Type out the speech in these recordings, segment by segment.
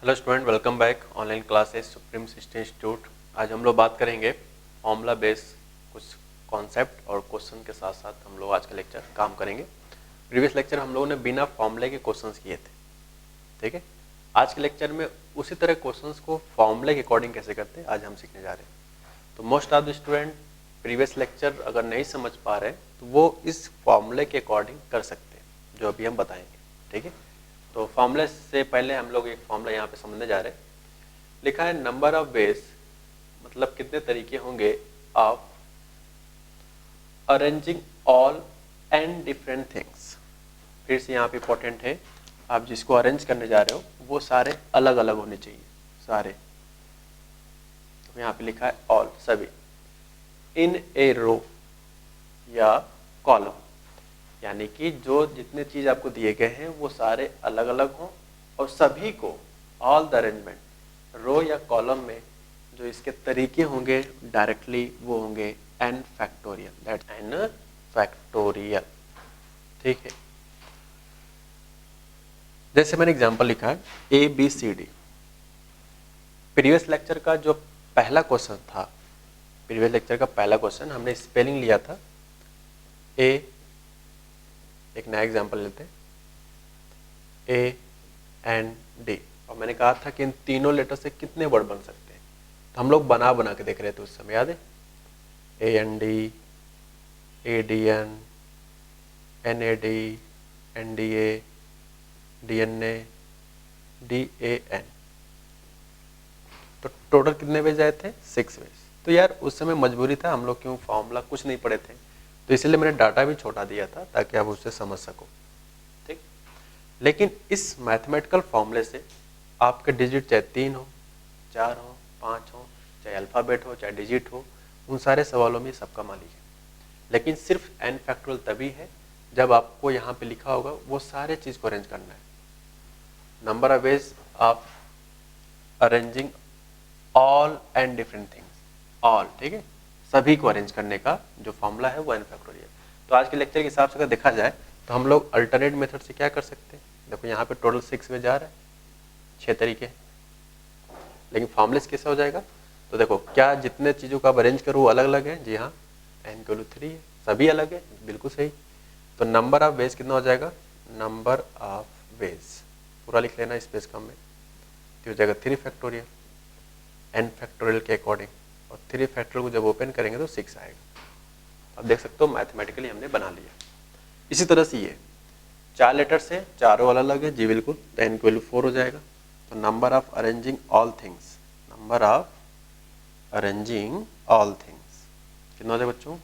Hello student, welcome back online classes supreme system institute. आज हम लोग बात करेंगे फॉर्मूला बेस कुछ कॉन्सेप्ट और क्वेश्चन के साथ साथ हम लोग आज का लेक्चर काम करेंगे। प्रीवियस लेक्चर हम लोगों ने बिना फॉर्मूले के क्वेश्चंस किए थे, ठीक है। आज के लेक्चर में उसी तरह क्वेश्चंस को फॉर्मूले के अकॉर्डिंग कैसे करते हैं आज हम सीखने जा रहे हैं। तो most of the student previous lecture अगर नहीं समझ पा रहे तो वो इस फॉर्मूले के अकॉर्डिंग कर सकते हैं जो अभी हम बताएंगे, ठीक है। तो फॉर्मूले से पहले हम लोग एक फॉर्मूला यहाँ पे समझने जा रहे हैं। लिखा है नंबर ऑफ वेज, मतलब कितने तरीके होंगे of arranging all and different things. फिर से यहाँ पे इंपॉर्टेंट है, आप जिसको अरेंज करने जा रहे हो वो सारे अलग अलग होने चाहिए, सारे। तो यहाँ पे लिखा है ऑल, सभी, इन ए रो या कॉलम, यानी कि जो जितने चीज आपको दिए गए हैं वो सारे अलग अलग हों और सभी को ऑल द अरेंजमेंट रो या कॉलम में जो इसके तरीके होंगे डायरेक्टली वो होंगे n factorial, that n factorial, ठीक है। जैसे मैंने एग्जांपल लिखा है A B C D. Previous lecture का जो पहला क्वेश्चन था, प्रीवियस लेक्चर का पहला क्वेश्चन हमने स्पेलिंग लिया था ए, एक नया एग्जांपल लेते हैं ए एन डी, और मैंने कहा था कि इन तीनों लेटर से कितने वर्ड बन सकते हैं। तो हम लोग बना बना के देख रहे थे उस समय, याद है, A N D, A D N, N A D, N D A, D N A, D A N. तो टोटल कितने वेज आए थे? 6 वेज। तो यार उस समय मजबूरी था, हम लोग क्यों फॉर्मूला कुछ नहीं पढ़े थे, तो इसलिए मैंने डाटा भी छोटा दिया था ताकि आप उससे समझ सको, ठीक। लेकिन इस मैथमेटिकल फॉर्मूले से आपके डिजिट चाहे 3 हो, 4 हो, 5 हो, चाहे अल्फ़ाबेट हो, चाहे डिजिट हो, उन सारे सवालों में सबका मालिक है। लेकिन सिर्फ n फैक्टोरियल तभी है जब आपको यहाँ पे लिखा होगा वो सारे चीज़ को अरेंज करना है। Number of ways of arranging all and different things, all, ठीक है, सभी को अरेंज करने का जो फॉर्मूला है वो n फैक्टोरियल। तो आज के लेक्चर के हिसाब से अगर देखा जाए तो हम लोग अल्टरनेट मेथड से क्या कर सकते हैं। देखो यहाँ पे टोटल 6 वेज आ रहा है, 6 तरीके, लेकिन फॉर्मूले से कैसे हो जाएगा। तो देखो क्या जितने चीज़ों का आप अरेंज करो वो अलग अलग है, जी हाँ, n=3 है, सभी अलग है, बिल्कुल सही। तो नंबर ऑफ वेज कितना हो जाएगा, नंबर ऑफ वेज पूरा लिख लेना स्पेस कम में, तो हो जाएगा 3 फैक्टोरियल n फैक्टोरियल के अकॉर्डिंग, और 3 फैक्टोरियल को जब ओपन करेंगे तो 6 आएगा। अब देख सकते हो मैथमेटिकली हमने बना लिया। इसी तरह से ये 4 लेटर से चारों अलग अलग है, जी बिल्कुल, तो n=4 हो जाएगा। तो number of arranging all things, number of arranging all things कितना हो जाएगा बच्चों,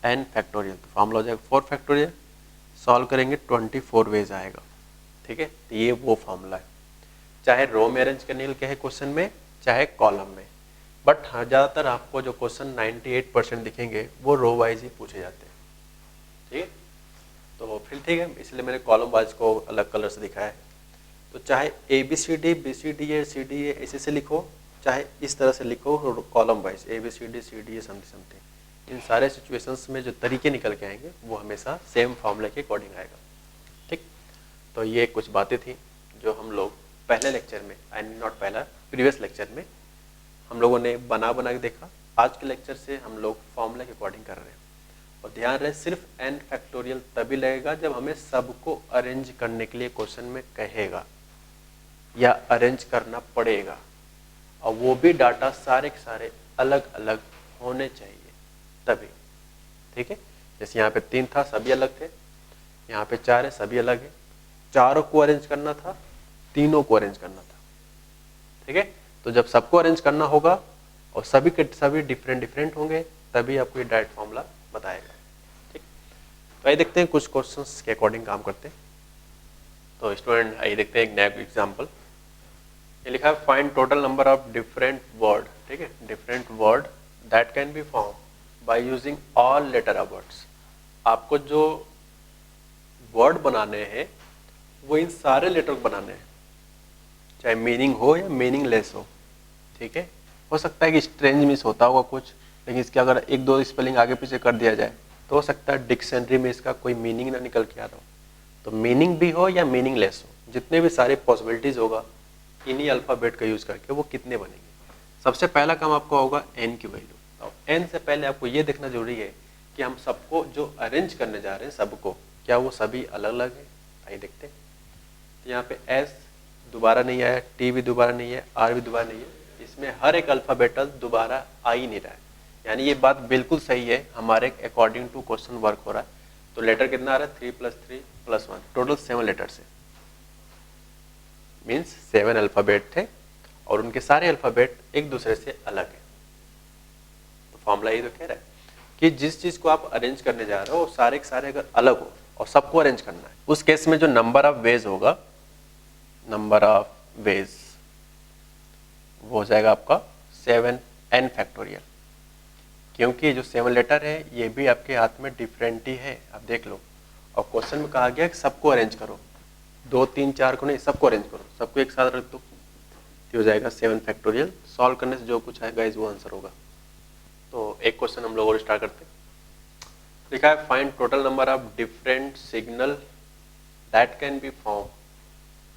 n फैक्टोरियल। तो फॉर्मूला हो जाएगा 4 फैक्टोरियल, सॉल्व करेंगे 24 वेज आएगा, ठीक है। तो ये वो फॉर्मूला है, चाहे रो में अरेंज करने के लिए कहे क्वेश्चन में, चाहे कॉलम में। बट हाँ, ज़्यादातर आपको जो क्वेश्चन 98% दिखेंगे वो रो वाइज ही पूछे जाते हैं, ठीक है। तो फिर ठीक है, इसलिए मैंने कॉलम वाइज को अलग कलर से दिखाया है। तो चाहे A B C D, B C D A, C D A ऐसे से लिखो, चाहे इस तरह से लिखो column wise A B C D A something something, इन सारे सिचुएशंस में जो तरीके निकल के आएंगे वो हमेशा सेम फॉर्मूले के अकॉर्डिंग आएगा, ठीक। तो ये कुछ बातें थी जो हम लोग पहले लेक्चर में, नॉट पहला, प्रीवियस लेक्चर में हम लोगों ने बना बना के देखा। आज के लेक्चर से हम लोग फॉर्मूला के अकॉर्डिंग कर रहे हैं। और ध्यान रहे सिर्फ n फैक्टोरियल तभी लगेगा जब हमें सबको अरेंज करने के लिए क्वेश्चन में कहेगा या अरेंज करना पड़ेगा, और वो भी डाटा सारे के सारे अलग अलग होने चाहिए तभी, ठीक है। जैसे यहाँ पे 3 था, सभी अलग थे, यहाँ पे 4 है, सभी अलग है, चारों को अरेंज करना था, तीनों को अरेंज करना था, ठीक है। तो जब सबको अरेंज करना होगा और सभी के सभी डिफरेंट डिफरेंट होंगे तभी आपको ये डायरेक्ट फॉर्मूला बताएगा, ठीक। तो आइए देखते हैं कुछ क्वेश्चंस के अकॉर्डिंग काम करते हैं। तो स्टूडेंट आइए देखते हैं एक नया एग्जांपल। ये लिखा है find total number of different word, ठीक है, different word that can be form by using all letter of words. आपको जो वर्ड बनाने हैं वो इन सारे लेटर को बनाने हैं, चाहे मीनिंग हो या मीनिंगलेस हो, ठीक है। हो सकता है कि स्ट्रेंज मिस होता होगा कुछ, लेकिन इसके अगर 1-2 स्पेलिंग आगे पीछे कर दिया जाए तो हो सकता है डिक्शनरी में इसका कोई मीनिंग ना निकल के आ रहा हो। तो मीनिंग भी हो या मीनिंगलेस हो, जितने भी सारे पॉसिबिलिटीज होगा इन्हीं अल्फ़ाबेट का यूज़ करके वो कितने बनेंगे। सबसे पहला काम आपको होगा n की वैल्यू। तो n से पहले आपको ये देखना जरूरी है कि हम सबको जो अरेंज करने जा रहे हैं सबको, क्या वो सभी अलग अलग है। आइए देखते हैं। तो यहाँ पे S दोबारा नहीं आया, T भी दोबारा नहीं है, R भी दोबारा नहीं है। इसमें हर एक अल्फ़ाबेटल दोबारा आ ही नहीं रहा है, यानी ये बात बिल्कुल सही है, हमारे अकॉर्डिंग टू क्वेश्चन वर्क हो रहा है। तो लेटर कितना आ रहा है 3 + 3 + 1, टोटल 7 लेटर्स है, मीन्स 7 अल्फ़ाबेट थे और उनके सारे अल्फ़ाबेट एक दूसरे से अलग है। तो फॉर्मूला ये तो कह रहा है कि जिस चीज़ को आप अरेंज करने जा रहे हो सारे के सारे अगर अलग हो और सबको अरेंज करना है, उस केस में जो नंबर ऑफ वेज होगा, नंबर ऑफ वेज वो हो जाएगा आपका 7n फैक्टोरियल, क्योंकि जो 7 लेटर है ये भी आपके हाथ में डिफरेंट ही है, आप देख लो। और क्वेश्चन में कहा गया कि सबको अरेंज करो, 2 3 4 को नहीं, सबको अरेंज करो, सबको एक साथ रख दो, तो हो जाएगा 7 फैक्टोरियल। सॉल्व करने से जो कुछ आएगा इस वो आंसर होगा। तो एक क्वेश्चन हम लोग और स्टार्ट करते हैं। लिखा है find total number of different signal that can be form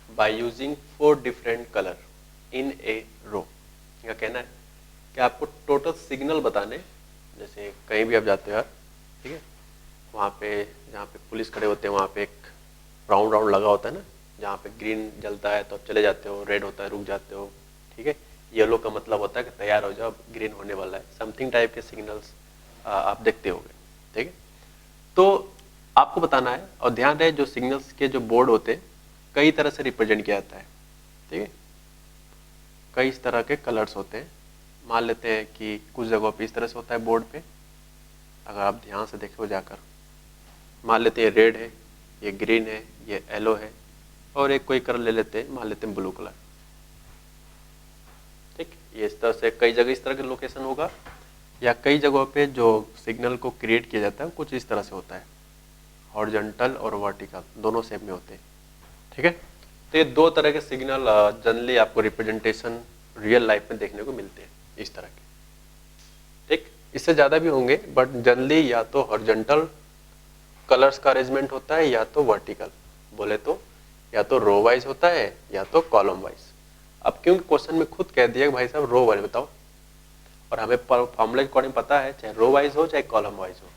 by using 4 different colour in a row. इनका कहना है कि आपको टोटल सिग्नल बताने, जैसे कहीं भी आप जाते हो यार, ठीक है, वहाँ पे जहाँ पे पुलिस खड़े होते हैं वहाँ पे एक राउंड राउंड लगा होता है ना, जहाँ पे ग्रीन जलता है तो आप चले जाते हो, रेड होता है रुक जाते हो, ठीक है, येलो का मतलब होता है कि तैयार हो जाओ, ग्रीन होने वाला है, समथिंग टाइप के सिग्नल्स आप देखते होंगे, ठीक है। तो आपको बताना है, और ध्यान रहे जो सिग्नल्स के जो बोर्ड होते हैं कई तरह से रिप्रेजेंट किया जाता है, ठीक है, कई तरह के कलर्स होते हैं। मान लेते हैं कि कुछ जगहों पे इस तरह से होता है बोर्ड पे, अगर आप ध्यान से देखो जाकर, मान लेते हैं रेड है, ये ग्रीन है, ये येलो है, और एक कोई कलर ले लेते हैं, मान लेते हैं ब्लू कलर, ठीक। ये इस तरह से कई जगह इस तरह के लोकेशन होगा, या कई जगहों पे जो सिग्नल को क्रिएट किया जाता है कुछ इस तरह से होता है, हॉरिजॉन्टल और वर्टिकल दोनों शेप में होते हैं, ठीक है। तो ये दो तरह के सिग्नल जनरली आपको रिप्रेजेंटेशन रियल लाइफ में देखने को मिलते हैं इस तरह के, ठीक। इससे ज़्यादा भी होंगे बट जनरली या तो हॉरिजॉन्टल कलर्स का अरेंजमेंट होता है या तो वर्टिकल, बोले तो या तो रो वाइज होता है या तो कॉलम वाइज। अब क्योंकि क्वेश्चन में खुद कह दिया कि भाई साहब रो वाइज बताओ, और हमें फॉर्मूला के अकॉर्डिंग पता है चाहे रो वाइज हो चाहे कॉलम वाइज हो,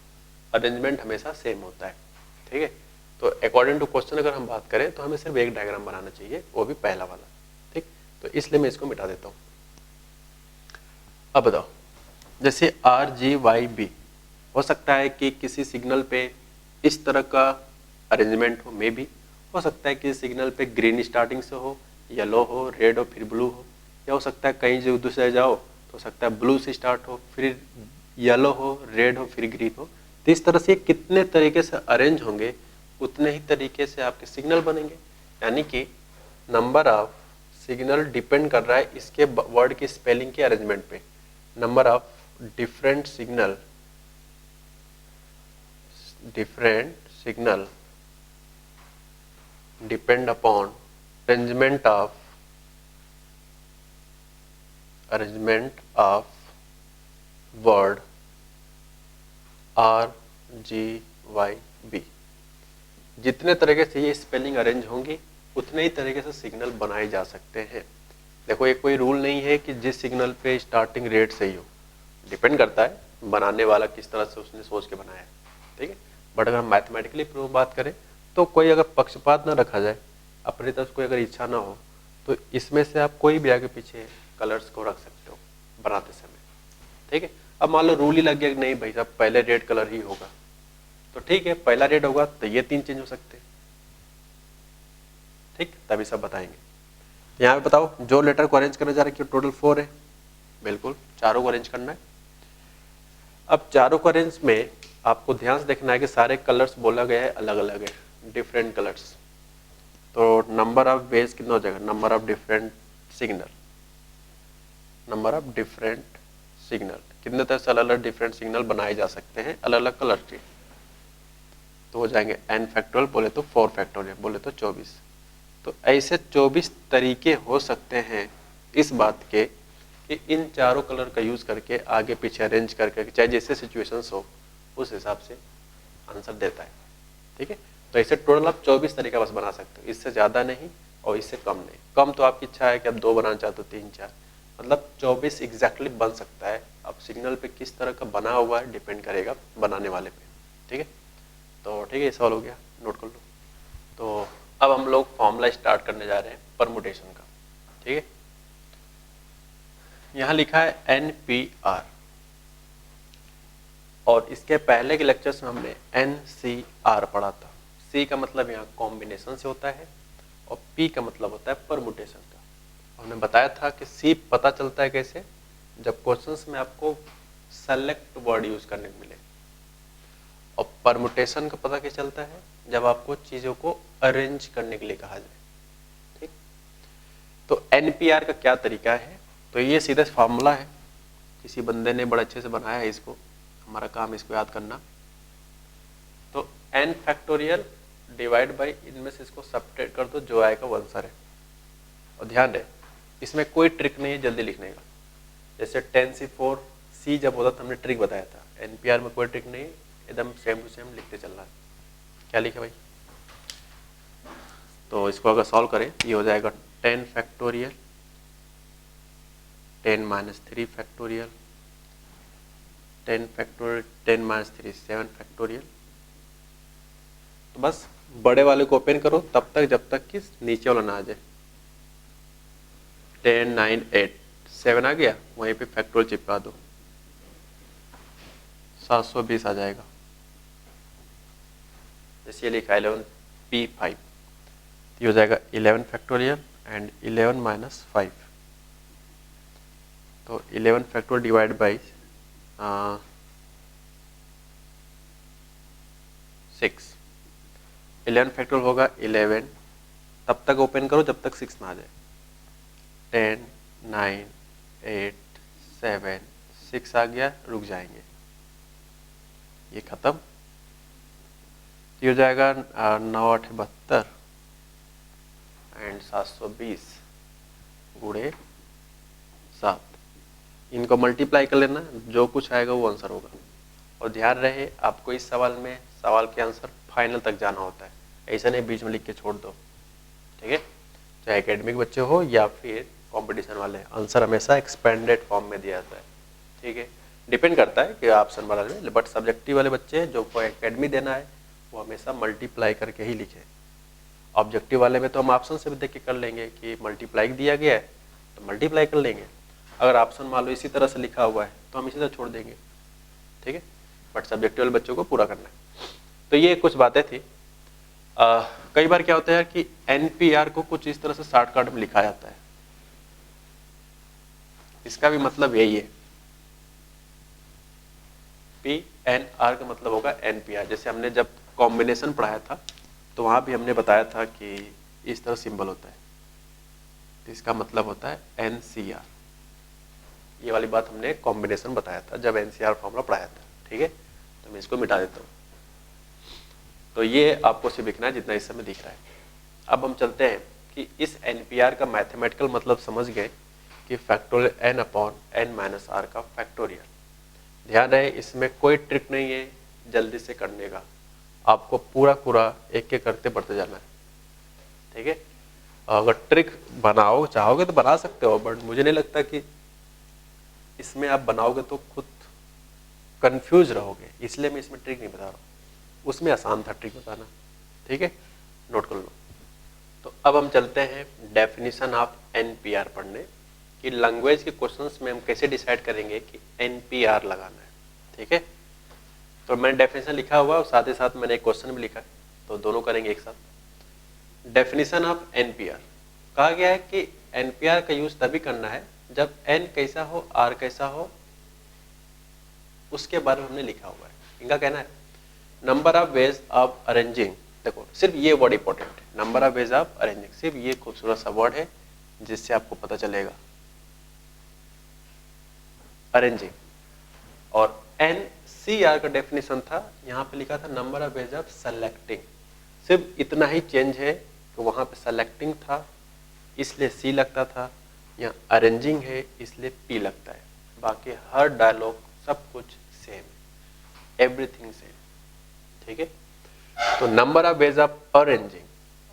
अरेंजमेंट हमेशा सेम होता है, ठीक है। तो अकॉर्डिंग टू क्वेश्चन अगर हम बात करें तो हमें सिर्फ एक डायग्राम बनाना चाहिए, वो भी पहला वाला, ठीक। तो इसलिए मैं इसको मिटा देता हूँ। अब बताओ, जैसे RGYB हो सकता है कि किसी सिग्नल पे इस तरह का अरेंजमेंट हो, मे बी हो सकता है कि सिग्नल पे ग्रीन स्टार्टिंग से हो, येलो हो, रेड हो, फिर ब्लू हो, या हो सकता है कहीं जो दूसरे जाओ तो हो सकता है ब्लू से स्टार्ट हो, फिर येलो हो, रेड हो, फिर ग्रीन हो। तो इस तरह से कितने तरीके से अरेंज होंगे उतने ही तरीके से आपके सिग्नल बनेंगे, यानी कि नंबर ऑफ सिग्नल डिपेंड कर रहा है इसके वर्ड की स्पेलिंग के अरेंजमेंट पे। Number of different signal depend upon arrangement of word RGYB। जितने तरीके से ये स्पेलिंग अरेंज होंगी उतने ही तरीके से सिग्नल बनाए जा सकते हैं। देखो ये कोई रूल नहीं है कि जिस सिग्नल पे स्टार्टिंग रेट सही हो, डिपेंड करता है बनाने वाला किस तरह से उसने सोच के बनाया है, ठीक है। बट अगर हम मैथमेटिकली प्रूफ बात करें तो कोई अगर पक्षपात ना रखा जाए, अपनी तरफ कोई अगर इच्छा ना हो, तो इसमें से आप कोई भी आगे पीछे कलर्स को रख सकते हो बनाते समय, ठीक है। अब मान लो रूल ही लग गया कि नहीं भाई साहब पहले रेड कलर ही होगा, तो ठीक है पहला रेड होगा तो ये 3 चेंज हो सकते हैं, ठीक, तभी सब बताएंगे। यहाँ पे बताओ जो लेटर को अरेंज करने जा रहे हैं टोटल 4 है, बिल्कुल चारों को अरेंज करना है। अब चारों को अरेंज में आपको ध्यान से देखना है कि सारे कलर्स बोला गया है अलग अलग है, डिफरेंट कलर्स। तो नंबर ऑफ वेज कितना हो जाएगा, number of different signal, number of different signal कितने तरह से अलग अलग डिफरेंट सिग्नल बनाए जा सकते हैं अलग अलग कलर के, तो हो जाएंगे n फैक्टोरियल, बोले तो 4 फैक्टोरियल, बोले तो 24। तो ऐसे 24 तरीके हो सकते हैं इस बात के कि इन चारों कलर का यूज करके आगे पीछे अरेंज करके, चाहे जैसे सिचुएशंस हो उस हिसाब से आंसर देता है, ठीक है। तो ऐसे टोटल आप 24 तरीका बस बना सकते हो, इससे ज़्यादा नहीं, और इससे कम नहीं। कम तो आपकी इच्छा है कि आप 2 बनाना चाहते हो, 3 4, मतलब 24 एग्जैक्टली बन सकता है। अब सिग्नल पे किस तरह का बना हुआ है डिपेंड करेगा बनाने वाले पे, ठीक है। तो ठीक है, ये सवाल हो गया, नोट कर लो। तो अब हम लोग फॉर्मूला स्टार्ट करने जा रहे हैं परमुटेशन का, ठीक है। यहाँ लिखा है NPR, और इसके पहले के लेक्चर्स में हमने NCR पढ़ा था। C का मतलब यहाँ कॉम्बिनेशन से होता है और P का मतलब होता है परमुटेशन का। हमने बताया था कि C पता चलता है कैसे, जब क्वेश्चंस में आपको सेलेक्ट वर्ड यूज करने को मिले, और परमुटेशन का पता कैसे चलता है, जब आपको चीजों को अरेंज करने के लिए कहा जाए, ठीक। तो NPR का क्या तरीका है, तो ये सीधा फार्मूला है, किसी बंदे ने बड़े अच्छे से बनाया है इसको, हमारा काम इसको याद करना। तो n फैक्टोरियल डिवाइड बाई, इनमें से इसको सब्ट्रैक्ट कर दो, जो आएगा वो आंसर है। और ध्यान रहे, इसमें कोई ट्रिक नहीं है जल्दी लिखने का। जैसे 10C4 C जब होता था हमने ट्रिक बताया था, NPR में कोई ट्रिक नहीं, एकदम सेम टू सेम लिखते चलना है। क्या लिखे भाई, तो इसको अगर सॉल्व करें ये हो जाएगा 10 फैक्टोरियल 10 - 3 फैक्टोरियल 10 फैक्टोरियल 10 - 3 7 फैक्टोरियल। तो बस बड़े वाले को ओपन करो तब तक जब तक कि नीचे वाला ना आ जाए। 10 9 8 7 आ गया, वहीं पे फैक्टोरियल चिपका दो, 720 आ जाएगा। जैसे ये लिखा 11P5, ये हो जाएगा 11 फैक्टोरियल एंड 11 - 5। तो 11 फैक्टोरियल डिवाइड बाई 6, 11 फैक्टोरियल होगा 11, तब तक ओपन करो जब तक 6 ना आ जाए। 10 9 8 7 6 आ गया, रुक जाएंगे, ये खत्म। ये हो जाएगा 9 8 72 एंड 720 गुणे 7। इनको मल्टीप्लाई कर लेना, जो कुछ आएगा वो आंसर होगा। और ध्यान रहे आपको इस सवाल में सवाल के आंसर फाइनल तक जाना होता है, ऐसा नहीं बीच में लिख के छोड़ दो, ठीक है। चाहे एकेडमिक बच्चे हो या फिर कंपटीशन वाले, आंसर हमेशा एक्सपेंडेड फॉर्म में दिया जाता है, ठीक है। डिपेंड करता है कि ऑप्शन वाला में, बट सब्जेक्टिव वाले बच्चे जो को एकेडमी देना है वो हमेशा मल्टीप्लाई करके ही लिखे। ऑब्जेक्टिव वाले में तो हम ऑप्शन से भी देख के कर लेंगे कि मल्टीप्लाई दिया गया है तो मल्टीप्लाई कर लेंगे, अगर ऑप्शन मान लो इसी तरह से लिखा हुआ है तो हम इसी तरह छोड़ देंगे, ठीक है। बट सब्जेक्टिव वाले बच्चों को पूरा करना है। तो ये कुछ बातें थी। कई बार क्या होता है कि NPR को कुछ इस तरह से शॉर्टकट में लिखा जाता है, इसका भी मतलब यही है। PNR का मतलब होगा NPR। जैसे हमने जब कॉम्बिनेशन पढ़ाया था तो वहां भी हमने बताया था कि इस तरह सिंबल होता है, तो इसका मतलब होता है NCR। ये वाली बात हमने कॉम्बिनेशन बताया था जब NCR फॉर्मूला पढ़ाया था, ठीक है। तो मैं इसको मिटा देता हूँ। तो ये आपको सिर्फ लिखना है जितना इस समय दिख रहा है। अब हम चलते हैं कि इस NPR का मैथमेटिकल मतलब समझ गए कि फैक्टोरियल n/n-r का फैक्टोरियल। ध्यान रहे इसमें कोई ट्रिक नहीं है जल्दी से करने का, आपको पूरा एक एक करते बढ़ते जाना है, ठीक है। अगर ट्रिक बनाओ चाहोगे तो बना सकते हो, बट मुझे नहीं लगता कि इसमें आप बनाओगे तो खुद कंफ्यूज रहोगे, इसलिए मैं इसमें ट्रिक नहीं बता रहा हूँ। उसमें आसान था ट्रिक बताना, ठीक है, नोट कर लो। तो अब हम चलते हैं डेफिनेशन ऑफ NPR पढ़ने कि लैंग्वेज के क्वेश्चंस में हम कैसे डिसाइड करेंगे कि NPR लगाना है, ठीक है। तो मैंने डेफिनेशन लिखा हुआ और साथ ही साथ मैंने एक क्वेश्चन भी लिखा है, तो दोनों करेंगे एक साथ। डेफिनेशन ऑफ NPR कहा गया है कि NPR का यूज तभी करना है जब N कैसा हो R कैसा हो, उसके बारे में हमने लिखा हुआ है। इनका कहना है number of ways of arranging, देखो सिर्फ ये वर्ड इंपॉर्टेंट है, number of ways of arranging, सिर्फ ये खूबसूरत सा वर्ड है जिससे आपको पता चलेगा अरेंजिंग। और NCR का डेफिनेशन था, यहाँ पे लिखा था number of ways of selecting, सिर्फ इतना ही चेंज है कि वहां पे सेलेक्टिंग था इसलिए C लगता था, यहाँ अरेंजिंग है इसलिए P लगता है। बाकी हर डायलॉग सब कुछ सेम है, एवरीथिंग सेम, ठीक है। तो number of ways of arranging,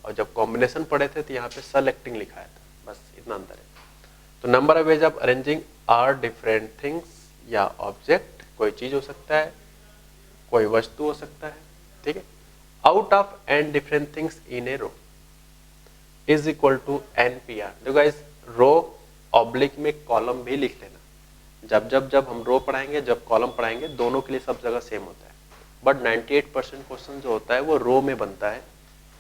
और जब कॉम्बिनेशन पढ़े थे तो यहाँ पे सेलेक्टिंग लिखाया था, बस इतना अंतर है। तो number of ways of arranging r different things या ऑब्जेक्ट, कोई चीज हो सकता है, कोई वस्तु हो सकता है, ठीक है, out of n different things in a row is equal to n P r. देखो गाइस, रो ऑब्लिक में कॉलम भी लिख लेना, जब हम रो पढ़ाएंगे, जब कॉलम पढ़ाएंगे, दोनों के लिए सब जगह सेम होता है। बट 98% क्वेश्चन जो होता है वो रो में बनता है,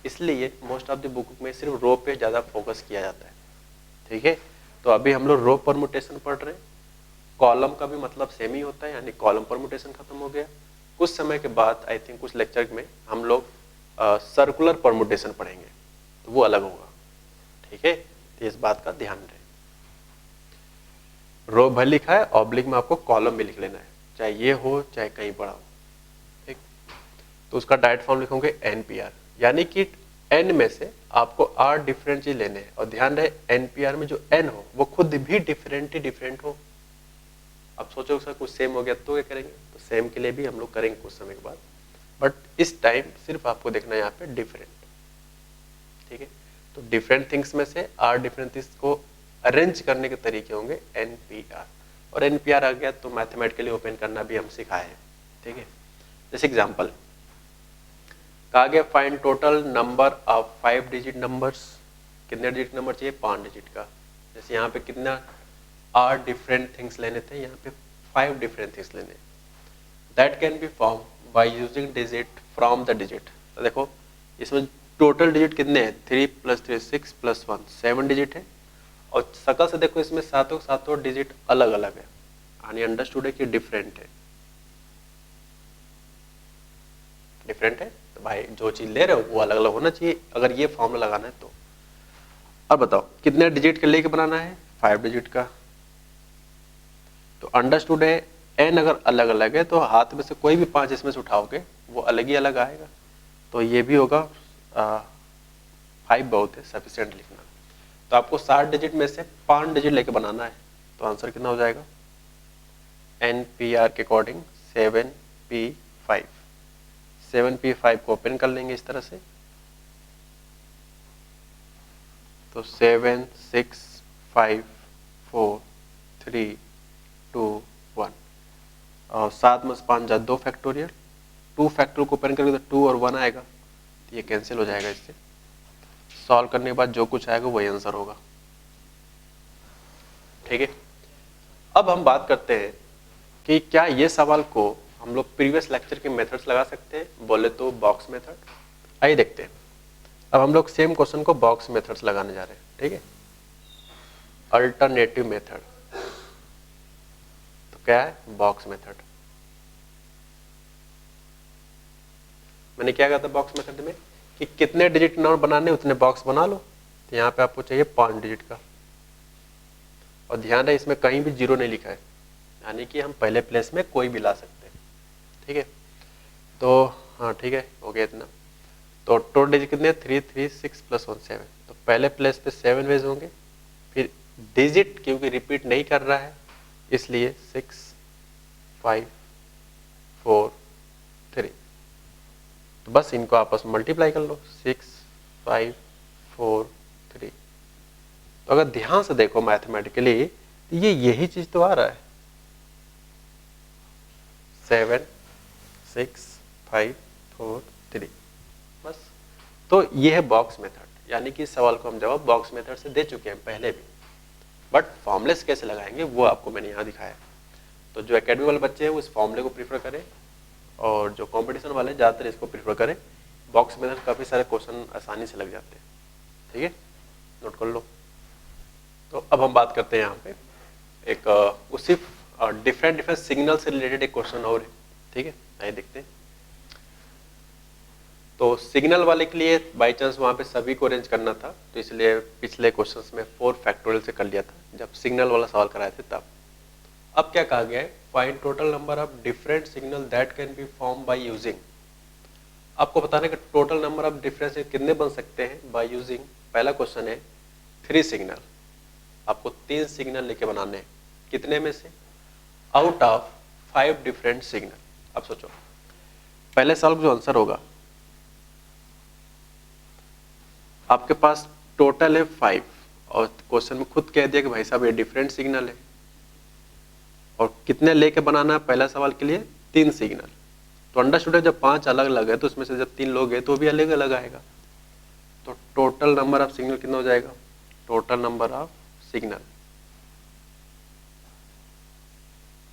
इसलिए मोस्ट ऑफ द बुक में सिर्फ रो पे ज़्यादा फोकस किया जाता है, ठीक है। तो अभी हम लोग रो परमुटेशन पढ़ रहे हैं, कॉलम का भी मतलब सेम ही होता है, यानी कॉलम परमुटेशन खत्म हो गया। कुछ समय के बाद आई थिंक कुछ लेक्चर में हम लोग सर्कुलर परमुटेशन पढ़ेंगे, तो वो अलग होगा, ठीक है। तो इस बात का ध्यान रहे, रो भर लिखा है, ऑब्लिक में आपको कॉलम भी लिख लेना है, चाहे ये हो चाहे कहीं बड़ा हो, ठीक। तो उसका डायरेक्ट फॉर्म लिखोगे एनपीआर, यानी कि एन में से आपको आर डिफरेंट चीज लेने हैं, और ध्यान रहे एनपीआर में जो एन हो वो खुद भी डिफरेंट हो। अब सोचो सर कुछ सेम हो गया तो क्या करेंगे, तो सेम के लिए भी हम लोग करेंगे कुछ समय के बाद, बट इस टाइम सिर्फ आपको देखना है यहाँ पे डिफरेंट, ठीक है। तो डिफरेंट थिंग्स में से आर डिफरेंट थिंग्स को अरेंज करने के तरीके होंगे एनपीआर, और एनपीआर आ गया तो मैथमेटिकली ओपन करना भी हम सिखाए हैं, ठीक है। जैसे एग्जांपल कहा गया find total number of 5 digit numbers, कितने डिजिट नंबर चाहिए, 5 डिजिट का। जैसे यहाँ पे कितना आर डिफरेंट थिंग्स लेने थे, यहाँ पे 5 डिफरेंट थिंग्स लेने, that can be form by using digit from the digit. तो देखो इसमें टोटल डिजिट कितने हैं, 3 + 3 6 + 1 7 डिजिट है, और शकल से देखो इसमें सातों डिजिट अलग अलग है, यानी अंडरस्टूड है कि डिफरेंट है, डिफरेंट है। तो भाई जो चीज ले रहे हो वो अलग अलग होना चाहिए अगर ये फॉर्मूला लगाना है तो। अब बताओ कितने डिजिट के लेके बनाना है, 5 डिजिट का। तो अंडरस्टूड है एन अगर अलग अलग है तो हाथ में से कोई भी 5 इसमें से उठाओगे वो अलग ही अलग आएगा, तो ये भी होगा 5 बहुत है सफिशिएंट लिखना। तो आपको 60 डिजिट में से 5 डिजिट लेके बनाना है, तो आंसर कितना हो जाएगा, एनपीआर के अकॉर्डिंग 7p5। 7p5 को ओपन कर लेंगे इस तरह से, तो 7 6 5 4 3 2 1, और 7 में 5 जा 2 फैक्टोरियल, 2 फैक्टोरियल को ओपन करेंगे तो 2 और 1 आएगा, तो ये कैंसिल हो जाएगा। इससे सॉल्व करने के बाद जो कुछ आएगा वही आंसर होगा, ठीक है। अब हम बात करते हैं कि क्या ये सवाल को हम लोग प्रीवियस लेक्चर के मेथड्स लगा सकते हैं, बोले तो बॉक्स मेथड। आइए देखते हैं, अब हम लोग सेम क्वेश्चन को बॉक्स मेथड्स लगाने जा रहे हैं, ठीक है, अल्टरनेटिव मेथड। तो क्या है बॉक्स मेथड, मैंने क्या कहा था बॉक्स मेथड में कि कितने डिजिट नंबर बनाने उतने बॉक्स बना लो, तो यहाँ पे आपको चाहिए 5 डिजिट का, और ध्यान रहे इसमें कहीं भी जीरो नहीं लिखा है, यानी कि हम पहले प्लेस में कोई भी ला सकते हैं, ठीक है। तो हाँ ठीक है, हो गया इतना। तो टोटल डिजिट कितने, 3 3 6 + 1 7, तो पहले प्लेस पे 7 वेज होंगे, फिर डिजिट क्योंकि रिपीट नहीं कर रहा है इसलिए 6 5 4 3, तो बस इनको आपस में मल्टीप्लाई कर लो, 6 5 4 3। तो अगर ध्यान से देखो मैथमेटिकली तो ये यही चीज तो आ रहा है, 7 6 5 4 3, बस। तो ये है बॉक्स मेथड, यानी कि इस सवाल को हम जवाब बॉक्स मेथड से दे चुके हैं पहले भी, बट फॉर्मूले कैसे लगाएंगे वो आपको मैंने यहाँ दिखाया। तो जो एकेडमी वाले बच्चे हैं वो इस फॉर्मूले को प्रीफर करें, और जो कंपटीशन वाले ज़्यादातर इसको प्रीफर करें। बॉक्स मेथड काफ़ी सारे क्वेश्चन आसानी से लग जाते हैं, ठीक है, नोट कर लो। तो अब हम बात करते हैं यहाँ पे एक उसी डिफरेंट सिग्नल से रिलेटेड एक क्वेश्चन और है, ठीक है, आइए देखते हैं। तो सिग्नल वाले के लिए बाई चांस वहाँ पे सभी को अरेंज करना था, तो इसलिए पिछले क्वेश्चंस में 4 फैक्टोरियल से कर लिया था जब सिग्नल वाला सवाल कराए थे तब। अब क्या कहा गया है, find total number of different signal that can be form by using. आपको बताना कि टोटल नंबर ऑफ डिफरेंस कितने बन सकते हैं बाय यूजिंग। पहला क्वेश्चन है 3 सिग्नल, आपको 3 सिग्नल लेके बनाने हैं, कितने में से, आउट ऑफ 5 डिफरेंट सिग्नल। अब सोचो पहले सवाल जो आंसर होगा आपके पास टोटल है 5 और क्वेश्चन में खुद कह दिया कि भाई साहब ये डिफरेंट सिग्नल है और कितने लेके बनाना है पहला सवाल के लिए 3 सिग्नल। तो अंडरस्टूड है जब 5 अलग अलग है तो उसमें से जब 3 लोग हैं तो भी अलग अलग आएगा। तो टोटल नंबर ऑफ सिग्नल कितना हो जाएगा, टोटल नंबर ऑफ सिग्नल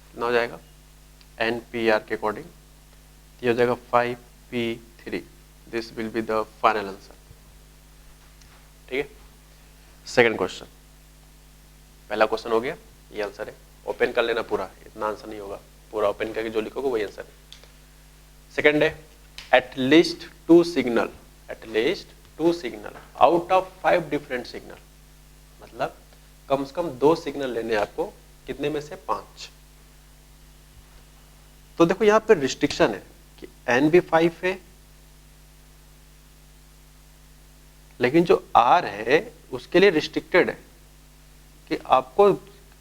कितना हो जाएगा NPR के अकॉर्डिंग ये हो जाएगा 5P3। This will be the final answer. ठीक है, सेकंड क्वेश्चन, पहला क्वेश्चन हो गया, ये आंसर है। ओपन कर लेना पूरा, इतना आंसर नहीं होगा, पूरा ओपन करके जो लिखोगे वही आंसर है। सेकंड है at least two signal out of 5 different signal, मतलब कम से कम 2 सिग्नल लेने आपको, कितने में से 5। तो देखो यहां पे रिस्ट्रिक्शन है कि n भी 5 है, लेकिन जो r है उसके लिए रिस्ट्रिक्टेड है कि आपको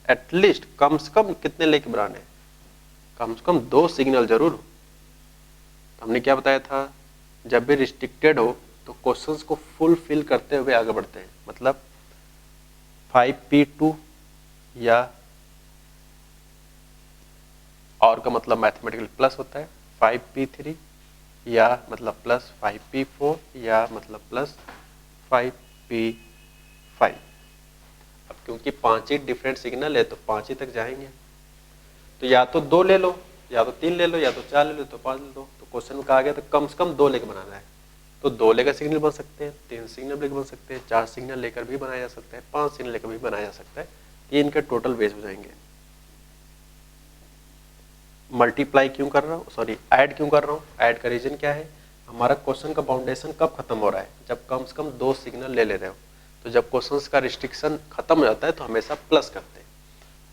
एटलीस्ट कम से कम कितने लेके बनाने, कम से कम 2 सिग्नल जरूर हो। तो हमने क्या बताया था, जब भी रिस्ट्रिक्टेड हो तो क्वेश्चंस को फुलफिल करते हुए आगे बढ़ते हैं। मतलब 5P2 या और का मतलब मैथमेटिकल प्लस होता है, 5P3 या मतलब प्लस 5P4 या मतलब प्लस 5P5। अब क्योंकि 5 ही डिफरेंट सिग्नल है तो 5 ही तक जाएंगे। तो या तो 2 ले लो, या तो 3 ले लो, या तो 4 ले लो, तो 5 ले लो। तो क्वेश्चन में कहा गया तो कम से कम 2 लेकर बनाना है। तो 2 लेकर सिग्नल बन सकते हैं, 3 सिग्नल लेकर बन सकते हैं, 4 सिग्नल लेकर भी बनाया जा सकता है, 5 सिग्नल लेकर भी बनाया जा सकता है। ये इनके टोटल वेज हो जाएंगे। मल्टीप्लाई क्यों कर रहा हूँ, सॉरी ऐड क्यों कर रहा हूँ, ऐड का रीजन क्या है, हमारा क्वेश्चन का बाउंडेशन कब खत्म हो रहा है, जब कम से कम 2 सिग्नल ले रहे हो। तो जब क्वेश्चंस का रिस्ट्रिक्शन खत्म हो जाता है तो हमेशा प्लस करते हैं,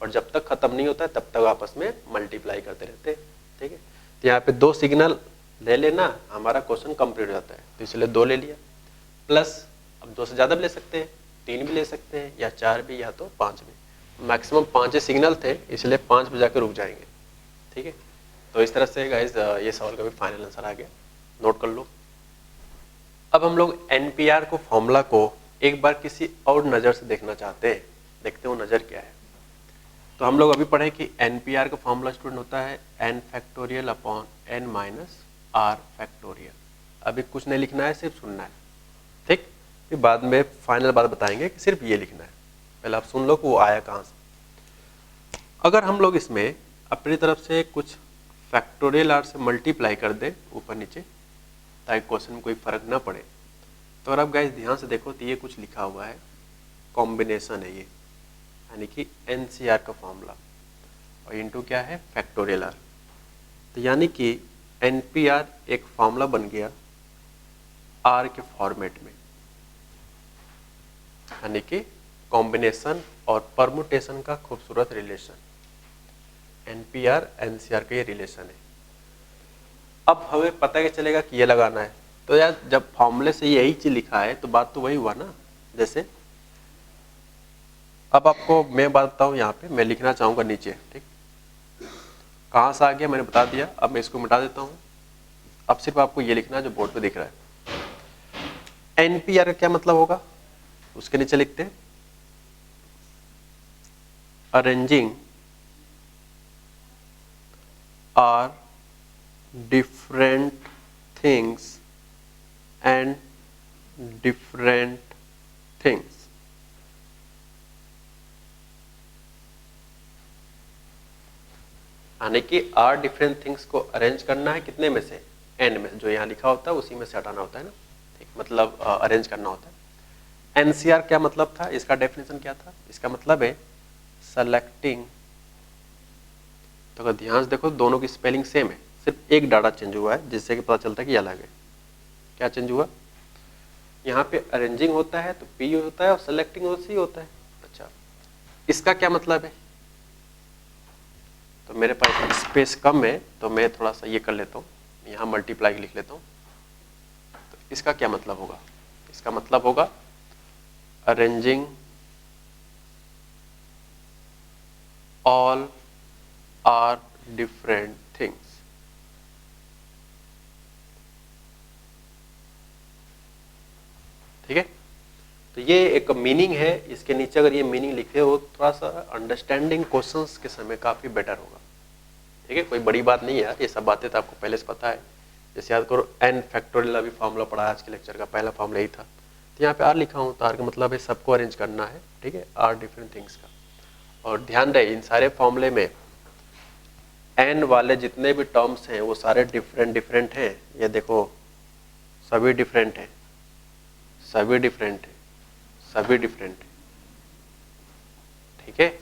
और जब तक खत्म नहीं होता है तब तक आपस में मल्टीप्लाई करते रहते हैं। ठीक है, तो यहाँ पे 2 सिग्नल ले लेना, हमारा क्वेश्चन कंप्लीट हो जाता है। तो इसलिए 2 ले लिया, प्लस अब 2 से ज़्यादा भी ले सकते हैं, 3 भी ले सकते हैं, या 4 भी, या तो 5 भी। मैक्सिमम 5 ही सिग्नल थे, इसलिए 5 पे जाकर रुक जाएंगे। ठीक है, तो इस तरह से गाइस ये सवाल का भी फाइनल आंसर आ गया, नोट कर लो। अब हम लोग NPR को फॉर्मूला को एक बार किसी और नज़र से देखना चाहते हैं, देखते हो नज़र क्या है। तो हम लोग अभी पढ़े कि NPR का फॉर्मूला स्टूडेंट होता है n factorial upon n minus r factorial. अभी कुछ नहीं लिखना है, सिर्फ सुनना है। ठीक, फिर बाद में फाइनल बात बताएंगे कि सिर्फ ये लिखना है, पहले आप सुन लो कि वो आया कहाँ से। अगर हम लोग इसमें अपनी तरफ से कुछ फैक्टोरियल r से मल्टीप्लाई कर दे ऊपर नीचे, ताकि क्वेश्चन में कोई फर्क ना पड़े। तो अगर आप गाइस ध्यान से देखो तो ये कुछ लिखा हुआ है, कॉम्बिनेशन है ये, यानी कि NCR का फॉर्मूला, और इनटू क्या है फैक्टोरियल r। तो यानी कि NPR एक फॉर्मूला बन गया R के फॉर्मेट में, यानी कि कॉम्बिनेशन और परमुटेशन का खूबसूरत रिलेशन। NPR NCR का ये रिलेशन है। अब हमें पता क्या चलेगा कि ये लगाना है। तो यार जब फॉर्मूले से यही चीज लिखा है तो बात तो वही हुआ ना। जैसे अब आपको मैं बात बताऊं, यहाँ पे मैं लिखना चाहूंगा नीचे, ठीक, कहाँ से आ गया मैंने बता दिया। अब मैं इसको मिटा देता हूँ, अब सिर्फ आपको ये लिखना है जो बोर्ड पे दिख रहा है। NPR का क्या मतलब होगा, उसके नीचे लिखते हैं arranging r different things and different things। यानी कि आर डिफरेंट थिंग्स को अरेंज करना है कितने में से, एन में से, जो यहाँ लिखा होता है उसी में से हटाना होता है ना, ठीक, मतलब अरेंज करना होता है। एनसीआर क्या मतलब था, इसका डेफिनेशन क्या था, इसका मतलब है सेलेक्टिंग। तो अगर ध्यान से देखो दोनों की स्पेलिंग सेम है, सिर्फ एक डाटा चेंज हुआ है जिससे कि पता चलता है कि ये अलग है। क्या चेंज हुआ, यहाँ पे अरेंजिंग होता है तो पी होता है और सेलेक्टिंग सी होता है। अच्छा, इसका क्या मतलब है, तो मेरे पास स्पेस कम है तो मैं थोड़ा सा ये कर लेता हूँ, यहाँ मल्टीप्लाई लिख लेता हूँ। तो इसका क्या मतलब होगा, इसका मतलब होगा arranging all r different things. ठीक है, तो ये एक मीनिंग है, इसके नीचे अगर ये मीनिंग लिखे हो थोड़ा सा अंडरस्टैंडिंग क्वेश्चंस के समय काफ़ी बेटर होगा। ठीक है, कोई बड़ी बात नहीं है यार, ये सब बातें तो आपको पहले से पता है। जैसे याद करो n फैक्टोरियल अभी फॉर्मूला पढ़ा आज के लेक्चर का, पहला फॉर्मूला यही था। तो यहाँ पे आर लिखा हूँ, तो आर का मतलब है सबको अरेंज करना है। ठीक है, आर डिफरेंट थिंग्स का। और ध्यान रहे इन सारे फॉर्मूले में n वाले जितने भी टर्म्स हैं वो सारे डिफरेंट हैं। ये देखो सभी डिफरेंट है, सभी डिफरेंट है, सभी डिफरेंट है। ठीक है,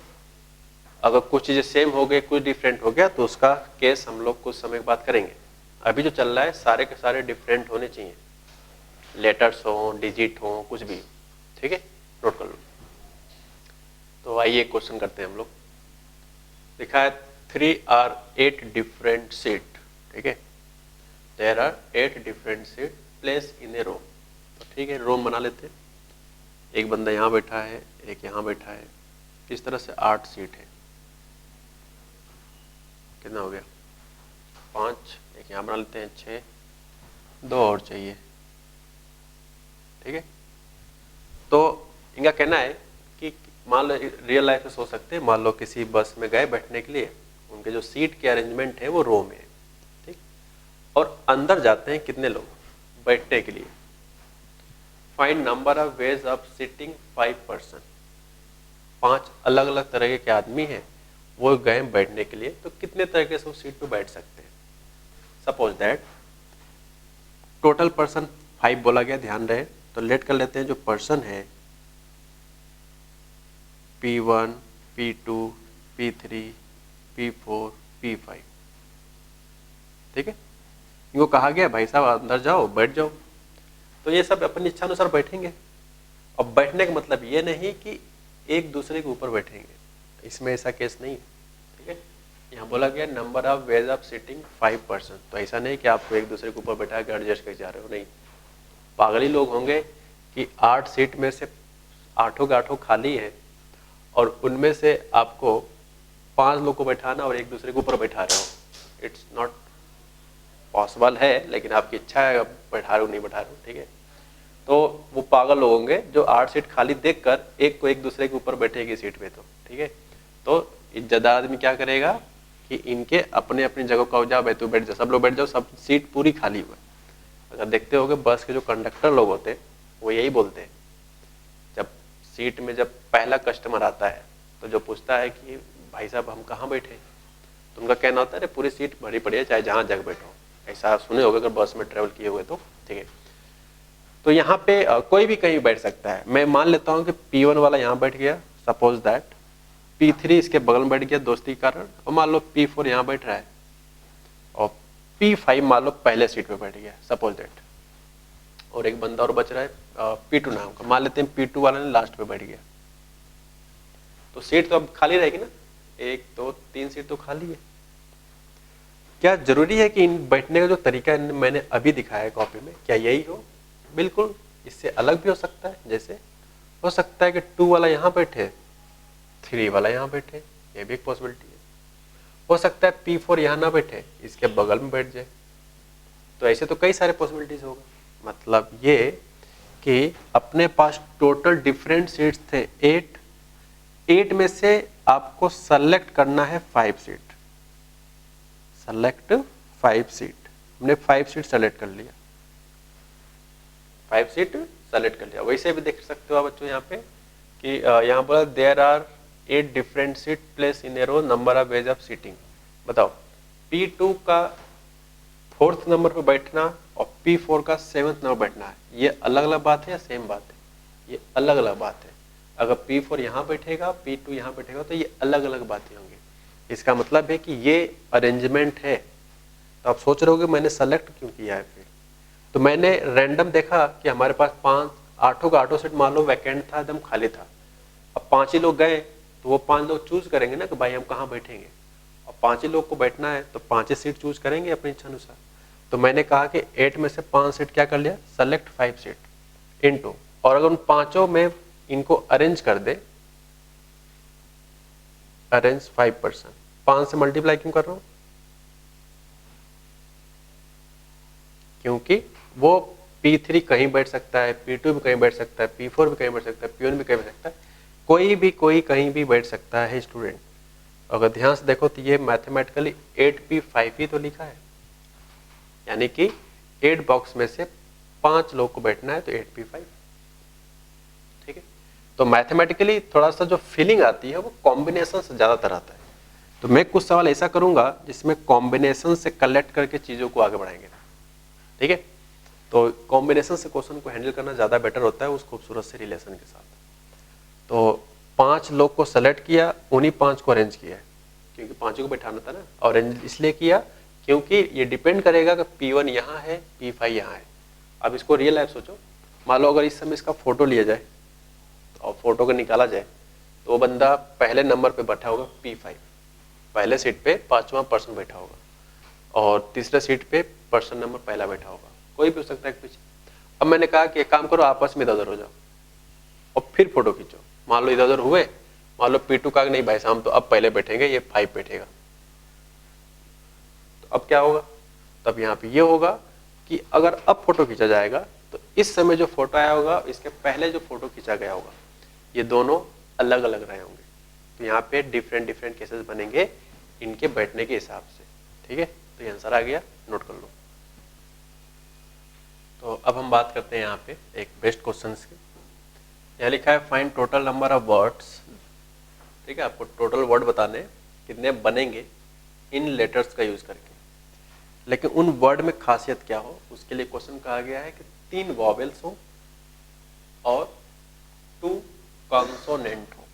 अगर कुछ चीजें सेम हो गई, कुछ डिफरेंट हो गया, तो उसका केस हम लोग कुछ समय बाद करेंगे। अभी जो चल रहा है सारे के सारे डिफरेंट होने चाहिए, लेटर्स हो, डिजिट हो, कुछ भी। ठीक है, नोट कर लो। तो आइए एक क्वेश्चन करते हैं हम लोग। लिखा है 3 are 8 different seat। ठीक है, there are 8 different seat placed in a row। तो ठीक है, रो बना लेते हैं। एक बंदा यहाँ बैठा है, एक यहाँ बैठा है, इस तरह से 8 सीट है। कितना हो गया? 5, एक यहाँ बना लेते हैं 6, 2 और चाहिए। ठीक है, तो इनका कहना है कि मान लो रियल लाइफ में सोच सकते हैं, मान लो किसी बस में गए बैठने के लिए, उनके जो सीट के अरेंजमेंट है वो रो में है। ठीक, और अंदर जाते हैं कितने लोग बैठने के लिए। Find number of ways of sitting 5 person. 5 अलग अलग तरह के आदमी हैं, वो गए बैठने के लिए, तो कितने तरीके से वो सीट पे बैठ सकते हैं। सपोज दैट टोटल पर्सन 5 बोला गया, ध्यान रहे। तो लेट कर लेते हैं जो पर्सन है P1, P2, P3, P4, P5। ठीक है, इनको कहा गया भाई साहब अंदर जाओ बैठ जाओ, तो ये सब अपनी इच्छा अनुसार बैठेंगे। और बैठने का मतलब ये नहीं कि एक दूसरे के ऊपर बैठेंगे, इसमें ऐसा केस नहीं है। ठीक है, यहाँ बोला गया number of ways of sitting 5 person, तो ऐसा नहीं कि आपको एक दूसरे के ऊपर बैठा के एडजस्ट कर जा रहे हो, नहीं। पागली लोग होंगे कि 8 सीट में से 8 के 8 खाली है और उनमें से आपको 5 लोग को बैठाना और एक दूसरे के ऊपर बैठा रहे हो। इट्स नॉट पॉसिबल है, लेकिन आपकी इच्छा है, बैठा रहे हो नहीं बैठा रहे हो। ठीक है, तो वो पागल लोग होंगे जो 8 सीट खाली देखकर एक को एक दूसरे के ऊपर बैठेगी सीट पे। तो ठीक है, तो इज्जतदार आदमी क्या करेगा कि इनके अपने अपनी जगह का जाओ, भाई तू बैठ जाओ, सब लोग बैठ जाओ, सब सीट पूरी खाली हुआ। अगर देखते होगे बस के जो कंडक्टर लोग होते हैं वो यही बोलते हैं, जब सीट में जब पहला कस्टमर आता है तो जो पूछता है कि भाई साहब हम कहाँ बैठे, तो उनका कहना होता है अरे पूरी सीट भरी पड़ी है, चाहे जहाँ जगह बैठो। ऐसा सुने होगे अगर बस में ट्रेवल किए हुए तो। ठीक है, तो यहाँ पे कोई भी कहीं बैठ सकता है। मैं मान लेता हूँ कि P1 वाला यहाँ बैठ गया, सपोज दैट P3 इसके बगल में बैठ गया दोस्ती के कारण, और मान लो P4 यहाँ बैठ रहा है, और P5 मान लो पहले सीट पे बैठ गया, सपोज दैट। और एक बंदा और बच रहा है P2 नाम का, मान लेते हैं P2 वाला ने लास्ट पे बैठ गया, तो सीट तो अब खाली रहेगी ना, 1 2 3 सीट तो खाली है। क्या जरूरी है कि इन बैठने का जो तरीका मैंने अभी दिखाया है कॉपी में क्या यही हो? बिल्कुल, इससे अलग भी हो सकता है। जैसे हो सकता है कि 2 वाला यहाँ बैठे, 3 वाला यहाँ बैठे, ये भी एक पॉसिबिलिटी है। हो सकता है P4 यहाँ ना बैठे, इसके बगल में बैठ जाए। तो ऐसे तो कई सारे पॉसिबिलिटीज होगा। मतलब ये कि अपने पास टोटल डिफरेंट सीट्स थे 8 में से आपको सेलेक्ट करना है 5 सीट। सेलेक्ट 5 सीट, हमने 5 सीट सेलेक्ट कर लिया, 5 सीट सेलेक्ट कर लिया। वैसे भी देख सकते हो आप बच्चों यहाँ पे कि यहाँ पर there are 8 different seat place in a row, number of ways of seating. बताओ P2 का 4th नंबर पे बैठना और P4 का 7th नंबर बैठना है, ये अलग अलग बात है या सेम बात है? ये अलग अलग बात है। अगर P4 यहाँ बैठेगा, P2 यहाँ बैठेगा, तो ये अलग अलग बातें होंगी। इसका मतलब है कि ये अरेंजमेंट है। तो आप सोच रहे होगे मैंने सेलेक्ट क्यों किया है फिर? तो मैंने रैंडम देखा कि हमारे पास 8 का 8 सीट मान लो वैकेंट था, एकदम खाली था। अब 5 ही लोग गए तो वो 5 लोग चूज करेंगे ना कि भाई हम कहाँ बैठेंगे, और 5 ही लोग को बैठना है तो 5 ही सीट चूज करेंगे अपनी इच्छा अनुसार। तो मैंने कहा कि 8 में से 5 सीट क्या कर लिया, सेलेक्ट 5 सीट इनटू, और अगर उन 5 में इनको अरेंज कर दे, अरेंज 5 पर्सन, 5 से मल्टीप्लाई क्यों कर रहा हूं? क्योंकि वो P3 कहीं बैठ सकता है, P2 भी कहीं बैठ सकता है, P4 भी कहीं बैठ सकता है, P1 भी कहीं बैठ सकता है, कोई कहीं भी बैठ सकता है स्टूडेंट। अगर ध्यान से देखो तो ये मैथमेटिकली 8P5 ही तो लिखा है, यानी कि 8 बॉक्स में से 5 लोग को बैठना है तो 8P5, ठीक है। तो मैथमेटिकली थोड़ा सा जो फीलिंग आती है वो कॉम्बिनेशन से ज़्यादातर आता है। तो मैं कुछ सवाल ऐसा करूंगा जिसमें कॉम्बिनेशन से कलेक्ट करके चीज़ों को आगे बढ़ाएंगे, ठीक है। तो कॉम्बिनेशन से क्वेश्चन को हैंडल करना ज़्यादा बेटर होता है उस खूबसूरत से रिलेशन के साथ। तो 5 लोग को सेलेक्ट किया, उन्हीं 5 को अरेंज किया, क्योंकि 5 को बैठाना था ना। और अरेंज इसलिए किया क्योंकि ये डिपेंड करेगा कि P1 यहाँ है, P5 यहाँ है। अब इसको रियल लाइफ सोचो, मान लो अगर इस समय इसका फोटो लिया जाए और फोटो को निकाला जाए तो वो बंदा पहले नंबर पे बैठा होगा P5, पहले सीट पे 5वां पर्सन बैठा होगा, और तीसरे सीट पे पर्सन नंबर पहला बैठा होगा, कोई भी हो सकता है पीछे। अब मैंने कहा कि एक काम करो, आपस में इधर उधर हो जाओ और फिर फोटो खींचो। मान लो इधर उधर हुए, मान लो P2 का नहीं भाई साहब तो अब पहले बैठेंगे, ये 5 बैठेगा, तो अब क्या होगा, तब यहाँ पे ये होगा कि अगर अब फोटो खींचा जाएगा तो इस समय जो फोटो आया होगा इसके पहले जो फोटो खींचा गया होगा ये दोनों अलग अलग रहे होंगे। तो यहाँ पे डिफरेंट डिफरेंट केसेस बनेंगे इनके बैठने के हिसाब से, ठीक है। तो ये आंसर आ गया, नोट कर लो। तो अब हम बात करते हैं यहाँ पे एक बेस्ट क्वेश्चन की। यहाँ लिखा है find total number of words, ठीक है। आपको टोटल वर्ड बताने कितने बनेंगे इन लेटर्स का यूज करके, लेकिन उन वर्ड में खासियत क्या हो उसके लिए क्वेश्चन कहा गया है कि 3 वॉवेल्स हो और 2 कॉन्सोनेंट हो,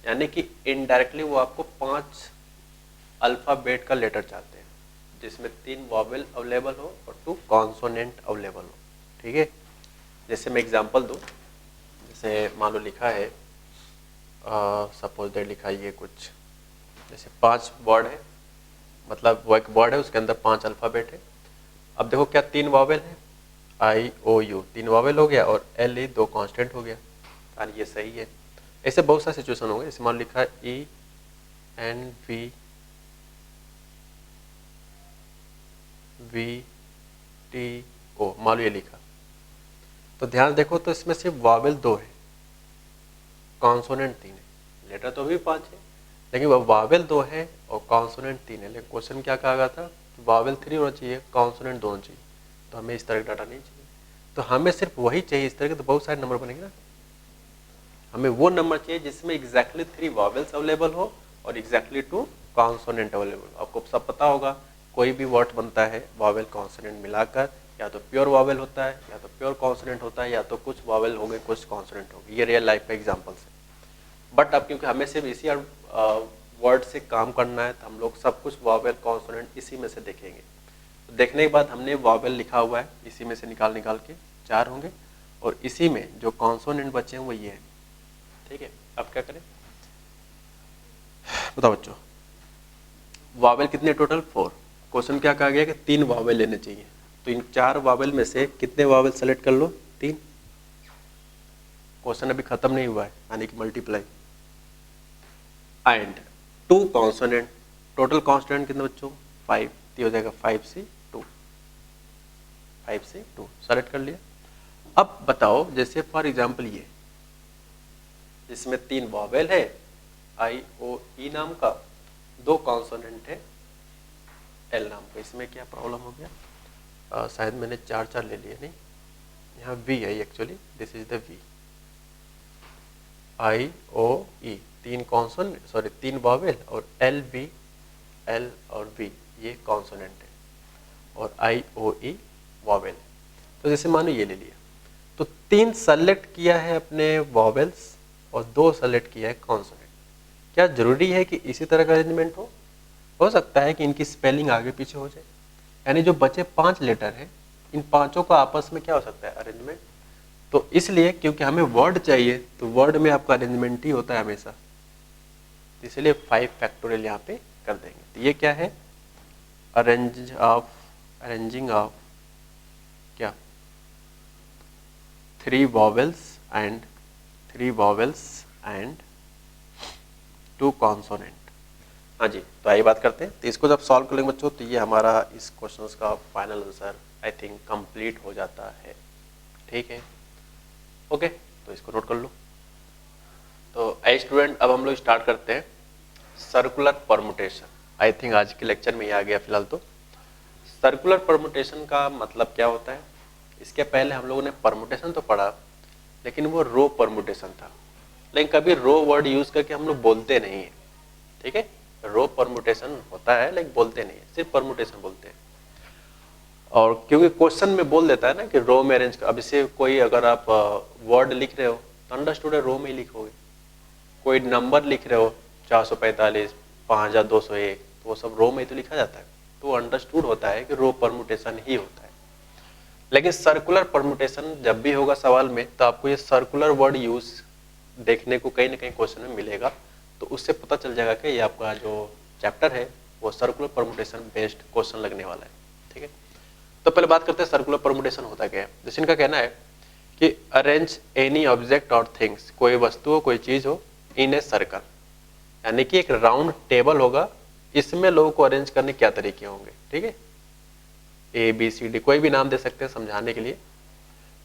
यानी कि इनडायरेक्टली वो आपको 5 अल्फाबेट का लेटर चाहते हैं जिसमें 3 वॉवेल अवेलेबल हो और 2 कॉन्सोनेंट अवेलेबल हो, ठीक है। जैसे मैं एग्जांपल दूं, जैसे मान लो लिखा है सपोज दैट लिखा है ये कुछ, जैसे 5 वर्ड है, मतलब वो एक वर्ड है उसके अंदर 5 अल्फाबेट है। अब देखो क्या 3 वॉवेल है, IOU 3 वॉवेल हो गया और LE 2 कांस्टेंट हो गया, यार ये सही है। ऐसे बहुत सारे सिचुएशन होंगे, जैसे मान लो लिखा है ENVVTO, मान लो ये लिखा, तो ध्यान देखो तो इसमें सिर्फ वॉवेल 2 है, कॉन्सोनेंट 3 है, लेटर तो भी 5 है लेकिन वह वॉवेल 2 है और कॉन्सोनेंट 3 है। लेकिन क्वेश्चन क्या कहा गया था, वॉवेल 3 होना चाहिए, कॉन्सोनेंट 2 होना चाहिए, तो हमें इस तरह का डाटा नहीं चाहिए। तो हमें सिर्फ वही चाहिए, इस तरह के तो बहुत सारे नंबर बनेंगे ना, हमें वो नंबर चाहिए जिसमें एग्जैक्टली 3 वॉवेल्स अवेलेबल हो और एग्जैक्टली 2 कॉन्सोनेंट अवेलेबल। आपको सब पता होगा कोई भी वर्ड बनता है वॉवेल कॉन्सोनेंट मिलाकर, या तो प्योर वॉवेल होता है या तो प्योर कॉन्सोनेंट होता है, या तो कुछ वॉवेल हो गए कुछ कॉन्सोनेंट हो गए। ये रियल लाइफ का एग्जाम्पल है। बट अब क्योंकि हमें सिर्फ इसी वर्ड से काम करना है तो हम लोग सब कुछ वॉवेल कॉन्सोनेंट इसी में से देखेंगे। तो देखने के बाद हमने वॉवेल लिखा हुआ है, इसी में से निकाल के 4 होंगे और इसी में जो कॉन्सोनेंट बचे हैं वो ये है, ठीक है। अब क्या करें बताओ बच्चों, वॉवेल कितने टोटल 4। क्वेश्चन क्या कहा गया कि 3 वॉवेल लेने चाहिए, तो इन 4 वॉवेल में से कितने वॉवेल सेलेक्ट कर लो, 3। क्वेश्चन अभी खत्म नहीं हुआ है, यानी कि multiply and 2 consonant, total consonant कितने बच्चों 5, तो हो जाएगा 5 से 2, 5 से 2 सेलेक्ट कर लिया। अब बताओ जैसे फॉर एग्जांपल ये जिसमें 3 वॉवेल है IOE नाम का, 2 कॉन्सोनेंट है L नाम का, इसमें क्या प्रॉब्लम हो गया, शायद मैंने 4 ले लिए, नहीं यहाँ V है actually, this is the V, IOE 3 consonant, sorry 3 vowel और LV, L और V ये कॉन्सोनेंट है और IOE वॉवेल। तो जैसे मानो ये ले लिया, तो 3 सेलेक्ट किया है अपने वॉवेल्स और 2 सेलेक्ट किया है कॉन्सोनेंट। क्या जरूरी है कि इसी तरह का अरेंजमेंट हो सकता है कि इनकी स्पेलिंग आगे पीछे हो जाए, यानी जो बचे 5 लेटर हैं इन पांचों का आपस में क्या हो सकता है अरेंजमेंट। तो इसलिए क्योंकि हमें वर्ड चाहिए तो वर्ड में आपका अरेंजमेंट ही होता है हमेशा, इसलिए 5 फैक्टोरियल यहाँ पे कर देंगे। तो ये क्या है, अरेंजिंग ऑफ क्या 3 वॉवेल्स एंड 2 कॉन्सोनेंट। हाँ जी, तो आइए बात करते हैं। तो इसको जब सॉल्व करेंगे बच्चों तो ये हमारा इस क्वेश्चन का final answer I think complete हो जाता है। ठीक है, ओके, तो इसको नोट कर लो। तो आई स्टूडेंट, अब हम लोग स्टार्ट करते हैं सर्कुलर परमुटेशन। आई थिंक आज के लेक्चर में ये आ गया फिलहाल। तो सर्कुलर परमुटेशन का मतलब क्या होता है? इसके पहले हम लोगों ने परमुटेशन तो पढ़ा, लेकिन वो रो परमुटेशन था, लेकिन कभी रो वर्ड यूज करके हम लोग बोलते नहीं है, ठीक है। रो परमुटेशन होता है लेकिन बोलते नहीं है, सिर्फ परमुटेशन बोलते हैं। और क्योंकि क्वेश्चन में बोल देता है ना कि रो में अरेंज कर, अब इसे कोई अगर आप वर्ड लिख रहे हो तो अंडरस्टूड है रो में ही लिखोगे। कोई नंबर लिख रहे हो 445, 5201, तो वो सब रो में ही तो लिखा जाता है, तो अंडरस्टूड होता है कि रो परमुटेशन ही होता है। लेकिन सर्कुलर परमुटेशन जब भी होगा सवाल में, तो आपको ये सर्कुलर वर्ड यूज देखने को कहीं ना कहीं क्वेश्चन में मिलेगा, तो उससे पता चल जाएगा कि ये आपका जो चैप्टर है वो सर्कुलर परमुटेशन बेस्ड क्वेश्चन लगने वाला है, ठीक है। तो पहले बात करते हैं सर्कुलर परमुटेशन होता क्या है। जैसे इनका कहना है कि अरेंज एनी ऑब्जेक्ट और थिंग्स, कोई वस्तु हो कोई चीज हो, इन ए सर्कल, यानी कि एक राउंड टेबल होगा, इसमें लोगों को अरेंज करने क्या तरीके होंगे, ठीक है। ए बी सी डी कोई भी नाम दे सकते हैं समझाने के लिए।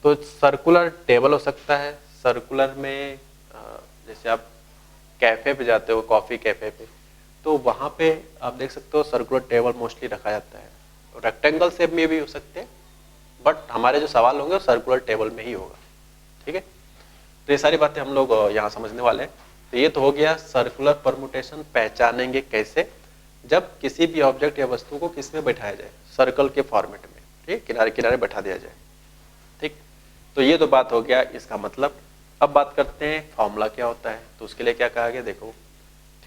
तो सर्कुलर टेबल हो सकता है, सर्कुलर में जैसे आप कैफे पे जाते हो, कॉफी कैफे पे, तो वहां पे आप देख सकते हो सर्कुलर टेबल मोस्टली रखा जाता है। रेक्टेंगल शेप में भी हो सकते हैं, बट हमारे जो सवाल होंगे वो सर्कुलर टेबल में ही होगा, ठीक है। तो ये सारी बातें हम लोग यहाँ समझने वाले हैं। तो ये तो हो गया सर्कुलर परमुटेशन पहचानेंगे कैसे, जब किसी भी ऑब्जेक्ट या वस्तु को किस में बैठाया जाए, सर्कल के फॉर्मेट में, ठीक, किनारे किनारे बैठा दिया जाए, ठीक। तो ये तो बात हो गया इसका मतलब। अब बात करते हैं फॉर्मूला क्या होता है। तो उसके लिए क्या कहा गया, देखो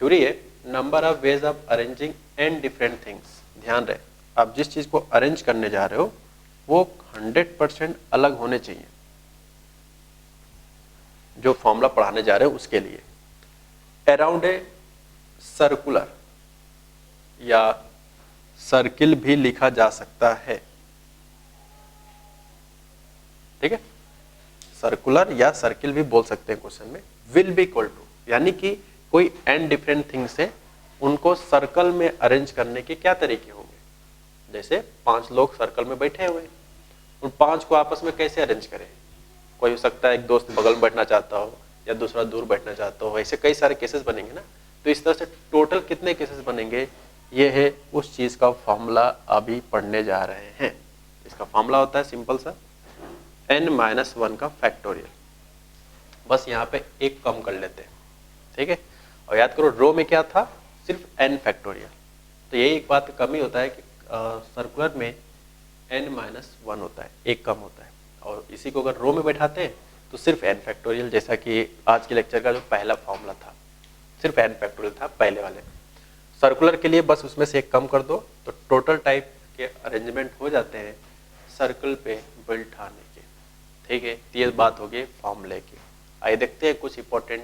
थ्योरी है number of ways of arranging and different things. ध्यान रहे, आप जिस चीज को अरेंज करने जा रहे हो वो 100% अलग होने चाहिए, जो फॉर्मूला पढ़ाने जा रहे हो उसके लिए। अराउंड ए सर्कुलर या सर्किल भी लिखा जा सकता है, ठीक है। सर्कुलर या सर्किल भी बोल सकते हैं क्वेश्चन में। विल बी इक्वल टू, यानी कि कोई एन डिफरेंट थिंग्स है, उनको सर्कल में अरेंज करने के क्या तरीके होंगे। जैसे 5 लोग सर्कल में बैठे हुए, उन 5 को आपस में कैसे अरेंज करें। कोई हो सकता है एक दोस्त बगल में बैठना चाहता हो या दूसरा दूर बैठना चाहता हो, ऐसे कई सारे केसेस बनेंगे ना। तो इस तरह से टोटल कितने केसेस बनेंगे, ये है उस चीज का फॉर्मूला अभी पढ़ने जा रहे हैं। इसका फॉर्मूला होता है सिंपल सा, n-1 का फैक्टोरियल। बस यहाँ पे एक कम कर लेते हैं, ठीक है। और याद करो रो में क्या था, सिर्फ n फैक्टोरियल। तो यही एक बात कमी होता है कि सर्कुलर में n-1 होता है, एक कम होता है। और इसी को अगर रो में बैठाते हैं तो सिर्फ n फैक्टोरियल, जैसा कि आज के लेक्चर का जो पहला फॉर्मूला था सिर्फ n फैक्टोरियल था पहले वाले। सर्कुलर के लिए बस उसमें से एक कम कर दो, तो टोटल टाइप के अरेंजमेंट हो जाते हैं सर्कल पे बैठाने के, ठीक है। ये बात होगी फॉर्मूले की। आइए देखते हैं कुछ इंपॉर्टेंट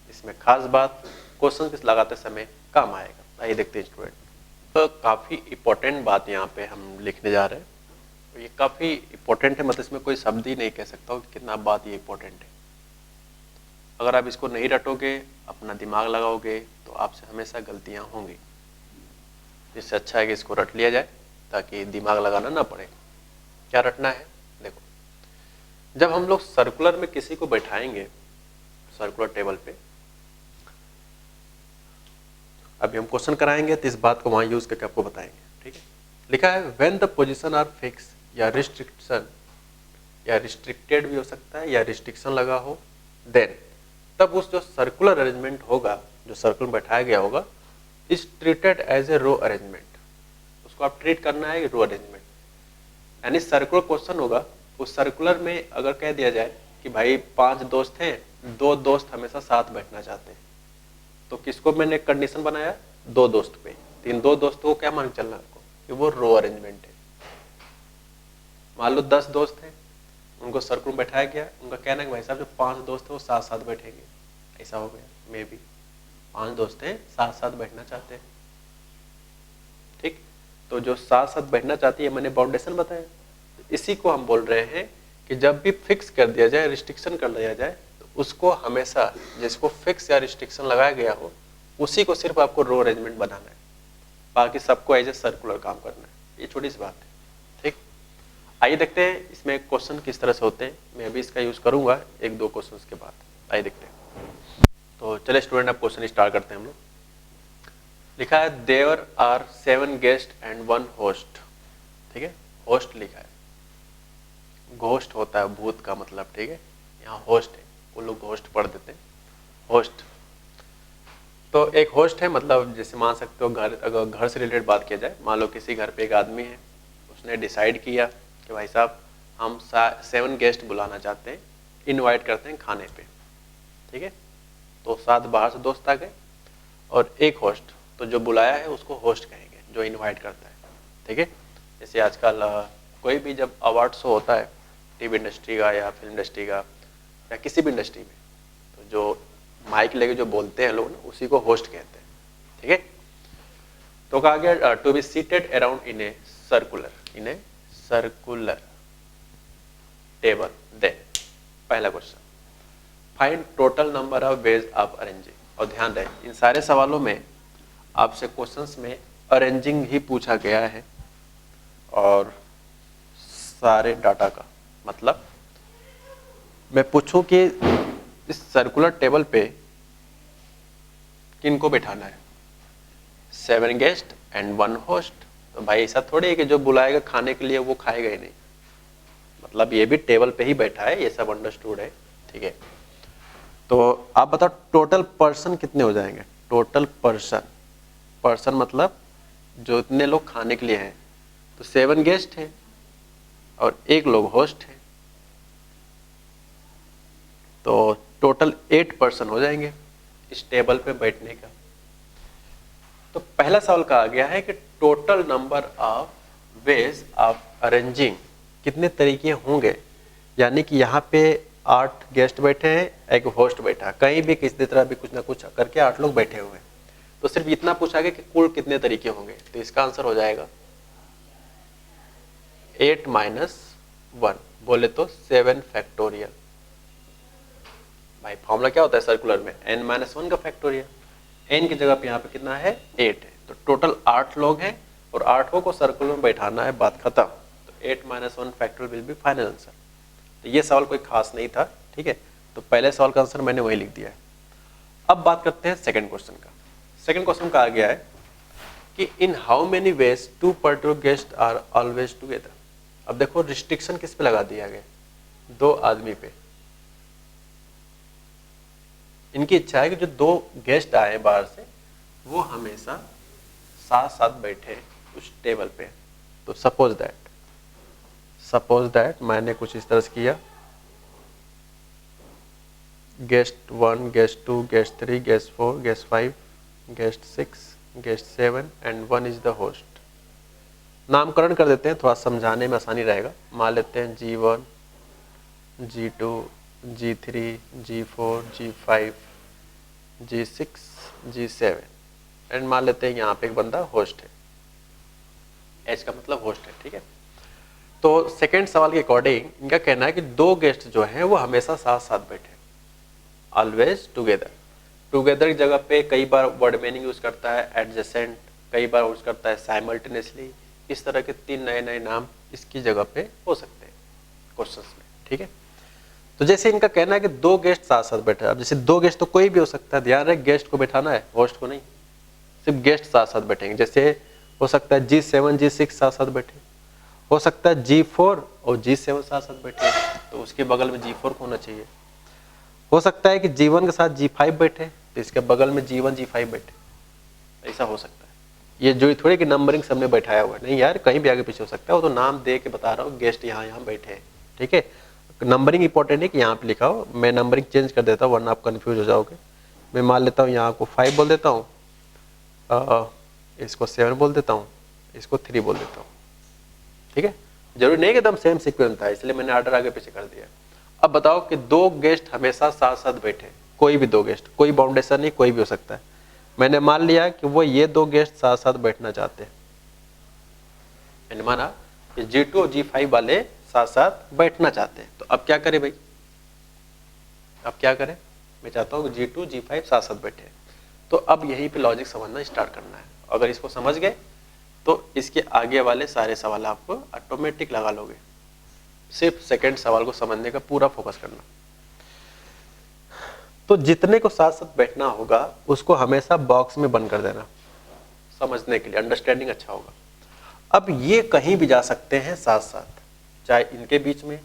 इसमें खास बात, क्वेश्चन किस लगाते समय काम आएगा। आइए देखते हैं स्टूडेंट। तो काफ़ी इंपॉर्टेंट बात यहाँ पे हम लिखने जा रहे हैं। तो ये काफ़ी इंपॉर्टेंट है, मतलब इसमें कोई शब्द ही नहीं कह सकता हूँ कितना बात ये इंपॉर्टेंट है। अगर आप इसको नहीं रटोगे, अपना दिमाग लगाओगे, तो आपसे हमेशा गलतियाँ होंगी। इससे अच्छा है कि इसको रट लिया जाए ताकि दिमाग लगाना ना पड़े। क्या रटना है, देखो जब हम लोग सर्कुलर में किसी को बैठाएंगे सर्कुलर टेबल पे, अभी हम क्वेश्चन कराएंगे तो इस बात को वहां यूज करके आपको बताएंगे, ठीक है। लिखा है when the position are fix या रिस्ट्रिक्शन, या रिस्ट्रिक्टेड भी हो सकता है या रिस्ट्रिक्शन लगा हो, देन तब उस जो सर्कुलर अरेंजमेंट होगा, जो सर्कल में बैठाया गया होगा, is treated as a row arrangement. उसको आप ट्रीट करना है रो अरेंजमेंट। यानी सर्कुलर क्वेश्चन होगा, उस सर्कुलर में अगर कह दिया जाए कि भाई 5 दोस्त हैं, 2 दोस्त हमेशा साथ बैठना चाहते हैं, तो किसको मैंने कंडीशन बनाया, 2 दोस्त पे। तो इन 2 दोस्तों को क्या मान चलना आपको कि वो रो अरेंजमेंट है। मान लो 10 दोस्त हैं, उनको सर्कुलर में बैठाया गया, उनका कहना है कि भाई साहब जो 5 दोस्त हैं वो साथ साथ बैठेंगे, ऐसा हो गया। मे बी 5 दोस्त हैं साथ साथ बैठना चाहते हैं, ठीक। तो जो साथ साथ बैठना चाहती है मैंने बाउंडेशन बताया। इसी को हम बोल रहे हैं कि जब भी फिक्स कर दिया जाए, रिस्ट्रिक्शन कर दिया जाए, तो उसको हमेशा जिसको फिक्स या रिस्ट्रिक्शन लगाया गया हो उसी को सिर्फ आपको रो अरेंजमेंट बनाना है, बाकी सबको एज ए सर्कुलर काम करना है। ये छोटी सी बात है, ठीक। आइए देखते हैं इसमें क्वेश्चन किस तरह से होते हैं। मैं अभी इसका यूज करूंगा एक दो क्वेश्चन के बाद। आइए देखते हैं। तो चले स्टूडेंट, अब क्वेश्चन स्टार्ट करते हैं हम लोग। लिखा है there are 7 guest and 1 host. ठीक है, होस्ट लिखा है, घोस्ट होता है भूत का मतलब, ठीक है, यहाँ होस्ट है, वो लोग होस्ट पढ़ देते हैं, होस्ट। तो एक होस्ट है मतलब जैसे मान सकते हो घर, अगर घर से रिलेटेड बात किया जाए, मान लो किसी घर पे एक आदमी है, उसने डिसाइड किया कि भाई साहब हम 7 गेस्ट बुलाना चाहते हैं, इनवाइट करते हैं खाने पे, ठीक है। तो 7 बाहर से दोस्त आ गए और एक होस्ट, तो जो बुलाया है उसको होस्ट कहेंगे, जो इनवाइट करता है, ठीक है। जैसे आजकल कोई भी जब अवार्ड शो होता है टीवी इंडस्ट्री का या फिल्म इंडस्ट्री का या किसी भी इंडस्ट्री में, तो जो माइक लेके जो बोलते हैं लोग ना, उसी को होस्ट कहते हैं, ठीक है। तो कहा गया to be seated around in a circular table. Then पहला question, find total number of ways of arranging. और ध्यान रहे इन सारे सवालों में आपसे क्वेश्चंस में अरेंजिंग ही पूछा गया है और सारे डाटा का मतलब मैं पूछूं कि इस सर्कुलर टेबल पे किनको बैठाना है, 7 गेस्ट एंड 1 होस्ट। तो भाई ऐसा थोड़ी है कि जो बुलाएगा खाने के लिए वो खाएगा ही नहीं, मतलब ये भी टेबल पे ही बैठा है, ये सब अंडरस्टूड है, ठीक है। तो आप बताओ टोटल पर्सन कितने हो जाएंगे। टोटल पर्सन मतलब जो इतने लोग खाने के लिए हैं, तो 7 गेस्ट हैं और 1 लोग होस्ट है, तो टोटल 8 पर्सन हो जाएंगे इस टेबल पे बैठने का। तो पहला सवाल कहा गया है कि total number of ways of arranging, कितने तरीके होंगे, यानी कि यहाँ पे 8 गेस्ट बैठे हैं, 1 होस्ट बैठा, कहीं भी किसी तरह भी कुछ ना कुछ करके 8 लोग बैठे हुए हैं। तो सिर्फ इतना पूछा गया कि कुल कितने तरीके होंगे। तो इसका आंसर हो जाएगा 8 - 1, बोले तो 7 फैक्टोरियल। भाई फॉर्मूला क्या होता है सर्कुलर में, n - 1 का फैक्टोरियल। n की जगह पे यहाँ पे कितना है 8 है, तो टोटल 8 लोग हैं और 8 को सर्कुलर में बैठाना है, बात खत्म। तो 8 - 1 factorial will be final answer. तो ये सवाल कोई खास नहीं था, ठीक है। तो पहले सवाल का आंसर मैंने वही लिख दिया है। अब बात करते हैं सेकंड क्वेश्चन का। सेकंड क्वेश्चन कहा गया है कि in how many ways 2 particular guest are always together. अब देखो रिस्ट्रिक्शन किस पे लगा दिया गया, 2 आदमी पे। इनकी इच्छा है कि जो 2 गेस्ट आए बाहर से वो हमेशा साथ साथ बैठे उस टेबल पे। तो सपोज दैट मैंने कुछ इस तरह से किया, guest 1, guest 2, guest 3, guest 4, guest 5, guest 6, guest 7 and 1 is the host. नामकरण कर देते हैं, थोड़ा समझाने में आसानी रहेगा। मान लेते हैं G1, G2, G3, G4, G5, G6, G7 and मान लेते हैं यहाँ पे एक बंदा होस्ट है, H का मतलब होस्ट है, ठीक है। तो सेकंड सवाल के अकॉर्डिंग इनका कहना है कि 2 गेस्ट जो हैं वो हमेशा साथ साथ बैठे, ऑलवेज टुगेदर। टुगेदर की जगह पे कई बार वर्ड मीनिंग यूज करता है एडजेसेंट, कई बार यूज करता है साइमल्टेनियसली। इस तरह के 3 नए नाम इसकी जगह पे हो सकते हैं क्वेश्चंस में, ठीक है। तो जैसे इनका कहना है कि 2 गेस्ट साथ साथ बैठे, अब जैसे 2 गेस्ट तो कोई भी हो सकता है, ध्यान रहे गेस्ट को बैठाना है, होस्ट को नहीं, सिर्फ गेस्ट साथ साथ बैठेंगे। जैसे हो सकता है G7, G6 साथ साथ बैठे, हो सकता है G4 और G7 साथ साथ बैठे, तो उसके बगल में G4 को होना चाहिए। हो सकता है कि G1 के साथ G5 बैठे, तो इसके बगल में G1, G5 बैठे, ऐसा हो सकता है। ये जो थोड़ी कि नंबरिंग सबने बैठाया हुआ है, नहीं यार, कहीं भी आगे पीछे हो सकता है, वो तो नाम दे के बता रहा हूँ, गेस्ट यहाँ बैठे हैं, ठीक है। नंबरिंग इंपॉर्टेंट है कि यहाँ पे लिखा हो, मैं नंबरिंग चेंज कर देता हूँ वरना आप कंफ्यूज हो जाओगे। मैं मान लेता हूँ यहाँ को 5 बोल देता हूँ, इसको 7 बोल देता हूँ, इसको 3 बोल देता हूँ, ठीक है। जरूरी नहीं कि एकदम सेम सीक्वेंस था, इसलिए मैंने ऑर्डर आगे पीछे कर दिया। अब बताओ कि 2 गेस्ट हमेशा साथ साथ बैठे, कोई भी 2 गेस्ट, कोई बाउंडेशन नहीं, कोई भी हो सकता है। मैंने मान लिया कि वो ये 2 गेस्ट साथ साथ बैठना चाहते हैं, मैंने माना कि G2 और G5 वाले साथ साथ बैठना चाहते हैं। तो अब क्या करें भाई, अब क्या करें, मैं चाहता हूँ कि G2 G5 साथ साथ बैठे। तो अब यहीं पे लॉजिक समझना स्टार्ट करना है। अगर इसको समझ गए तो इसके आगे वाले सारे सवाल आप ऑटोमेटिक लगा लोगे, सिर्फ सेकंड सवाल को समझने का पूरा फोकस करना। तो जितने को साथ साथ बैठना होगा उसको हमेशा बॉक्स में बंद कर देना, समझने के लिए, अंडरस्टैंडिंग अच्छा होगा। अब ये कहीं भी जा सकते हैं साथ साथ, चाहे इनके बीच में,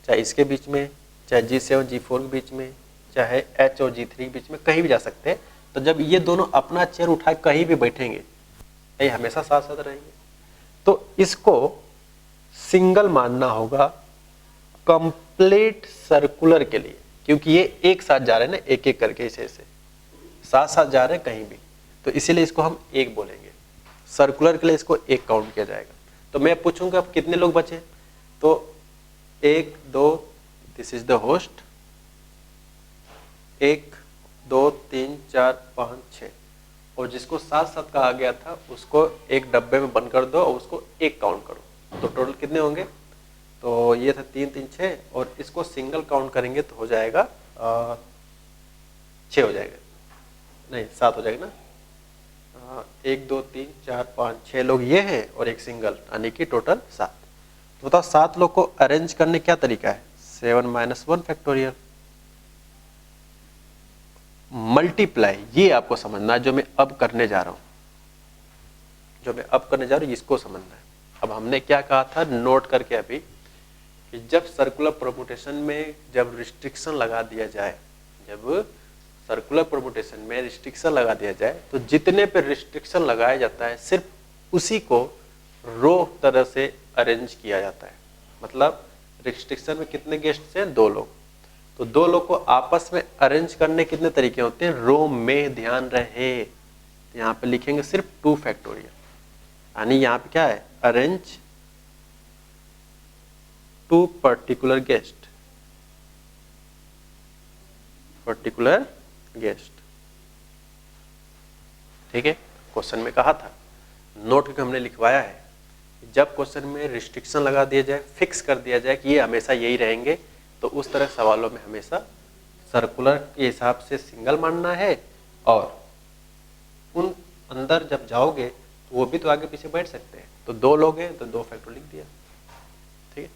चाहे इसके बीच में, चाहे G7 G4 के बीच में, चाहे H और G3 के बीच में, कहीं भी जा सकते हैं। तो जब ये दोनों अपना चेयर उठा कहीं भी बैठेंगे ये हमेशा साथ साथ रहेंगे। तो इसको सिंगल मानना होगा कंप्लीट सर्कुलर के लिए, क्योंकि ये एक साथ जा रहे हैं ना, एक एक करके ऐसे साथ साथ जा रहे हैं कहीं भी, तो इसीलिए इसको हम एक बोलेंगे। सर्कुलर के लिए इसको एक काउंट किया जाएगा। तो मैं पूछूंगा अब कितने लोग बचे, तो 1 2 दिस इज द होस्ट, 1 2 3 4 5 6, और जिसको साथ साथ कहा गया था उसको एक डब्बे में बंद कर दो और उसको एक काउंट करो। तो टोटल कितने होंगे, तो ये था 3 3 6, और इसको सिंगल काउंट करेंगे तो हो जाएगा 6 हो जाएगा, नहीं 7 हो जाएगा ना। 1 2 3 4 5 6 लोग ये हैं और एक सिंगल, यानी कि टोटल 7। तो बताओ 7 लोग को अरेंज करने क्या तरीका है, 7 - 1 फैक्टोरियल मल्टीप्लाई, ये आपको समझना है जो मैं अब करने जा रहा हूं, इसको समझना है। अब हमने क्या कहा था, नोट करके अभी, कि जब सर्कुलर परम्यूटेशन में जब रिस्ट्रिक्शन लगा दिया जाए, तो जितने पे रिस्ट्रिक्शन लगाया जाता है सिर्फ उसी को रो तरह से अरेंज किया जाता है। मतलब रिस्ट्रिक्शन में कितने गेस्ट हैं, 2 लोग, तो 2 लोग को आपस में अरेंज करने कितने तरीके होते हैं, रो में, ध्यान रहे। यहाँ पे लिखेंगे सिर्फ 2 फैक्टोरियल, यानी यहाँ पे क्या है, अरेंज 2 पर्टिकुलर गेस्ट, ठीक है। क्वेश्चन में कहा था, नोट करके हमने लिखवाया है, जब क्वेश्चन में रिस्ट्रिक्शन लगा दिया जाए, फिक्स कर दिया जाए कि ये हमेशा यही रहेंगे, तो उस तरह सवालों में हमेशा सर्कुलर के हिसाब से सिंगल मानना है, और उन अंदर जब जाओगे तो वो भी तो आगे पीछे बैठ सकते हैं। तो 2 लोग हैं तो 2 फैक्टर लिख दिया, ठीक है।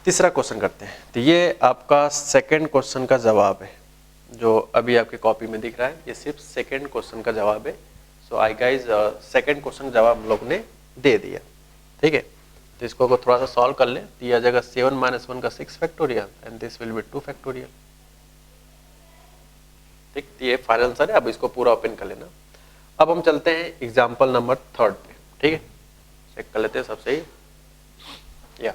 तीसरा क्वेश्चन करते हैं। तो ये आपका सेकंड क्वेश्चन का जवाब है, जो अभी आपके कॉपी में दिख रहा है, ये सिर्फ सेकंड क्वेश्चन का जवाब है। सो आई गाइज सेकंड क्वेश्चन का जवाब हम लोग ने दे दिया, ठीक है। तो इसको अगर थोड़ा सा सॉल्व कर लें तो ये आ जाएगा 7 - 1 का 6 factorial and this will be 2 factorial, ठीक। तो ये फाइनल आंसर है। अब इसको पूरा ओपन कर लेना। अब हम चलते हैं एग्जाम्पल नंबर 3 पे, ठीक है। चेक कर लेते हैं सबसे ही, या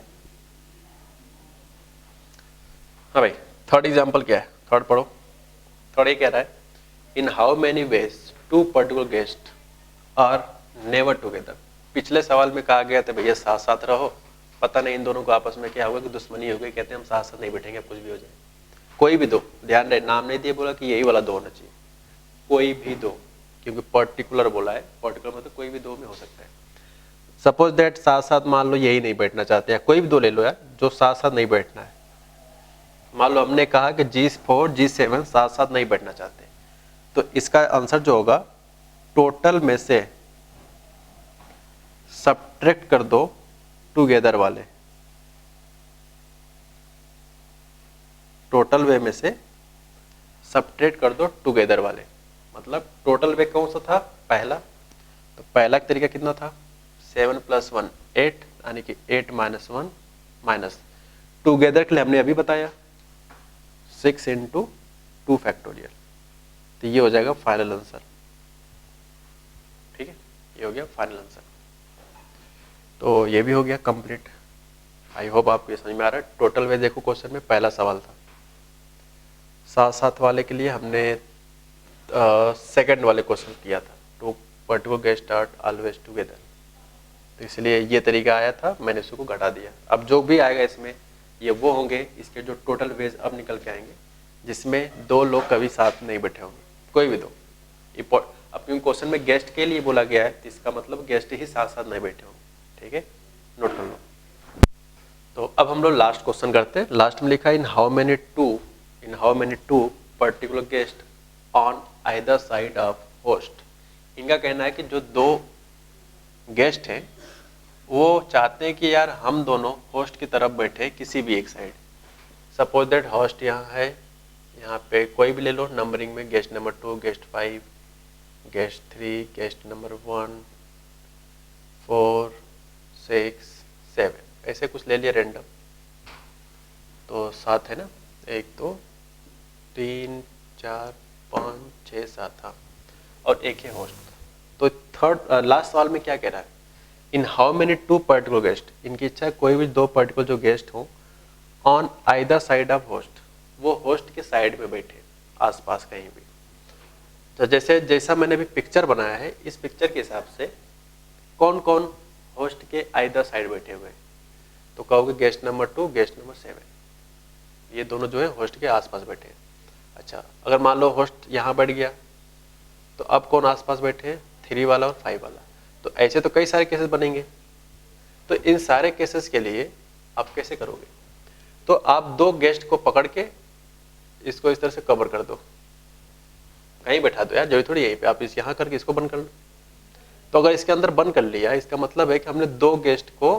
हाँ भाई, थर्ड एग्जाम्पल क्या है, थर्ड पढ़ो। थर्ड ये कह रहा है, in how many ways 2 particular guest are never together. पिछले सवाल में कहा गया था भैया साथ साथ रहो, पता नहीं इन दोनों को आपस में क्या हुआ कि दुश्मनी हो गई, कहते हैं हम साथ साथ नहीं बैठेंगे, कुछ भी हो जाए, कोई भी 2, ध्यान रहे नाम नहीं दिए, बोला कि यही वाला 2 होना चाहिए, कोई भी 2, क्योंकि पर्टिकुलर बोला है, पर्टिकुलर मतलब कोई भी 2 में हो सकता है। सपोज दैट साथ साथ मान लो यही नहीं बैठना चाहते हैं, कोई भी 2 ले लो यार जो साथ साथ नहीं बैठना है। मान लो हमने कहा कि G4 G7 साथ साथ नहीं बैठना चाहते, तो इसका आंसर जो होगा, टोटल में से सब्ट्रैक्ट कर दो टुगेदर वाले, टोटल वे में से सब्ट्रैक्ट कर दो टुगेदर वाले। मतलब टोटल वे कौन सा था, पहला, तो पहला का तरीका कितना था, 7 + 1 8, यानी कि 8 - 1 माइनस टुगेदर के लिए हमने अभी बताया 6 × 2 फैक्टोरियल। तो ये हो जाएगा फाइनल आंसर, ठीक है, ये हो गया फाइनल आंसर। तो ये भी हो गया कंप्लीट। आई होप आपको ये समझ में आ रहा है। टोटल वे देखो, क्वेश्चन में पहला सवाल था, साथ साथ वाले के लिए हमने सेकंड वाले क्वेश्चन किया था, 2 particular guest are always together, तो इसलिए ये तरीका आया था, मैंने इसको घटा दिया। अब जो भी आएगा इसमें ये वो होंगे इसके जो टोटल वेज अब निकल के आएंगे, जिसमें 2 लोग कभी साथ नहीं बैठे होंगे, कोई भी 2। अब क्योंकि क्वेश्चन में गेस्ट के लिए बोला गया है, तो इसका मतलब गेस्ट ही साथ साथ नहीं बैठे होंगे, ठीक है, नोट कर लो। तो अब हम लोग लास्ट क्वेश्चन करते हैं। लास्ट में लिखा है, in how many two particular guest on either side of host. इनका कहना है कि जो 2 गेस्ट हैं वो चाहते हैं कि यार हम दोनों होस्ट की तरफ बैठे किसी भी एक साइड। सपोज दैट होस्ट यहाँ है, यहाँ पे कोई भी ले लो नंबरिंग में, guest number 2, guest 5, guest 3, guest number 1, 4, 6, 7, ऐसे कुछ ले लिया रैंडम। तो 7 है ना, 1 2 3 4 5 6 7, हाँ, और एक है होस्ट। तो थर्ड लास्ट सवाल में क्या कह रहा है, in how many 2 particular guest, इनकी इच्छा है कोई भी 2 पर्टिकुलर जो गेस्ट हो on either side of host, वो होस्ट के साइड में बैठे आसपास कहीं भी। तो जैसा मैंने अभी पिक्चर बनाया है, इस पिक्चर के हिसाब से कौन कौन होस्ट के आइदर साइड बैठे हुए हैं, तो कहोगे गेस्ट नंबर 2, गेस्ट नंबर 7, ये दोनों जो है होस्ट के आसपास बैठे हैं। अच्छा, अगर मान लो होस्ट यहाँ बैठ गया, तो अब कौन आसपास बैठे हैं, 3 वाला और 5 वाला। तो ऐसे तो कई सारे केसेस बनेंगे। तो इन सारे केसेस के लिए आप कैसे करोगे, तो आप 2 गेस्ट को पकड़ के इसको इस तरह से कवर कर दो, कहीं बैठा दो यार, जरूरी थोड़ी यहीं पे, आप इस यहाँ करके इसको बंद कर लो। तो अगर इसके अंदर बंद कर लिया, इसका मतलब है कि हमने 2 गेस्ट को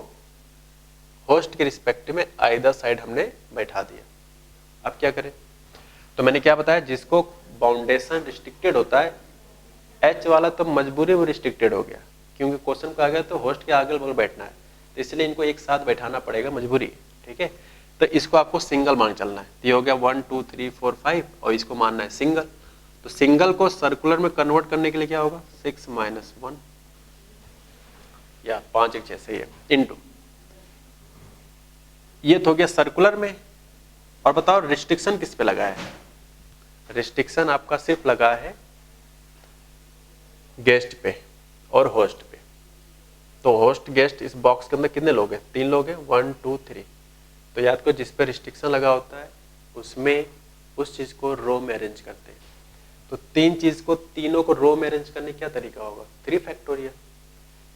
होस्ट के रिस्पेक्ट में आइदर साइड हमने बैठा दिया। अब क्या करें, तो मैंने क्या बताया, जिसको बाउंडेशन रिस्ट्रिक्टेड होता है, एच वाला तो मजबूरी में रिस्ट्रिक्टेड हो गया, क्योंकि क्वेश्चन कहा गया तो होस्ट के अगल बगल बैठना है, तो इसलिए इनको एक साथ बैठाना पड़ेगा, मजबूरी। ठीक है, तो इसको आपको सिंगल मान चलना है। ये हो गया 1 2 3 4 5, और इसको मानना है सिंगल। तो सिंगल को सर्कुलर में कन्वर्ट करने के लिए क्या होगा, 6 - 1 या 5 1 6 सही है, इनटू, ये तो हो गया सर्कुलर में। और बताओ रिस्ट्रिक्शन किस पे लगा है, रिस्ट्रिक्शन आपका सिर्फ लगा है गेस्ट पे और होस्ट पे। तो होस्ट गेस्ट इस बॉक्स के अंदर कितने लोग हैं, 3 लोग हैं, 1 2 3। तो याद करो जिस पे रिस्ट्रिक्शन लगा होता है उसमें उस चीज को रो में अरेंज करते हैं। तो 3 चीज को, तीनों को रो में अरेंज करने क्या तरीका होगा, 3 फैक्टोरियल।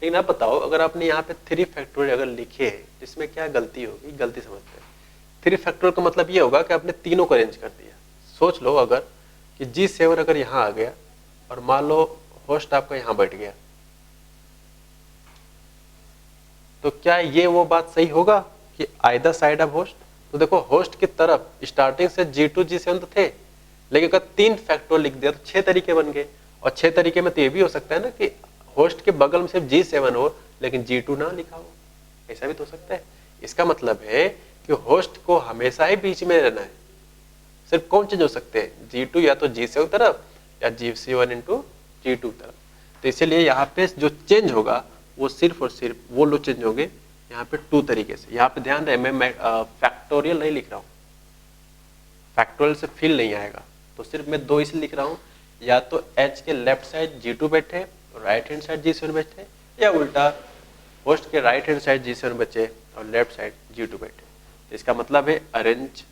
लेकिन आप बताओ अगर आपने यहाँ पे 3 फैक्टोरियल अगर लिखे हैं, इसमें क्या गलती होगी, गलती समझते हैं। 3 फैक्टोरियल का मतलब ये होगा कि आपने तीनों को अरेंज कर दिया। सोच लो अगर कि G7 अगर यहाँ आ गया और मान लो होस्ट आपका यहाँ बैठ गया, तो क्या ये वो बात सही होगा कि आइदर साइड ऑफ होस्ट। तो देखो होस्ट की तरफ स्टार्टिंग से G2 G7 तो थे, लेकिन अगर 3 फैक्टोरियल लिख दिया तो 6 तरीके बन गए। और 6 तरीके में तो ये भी हो सकता है ना कि होस्ट के बगल में सिर्फ G7 हो लेकिन G2 ना लिखा हो, ऐसा भी तो हो सकता है। इसका मतलब है कि होस्ट को हमेशा ही बीच में रहना है। सिर्फ कौन चेंज हो सकते हैं, G2 या तो G7 तरफ या G7 इंटू G2 तरफ। तो इसीलिए यहाँ पे जो चेंज होगा वो सिर्फ और सिर्फ वो लोग चेंज होंगे यहाँ पे 2 तरीके से। यहाँ पे ध्यान रहे मैं फैक्टोरियल नहीं लिख रहा हूँ, फैक्टोरियल से फील नहीं आएगा, तो सिर्फ मैं 2 इसलिए लिख रहा हूँ, या तो H के लेफ्ट साइड G2 बैठे, राइट हैंड साइड G7 बैठे, या उल्टा होस्ट के राइट हैंड साइड G7 बचे और लेफ्ट साइड G2 बैठे। तो इसका मतलब है अरेंज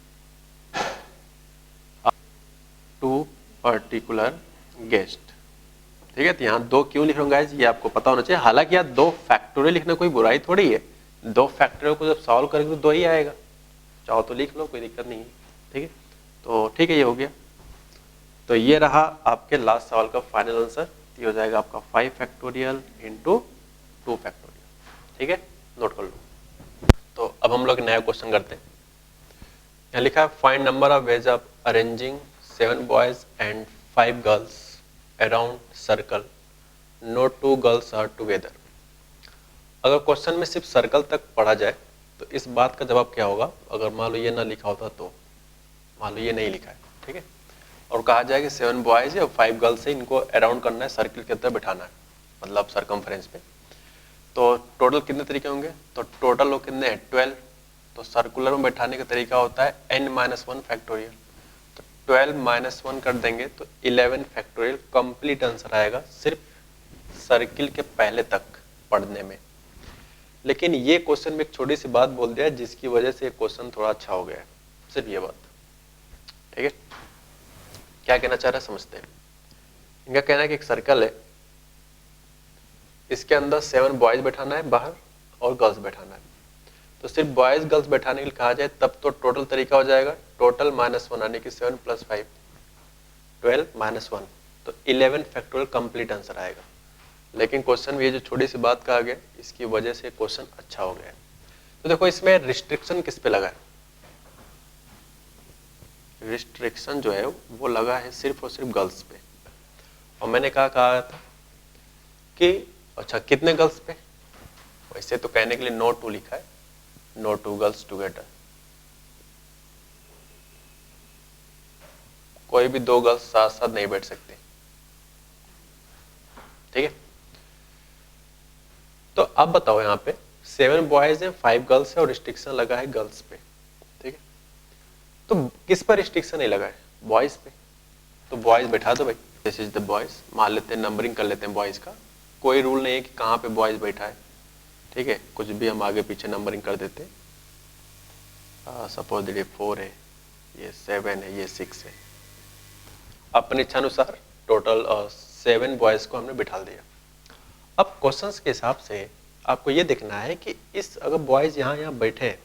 2 पर्टिकुलर गेस्ट। ठीक है, तो यहाँ 2 क्यों लिख रहा हूँ गाइस, ये आपको पता होना चाहिए। हालांकि यार 2 फैक्टोरियल लिखना कोई बुराई थोड़ी है, 2 फैक्टोरियल को जब सॉल्व करेंगे तो 2 ही आएगा, चाहो तो लिख लो, कोई दिक्कत नहीं है। ठीक है, तो ठीक है, ये हो गया। तो ये रहा आपके लास्ट सवाल का फाइनल आंसर, ये हो जाएगा आपका 5 फैक्टोरियल इंटू 2 फैक्टोरियल। ठीक है, नोट कर लो। तो अब हम लोग नया क्वेश्चन करते हैं। यहाँ लिखा है find number of ways of arranging 7 boys and 5 girls around circle, no 2 girls are together. अगर क्वेश्चन में सिर्फ सर्कल तक पढ़ा जाए तो इस बात का जवाब क्या होगा, अगर मान लो ये ना लिखा होता तो, मान लो ये नहीं लिखा है, ठीक है, और कहा जाए कि 7 बॉयज है और 5 गर्ल्स है, इनको अराउंड करना है, सर्कल के अंदर बिठाना है, मतलब सर्कमफ्रेंस पे। तो टोटल कितने तरीके होंगे, तो टोटल लोग कितने हैं, 12। तो सर्कुलर में बैठाने का तरीका होता है n-1 फैक्टोरियल। 12 - 1 कर देंगे तो 11 फैक्टोरियल कंप्लीट आंसर आएगा सिर्फ सर्किल के पहले तक पढ़ने में। लेकिन ये क्वेश्चन में एक छोटी सी बात बोल दिया जिसकी वजह से क्वेश्चन थोड़ा अच्छा हो गया है, सिर्फ ये बात। ठीक है, क्या कहना चाह रहा है समझते हैं। इनका कहना है कि एक सर्कल है, इसके अंदर 7 बॉयज बैठाना है बाहर और गर्ल्स बैठाना है। तो सिर्फ बॉयज गर्ल्स बैठाने के लिए कहा जाए तब तो टोटल तरीका हो जाएगा टोटल -1 यानी कि 7 + 5 12 - 1, तो 11 फैक्टोरियल कंप्लीट आंसर आएगा। लेकिन क्वेश्चन में ये जो छोटी सी बात कहा गया इसकी वजह से क्वेश्चन अच्छा हो गया है। तो देखो इसमें रिस्ट्रिक्शन किस पे लगा है, रिस्ट्रिक्शन जो है वो लगा है सिर्फ और सिर्फ गर्ल्स पे। और मैंने कहा था कि अच्छा कितने गर्ल्स पे, वैसे तो कहने के लिए नो टू लिखा है, नो टू गर्ल्स टुगेदर, कोई भी दो गर्ल्स साथ साथ नहीं बैठ सकते, ठीक है। तो अब बताओ यहाँ पे 7 बॉयज हैं 5 गर्ल्स है और रिस्ट्रिक्शन लगा है गर्ल्स पे, ठीक है। तो किस पर रिस्ट्रिक्शन नहीं लगा है, बॉयज पे। तो बॉयज बैठा दो भाई, दिस इज द बॉयज, मान लेते हैं नंबरिंग कर लेते हैं बॉयज का, कोई रूल नहीं है कि कहाँ पे बॉयज बैठा है, ठीक है, कुछ भी हम आगे पीछे नंबरिंग कर देते हैं। सपोज दैट ये 4 है, ये 7 है, ये 6 है, अपनी इच्छानुसार टोटल 7 बॉयज को हमने बिठा दिया। अब क्वेश्चंस के हिसाब से आपको ये देखना है कि इस अगर बॉयज यहाँ बैठे हैं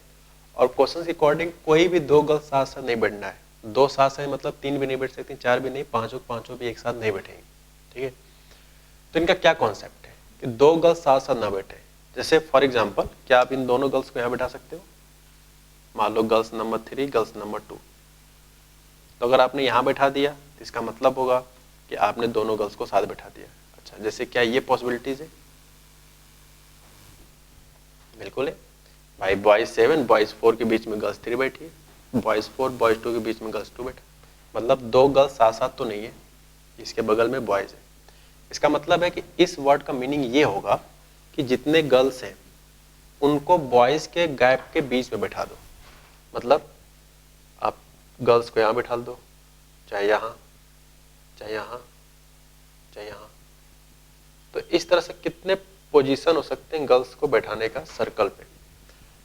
और क्वेश्चन के अकॉर्डिंग कोई भी दो गर्ल्स साथ साथ नहीं बैठना है, दो साथ साथ मतलब 3 भी नहीं बैठ सकती, 4 भी नहीं, पांचों भी एक साथ नहीं बैठेंगे, ठीक है। तो इनका क्या कॉन्सेप्ट है कि दो गर्ल्स साथ साथ ना बैठे। जैसे फॉर एग्जाम्पल क्या आप इन दोनों गर्ल्स को यहाँ बैठा सकते हो, मान लो गर्ल्स नंबर 3 गर्ल्स नंबर 2, तो अगर आपने यहाँ बैठा दिया तो इसका मतलब होगा कि आपने दोनों गर्ल्स को साथ बैठा दिया। अच्छा, जैसे क्या ये पॉसिबिलिटीज है, बिल्कुल है भाई, बॉयज 7 बॉयज 4 के बीच में गर्ल्स 3 बैठी है, बॉयज 4 बॉयज 2 के बीच में गर्ल्स 2 बैठा, मतलब दो गर्ल्स साथ साथ तो नहीं है, इसके बगल में बॉयज है। इसका मतलब है कि इस वर्ड का मीनिंग ये होगा कि जितने गर्ल्स हैं उनको बॉयज के गैप के बीच में बैठा दो, मतलब आप गर्ल्स को यहाँ बैठा दो, चाहे यहाँ चाहे यहाँ चाहे यहाँ, तो इस तरह से कितने पोजीशन हो सकते हैं गर्ल्स को बैठाने का सर्कल पे।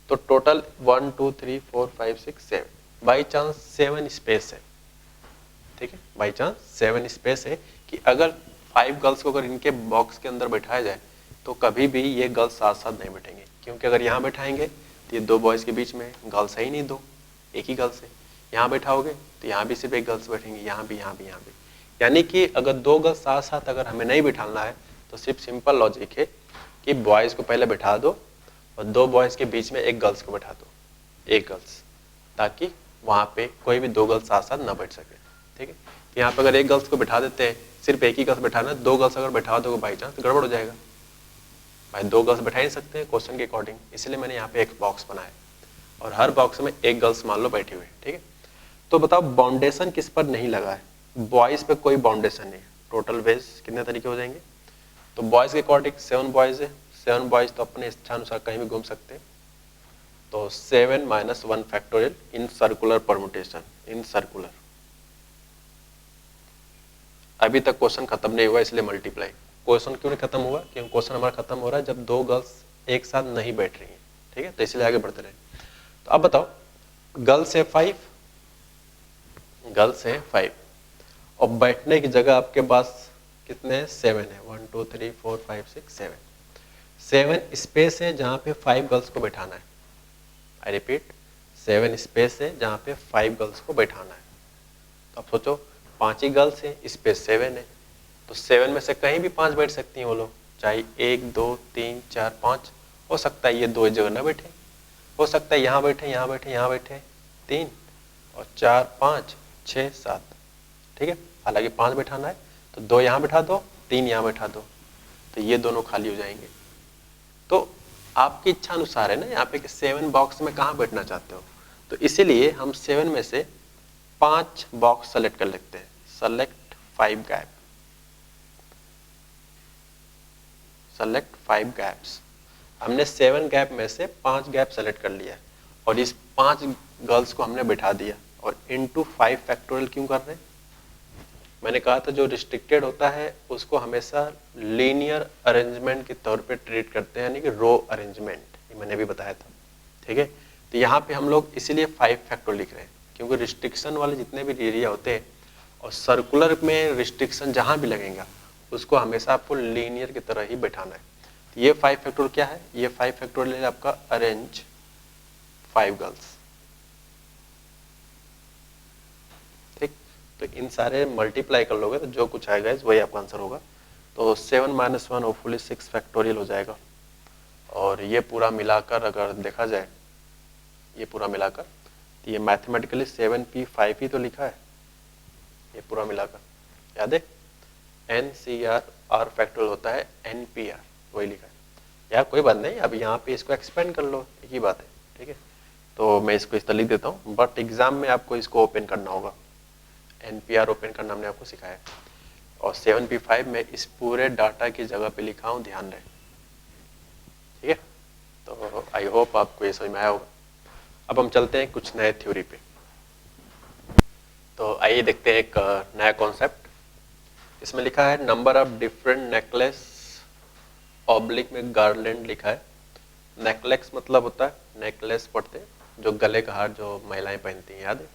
तो टोटल 1 2 3 4 5 6 7, बाई चांस 7 स्पेस है, ठीक है, बाई चांस 7 स्पेस है कि अगर 5 गर्ल्स को अगर इनके बॉक्स के अंदर बैठाया जाए तो कभी भी ये गर्ल्स साथ साथ नहीं बैठेंगे, क्योंकि अगर यहाँ बैठाएंगे तो ये दो बॉयज के बीच में गर्ल्स है ही नहीं, दो एक ही गर्ल्स है, यहाँ बैठाओगे तो यहाँ भी सिर्फ एक गर्ल्स बैठेंगे, यहाँ भी यहाँ भी यहाँ भी, यानी कि अगर दो गर्ल्स साथ साथ अगर हमें नहीं बिठाना है तो सिर्फ सिंपल लॉजिक है कि बॉयज को पहले बैठा दो और दो बॉयज के बीच में एक गर्ल्स को बैठा दो, एक गर्ल्स, ताकि वहां पे कोई भी दो गर्ल्स साथ साथ ना बैठ सके, ठीक है। यहाँ पे अगर एक गर्ल्स को बैठा देते हैं, सिर्फ एक ही गर्ल्स बैठाना, दो गर्ल्स अगर बैठा दोगे बाई चांस तो गड़बड़ हो जाएगा भाई, दो गर्ल्स बैठा ही नहीं सकते हैं क्वेश्चन के अकॉर्डिंग, इसलिए मैंने यहाँ पे एक बॉक्स बनाया और हर बॉक्स में एक गर्ल्स मान लो बैठी हुई, ठीक है। तो बताओ बाउंडेशन किस पर नहीं लगा है, बॉयज पे कोई बाउंडेशन नहीं है। टोटल वेज कितने तरीके हो जाएंगे, तो बॉयज के अकॉर्डिंग 7 बॉयज है, 7 बॉयज तो अपने इच्छा अनुसार कहीं भी घूम सकते हैं, तो 7 - 1 factorial in circular permutation, in circular. अभी तक क्वेश्चन खत्म नहीं हुआ इसलिए मल्टीप्लाई। क्वेश्चन क्यों नहीं खत्म हुआ, क्योंकि क्वेश्चन हमारा खत्म हो रहा है जब दो गर्ल्स एक साथ नहीं बैठ रही हैं, ठीक है, तो इसलिए आगे बढ़ते रहे। तो अब बताओ गर्ल्स है 5, गर्ल्स है 5 और बैठने की जगह आपके पास कितने हैं, 7 है, 1 2 3 4 5 6 7, 7 स्पेस है जहाँ पे 5 गर्ल्स को बैठाना है। आई रिपीट, 7 स्पेस है जहाँ पे 5 गर्ल्स को बैठाना है। तो अब सोचो 5 ही गर्ल्स है, स्पेस 7 है, तो 7 में से कहीं भी 5 बैठ सकती हैं वो लोग, चाहे 1 2 3 4 5, हो सकता है ये दो एक जगह ना बैठे, हो सकता है यहाँ बैठे यहाँ बैठे यहाँ बैठे 3 और 4 5 6 7, ठीक है, हालांकि 5 बैठाना है तो 2 यहाँ बैठा दो 3 यहाँ बैठा दो, तो ये दोनों खाली हो जाएंगे। तो आपकी इच्छा अनुसार है ना यहाँ पे कि 7 बॉक्स में कहाँ बैठना चाहते हो, तो इसीलिए हम 7 में से 5 बॉक्स सेलेक्ट कर लेते हैं, सेलेक्ट 5 गैप, सेलेक्ट 5 गैप्स। हमने 7 गैप में से 5 गैप सेलेक्ट कर लिया और इस 5 गर्ल्स को हमने बैठा दिया और इनटू 5 फैक्टोरियल क्यों कर रहे हैं, मैंने कहा था जो रिस्ट्रिक्टेड होता है उसको हमेशा लीनियर अरेंजमेंट के तौर पे ट्रीट करते हैं, यानी कि रो अरेंजमेंट, ये मैंने भी बताया था, ठीक है। तो यहाँ पे हम लोग इसीलिए 5 फैक्टोरियल लिख रहे हैं क्योंकि रिस्ट्रिक्शन वाले जितने भी एरिया होते हैं और सर्कुलर में रिस्ट्रिक्शन जहाँ भी लगेगा उसको हमेशा आपको लीनियर की तरह ही बैठाना है। तो ये 5 फैक्टोरियल क्या है, ये 5 फैक्टोरियल आपका अरेंज 5 गर्ल्स, ठीक। तो इन सारे मल्टीप्लाई कर लोगे तो जो कुछ आएगा वही आपका आंसर होगा। तो 7 - 1 होपफुली 6 फैक्टोरियल हो जाएगा। और ये पूरा मिलाकर अगर देखा जाए, ये पूरा मिलाकर तो ये मैथमेटिकली 7p5 ही तो लिखा है, ये पूरा मिलाकर याद है। NCR फैक्टोरियल होता है NPR, वही लिखा है यार। कोई बात नहीं, अब यहाँ पे इसको एक्सपेंड कर लो, एक ही बात है, ठीक है। तो मैं इसको इस तरह लिख देता हूँ, बट एग्जाम में आपको इसको ओपन करना होगा। NPR ओपन करना हमने आपको सिखाया है। और 7p5 में इस पूरे डाटा की जगह पे लिखा हूँ, ध्यान रहे, ठीक है। तो आई होप आपको ये समझ में आया होगा। अब हम चलते हैं कुछ नए थ्योरी पे। तो आइए देखते हैं एक नया कॉन्सेप्ट। इसमें लिखा है number of different necklace, oblique में गार्लैंड लिखा है। नेकलेस मतलब होता है, नेकलेस पढ़ते जो गले का हार जो महिलाएं पहनती हैं, याद है।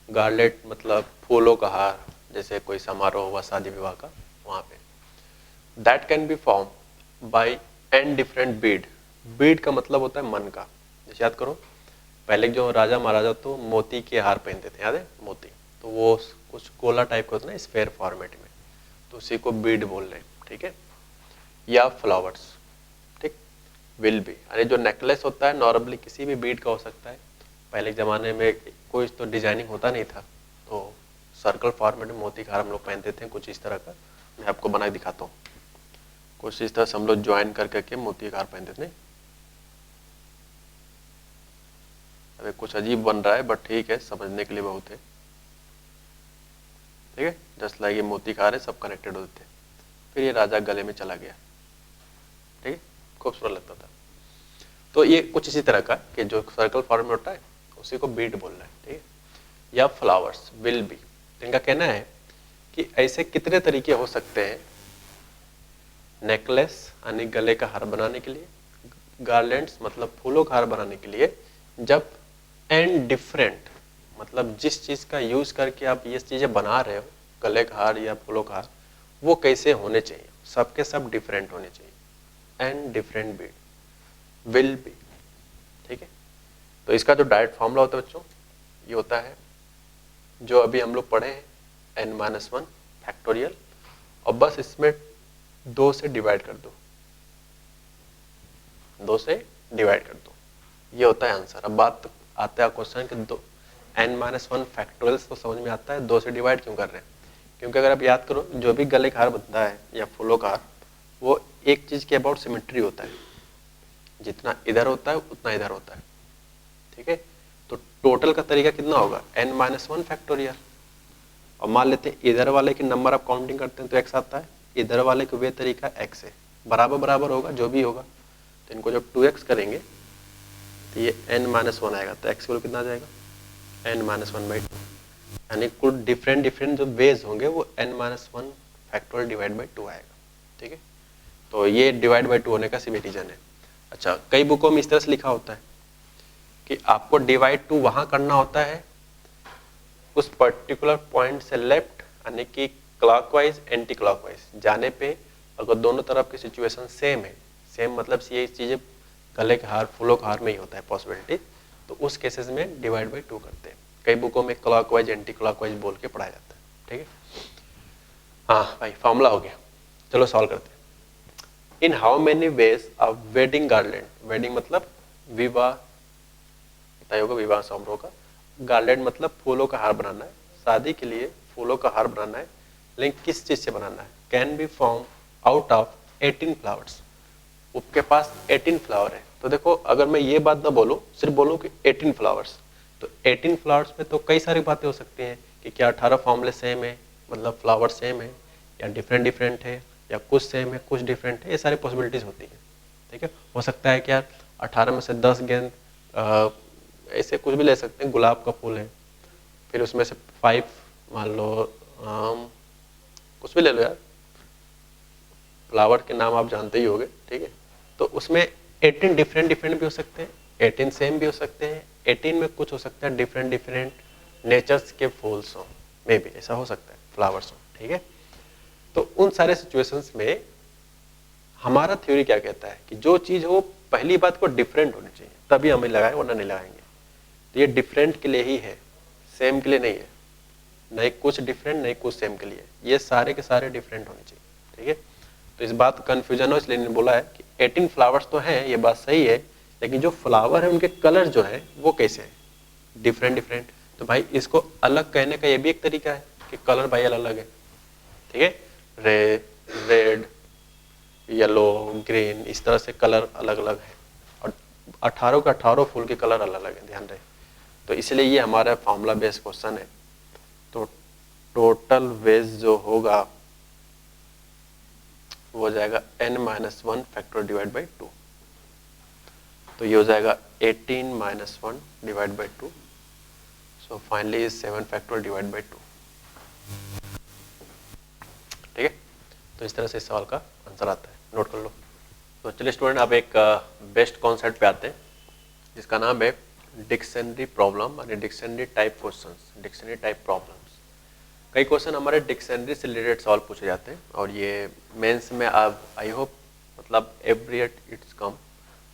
गार्लेट मतलब फूलों का हार, जैसे कोई समारोह हुआ शादी विवाह का, वहाँ पे। That can be form by n different bead. Bead का मतलब होता है मन का। जैसे याद करो, पहले जो राजा महाराजा तो मोती के हार पहनते थे, याद है, मोती। तो वो कुछ गोला टाइप का होता है ना, स्फेयर फॉर्मेट में, तो उसी को बीड बोल रहे हैं, ठीक है। या फ्लावर्स, ठीक, विल बी, यानी जो नेकलेस होता है नॉर्मली किसी भी बीड का हो सकता है। पहले ज़माने में कोई तो डिजाइनिंग होता नहीं था, तो सर्कल फॉर्मेट में मोती का हार हम लोग पहनते थे, कुछ इस तरह का। मैं आपको बना के दिखाता हूँ। कुछ इस तरह से हम लोग ज्वाइन कर करके मोती का हार पहनते थे। अबे कुछ अजीब बन रहा है, बट ठीक है, समझने के लिए बहुत है, ठीक है। जस्ट लाइक ये मोती का हार है, सब कनेक्टेड होते थे। फिर ये राजा गले में चला गया, ठीक है, खूबसूरत लगता था। तो ये कुछ इसी तरह का कि जो सर्कल फॉर्म में होता है उसी को बीड बोल रहा है, ठीक है। या फ्लावर्स विल बी, इनका कहना है कि ऐसे कितने तरीके हो सकते हैं नेकलेस यानी गले का हार बनाने के लिए, गार्लैंड्स मतलब फूलों का हार बनाने के लिए, जब एंड डिफरेंट मतलब जिस चीज का यूज करके आप ये चीजें बना रहे हो, गले का हार या फूलों का हार, वो कैसे होने चाहिए, सबके सब डिफरेंट होने चाहिए। And different Beed will be, ठीक है। तो इसका जो डायरेक्ट फॉर्मूला होता है बच्चों, ये होता है जो अभी हम लोग पढ़े हैं, n-1 फैक्टोरियल, और बस इसमें 2 से डिवाइड कर दो, 2 से डिवाइड कर दो, ये होता है आंसर। अब बात आता है क्वेश्चन कि n-1 फैक्टोरियल तो समझ में आता है, 2 से डिवाइड क्यों कर रहे हैं? क्योंकि अगर आप याद करो, जो भी गले का हार बनता है या फूलों का हार, वो एक चीज के अबाउट सिमेट्री होता है, जितना इधर होता है उतना इधर होता है, ठीक है। तो टोटल का तरीका कितना होगा, n-1 फैक्टोरियल। और मान लेते हैं इधर वाले के नंबर आप काउंटिंग करते हैं तो x आता है, इधर वाले के वे तरीका x है, बराबर बराबर होगा जो भी होगा। तो इनको जब 2x करेंगे तो ये n-1 आएगा, तो x कितना आ जाएगा, n-1/2, यानी कुल डिफरेंट डिफरेंट जो वेज होंगे वो n-1 फैक्टोरियल डिवाइड बाई 2 आएगा, ठीक है। तो ये डिवाइड बाई 2 होने का सिर्फ रीजन है। अच्छा, कई बुकों में इस तरह से लिखा होता है कि आपको डिवाइड 2 वहां करना होता है उस पर्टिकुलर पॉइंट से लेफ्ट, यानी कि क्लॉकवाइज एंटी क्लॉकवाइज जाने पे, अगर दोनों तरफ की सिचुएशन सेम है, सेम मतलब ये चीजें गले के हार फूलों के हार में ही होता है पॉसिबिलिटी, तो उस केसेस में डिवाइड बाई 2 करते हैं। कई बुकों में क्लॉकवाइज एंटी क्लॉकवाइज बोल के पढ़ाया जाता है, ठीक है। हाँ भाई, फॉर्मूला हो गया, चलो सॉल्व करते हैं। इन how many veg a wedding garland, wedding मतलब विवाह, पता ही होगा विवाह समारोह का, गार्लैंड मतलब फूलों का हार बनाना है, शादी के लिए फूलों का हार बनाना है, लेकिन किस चीज से बनाना है, can be form out of 18 flowers. उसके पास 18 फ्लावर है। तो देखो, अगर मैं ये बात ना बोलूं, सिर्फ बोलूं कि 18 फ्लावर्स, तो 18 फ्लावर्स में तो कई सारी बातें हो सकती हैं कि क्या 18 फॉर्मूले सेम है, मतलब फ्लावर सेम है, या डिफरेंट डिफरेंट है, या कुछ सेम है कुछ डिफरेंट है, ये सारी पॉसिबिलिटीज होती है, ठीक है। हो सकता है कि यार 18 में से 10 गेंद ऐसे कुछ भी ले सकते हैं, गुलाब का फूल है, फिर उसमें से 5 मान लो कुछ भी ले लो यार, फ्लावर के नाम आप जानते ही होंगे, ठीक है। तो उसमें 18 डिफरेंट डिफरेंट भी हो सकते हैं, 18 सेम भी हो सकते हैं, 18 में कुछ हो सकता है डिफरेंट डिफरेंट नेचर्स के फूल्स हो, मे भी ऐसा हो सकता है, फ्लावर्स हो, ठीक है। तो उन सारे सिचुएशंस में हमारा थ्योरी क्या कहता है कि जो चीज हो पहली बात को डिफरेंट होनी चाहिए, तभी हमें लगाए, वरना नहीं लगाएंगे। तो ये डिफरेंट के लिए ही है, सेम के लिए नहीं है, नहीं कुछ डिफरेंट नहीं कुछ सेम के लिए, ये सारे के सारे डिफरेंट होने चाहिए, ठीक है। तो इस बात कंफ्यूजन हो इसलिए इन्होंने बोला है कि 18 फ्लावर्स तो हैं, ये बात सही है, लेकिन जो फ्लावर है उनके कलर जो है वो कैसे हैं, डिफरेंट डिफरेंट। तो भाई इसको अलग कहने का ये भी एक तरीका है कि कलर भाई अलग अलग है, ठीक है, रेड, येलो, ग्रीन, इस तरह से कलर अलग अलग है, और 18 के 18 फूल के कलर अलग अलग है, ध्यान रहे। तो इसलिए ये हमारा फॉर्मूला बेस्ड क्वेश्चन है। तो टोटल वेज जो होगा वो हो जाएगा n-1 फैक्टर डिवाइड बाई 2। तो ये हो जाएगा 18-1 divide by 2। So finally 7 factor divide by 2। ठीक है, तो इस तरह से इस सवाल का आंसर आता है, नोट कर लो। तो चलिए स्टूडेंट, अब एक बेस्ट कॉन्सेप्ट पे आते हैं जिसका नाम है डिक्शनरी प्रॉब्लम यानी dictionary type questions, dictionary type problems. कई क्वेश्चन हमारे डिक्शनरी से रिलेटेड सवाल पूछे जाते हैं और ये मेंस में अब आई होप मतलब एवरी इट्स कम।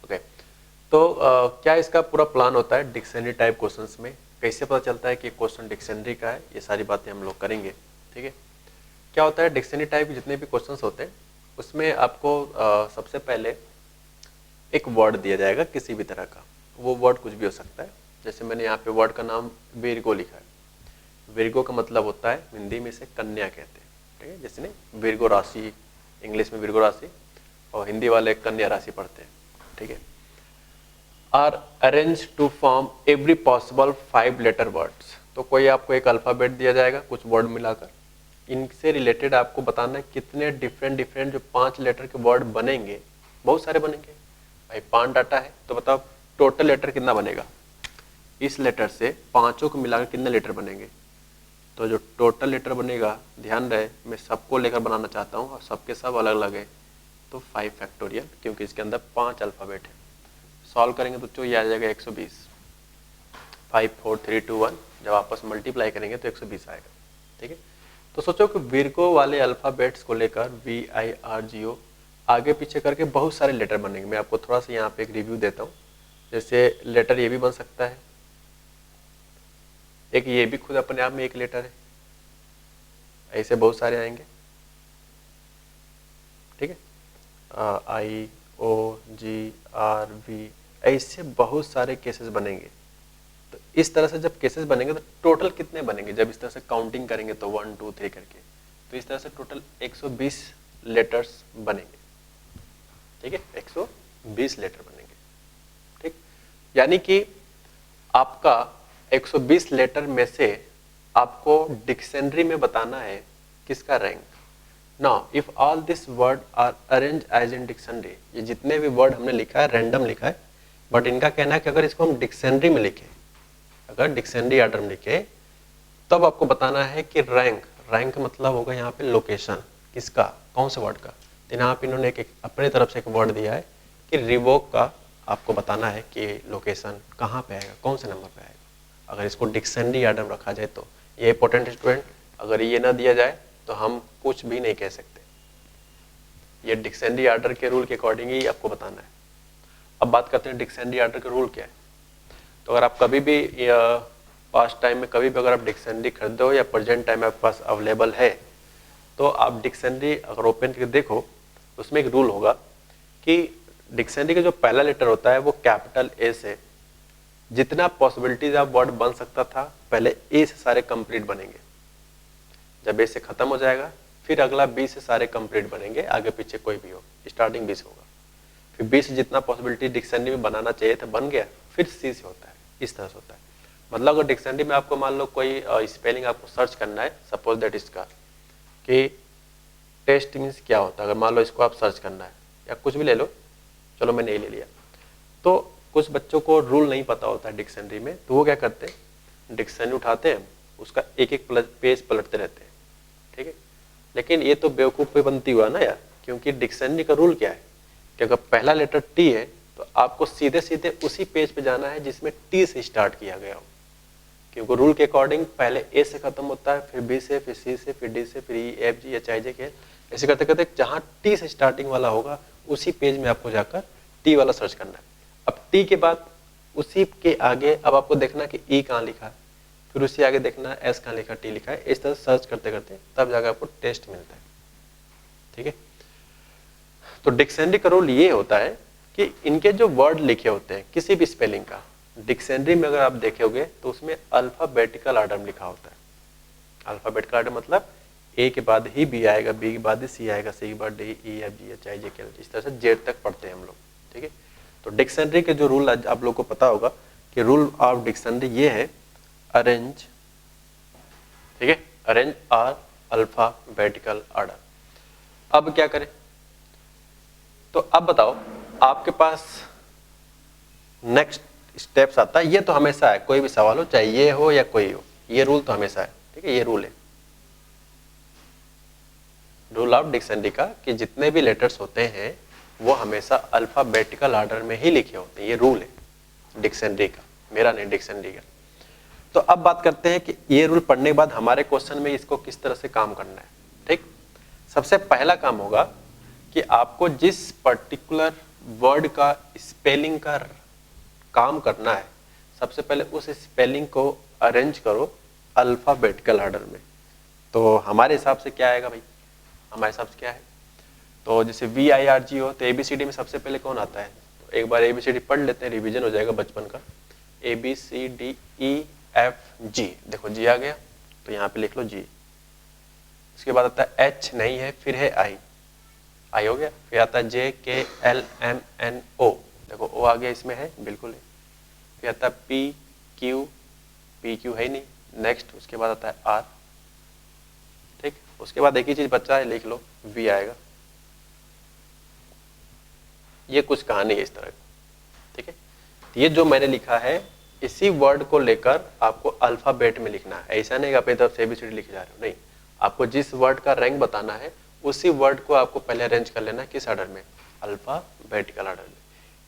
ओके, तो क्या इसका पूरा प्लान होता है डिक्शनरी टाइप क्वेश्चंस में, कैसे पता चलता है कि क्वेश्चन डिक्शनरी का है, ये सारी बातें हम लोग करेंगे। ठीक है, क्या होता है डिक्शनरी टाइप जितने भी क्वेश्चंस होते हैं उसमें आपको सबसे पहले एक वर्ड दिया जाएगा किसी भी तरह का, वो वर्ड कुछ भी हो सकता है। जैसे मैंने यहाँ पे वर्ड का नाम वीरगो लिखा है। वीरगो का मतलब होता है हिंदी में इसे कन्या कहते हैं, ठीक है, जैसे नहीं वीरगो राशि, इंग्लिश में वीरगो राशि, और हिंदी वाले कन्या राशि पढ़ते हैं। ठीक है, are arrange to form every possible 5 letter words. तो कोई आपको एक अल्फाबेट दिया जाएगा कुछ वर्ड मिलाकर, इनसे रिलेटेड आपको बताना है कितने डिफरेंट डिफरेंट जो 5 लेटर के वर्ड बनेंगे। बहुत सारे बनेंगे भाई, 5 डाटा है तो बताओ टोटल लेटर कितना बनेगा, इस लेटर से पांचों को मिलाकर कितने लेटर बनेंगे। तो जो टोटल लेटर बनेगा, ध्यान रहे मैं सबको लेकर बनाना चाहता हूँ और सबके सब अलग अलग है, तो 5 फैक्टोरियल, क्योंकि इसके अंदर 5 अल्फाबेट है। सॉल्व करेंगे तो ये आ जाएगा 120। 5 4 3 2 1 जब आपस मल्टीप्लाई करेंगे तो 120 आएगा। ठीक है, तो सोचो कि वीरगो वाले अल्फाबेट्स को लेकर VIRGO आगे पीछे करके बहुत सारे लेटर बनेंगे। मैं आपको थोड़ा सा यहाँ पे एक रिव्यू देता हूँ। जैसे लेटर ये भी बन सकता है, एक ये भी खुद अपने आप में एक लेटर है, ऐसे बहुत सारे आएंगे। ठीक है, IOGRV ऐसे बहुत सारे केसेस बनेंगे। तो इस तरह से जब केसेस बनेंगे तो टोटल कितने बनेंगे, जब इस तरह से काउंटिंग करेंगे तो 1 2 3 करके, तो इस तरह से टोटल 120 लेटर्स बनेंगे। ठीक है, 120 लेटर बनेंगे। ठीक, यानी कि आपका 120 लेटर में से आपको डिक्शनरी में बताना है किसका rank. Now if all this word are arrange as in dictionary, ये जितने भी वर्ड हमने लिखा है रैंडम लिखा है, बट इनका कहना है कि अगर इसको हम डिक्शनरी में लिखें, अगर डिक्शनरी ऑर्डर में लिखे, तब आपको बताना है कि रैंक मतलब होगा यहाँ पे लोकेशन, किसका, कौन से वर्ड का। तो यहाँ पे इन्होंने एक अपने तरफ से एक वर्ड दिया है कि रिवोक का आपको बताना है कि लोकेशन कहाँ पे आएगा, कौन से नंबर पे आएगा। अगर इसको डिक्शनरी ऑर्डर में रखा जाए तो ये इंपॉर्टेंट स्टूडेंट, अगर ये ना दिया जाए तो हम कुछ भी नहीं कह सकते। ये डिक्शनरी ऑर्डर के रूल के अकॉर्डिंग ही आपको बताना है। अब बात करते हैं डिक्शनरी ऑर्डर का रूल क्या है। तो अगर आप कभी भी पास्ट टाइम में कभी भी अगर आप डिक्शनरी खरीदते हो या प्रेजेंट टाइम में आपके पास अवेलेबल है, तो आप डिक्शनरी अगर ओपन करके देखो, उसमें एक रूल होगा कि डिक्शनरी का जो पहला लेटर होता है वो कैपिटल ए से, जितना पॉसिबिलिटीज ऑफ वर्ड बन सकता था पहले ए से सारे कंप्लीट बनेंगे। जब ए से खत्म हो जाएगा फिर अगला बी से सारे कंप्लीट बनेंगे, आगे पीछे कोई भी हो, स्टार्टिंग बी से होगा। फिर बी से जितना पॉसिबिलिटी डिक्शनरी में बनाना चाहिए था बन गया, फिर सी से होता है, इस तरह से होता है। मतलब अगर डिक्शनरी में आपको मान लो कोई स्पेलिंग आपको सर्च करना है, सपोज दैट इसका कि टेस्ट मीन्स क्या होता है, अगर मान लो इसको आप सर्च करना है या कुछ भी ले लो, चलो मैंने ये ले लिया। तो कुछ बच्चों को रूल नहीं पता होता है डिक्शनरी में, तो वो क्या करते हैं डिक्शनरी उठाते हैं, उसका एक एक पेज पलटते रहते हैं। ठीक है, लेकिन ये तो बेवकूफ़ पे बनती हुआ ना यार, क्योंकि डिक्शनरी का रूल क्या है कि अगर पहला लेटर टी है तो आपको सीधे सीधे उसी पेज पे जाना है जिसमें टी से स्टार्ट किया गया हो, क्योंकि रूल के अकॉर्डिंग पहले ए से खत्म होता है, फिर बी से, फिर सी से, फिर डी से, फिर E F G H I जे के, ऐसे करते करते जहाँ टी से स्टार्टिंग वाला होगा उसी पेज में आपको जाकर टी वाला सर्च करना है। अब टी के बाद उसी के आगे अब आपको देखना कि ई कहाँ लिखा है, फिर उसी आगे देखना एस कहाँ लिखा, टी लिखा है, इस तरह सर्च करते करते तब जाकर आपको टेस्ट मिलता है। ठीक है। तो डिक्शनरी का रूल ये होता है कि इनके जो वर्ड लिखे होते हैं किसी भी स्पेलिंग का, डिक्शनरी में अगर आप देखोगे तो उसमें अल्फाबेटिकल ऑर्डर में लिखा होता है। अल्फाबेटिकल ऑर्डर मतलब ए के बाद ही बी आएगा, बी के बाद ही सी आएगा, सी के बाद डी, ई, एफ, जी, एच, आई, जे, के, एल, इस तरह से जेड तक पढ़ते हैं हम लोग, ठीक है। तो डिक्शनरी के जो रूल आप लोग को पता होगा कि रूल ऑफ डिक्शनरी ये है, अरेंज, ठीक है, अरेंज आर अल्फाबेटिकल ऑर्डर। अब क्या करें, तो अब बताओ आपके पास नेक्स्ट स्टेप्स आता है, ये तो हमेशा है, कोई भी सवाल हो चाहे ये हो या कोई हो, ये रूल तो हमेशा है, ठीक है। ये रूल है, रूल ऑफ डिक्शनरी का, कि जितने भी लेटर्स होते हैं वो हमेशा अल्फाबेटिकल ऑर्डर में ही लिखे होते हैं, ये रूल है डिक्शनरी का, मेरा नहीं, डिक्शनरी का। तो अब बात करते हैं कि ये रूल पढ़ने के बाद हमारे क्वेश्चन में इसको किस तरह से काम करना है, ठीक। सबसे पहला काम होगा कि आपको जिस पर्टिकुलर वर्ड का स्पेलिंग का काम करना है, सबसे पहले उस स्पेलिंग को अरेंज करो अल्फाबेटिकल ऑर्डर में। तो हमारे हिसाब से क्या आएगा भाई, हमारे हिसाब से क्या है, तो जैसे VIRG हो तो ABCD में सबसे पहले कौन आता है, तो एक बार ABCD पढ़ लेते हैं, रिवीजन हो जाएगा बचपन का। ABCDEFG, देखो जी आ गया, तो यहाँ पे लिख लो जी। उसके बाद आता है H, नहीं है, फिर है I हो गया, फिर आता है JKLMNO, देखो O आ गया, इसमें है, बिल्कुल है। फिर आता है PQ है नहीं, नेक्स्ट। उसके बाद आता है R, ठीक। उसके बाद एक ही चीज बच्चा है, लिख लो V आएगा। ये कुछ कहानी है इस तरह की, ठीक है। ये जो मैंने लिखा है इसी वर्ड को लेकर आपको अल्फाबेट में लिखना है, ऐसा नहीं कि अपनी तरफ से ABCD लिखे जा रहे हो, नहीं। आपको जिस वर्ड का रैंक बताना है उसी वर्ड को आपको पहले अरेंज कर लेना है, किस ऑर्डर में, अल्फाबेटिकल ऑर्डर में।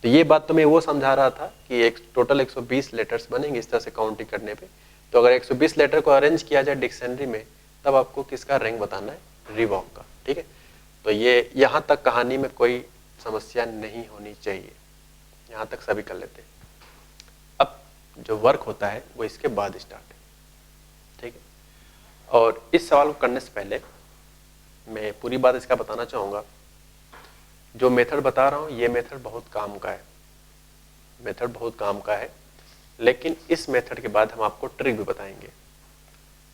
तो ये बात तो मैं वो समझा रहा था कि एक टोटल 120 लेटर्स बनेंगे इस तरह से काउंटिंग करने पे। तो अगर 120 लेटर को अरेंज किया जाए डिक्शनरी में, तब आपको किसका रैंक बताना है, रिवॉक का, ठीक है। तो ये यहाँ तक कहानी में कोई समस्या नहीं होनी चाहिए, यहाँ तक सभी कर लेते हैं। अब जो वर्क होता है वो इसके बाद स्टार्ट है, ठीक है। और इस सवाल को करने से पहले मैं पूरी बात इसका बताना चाहूँगा। जो मेथड बता रहा हूँ ये मेथड बहुत काम का है, मेथड बहुत काम का है, लेकिन इस मेथड के बाद हम आपको ट्रिक भी बताएंगे,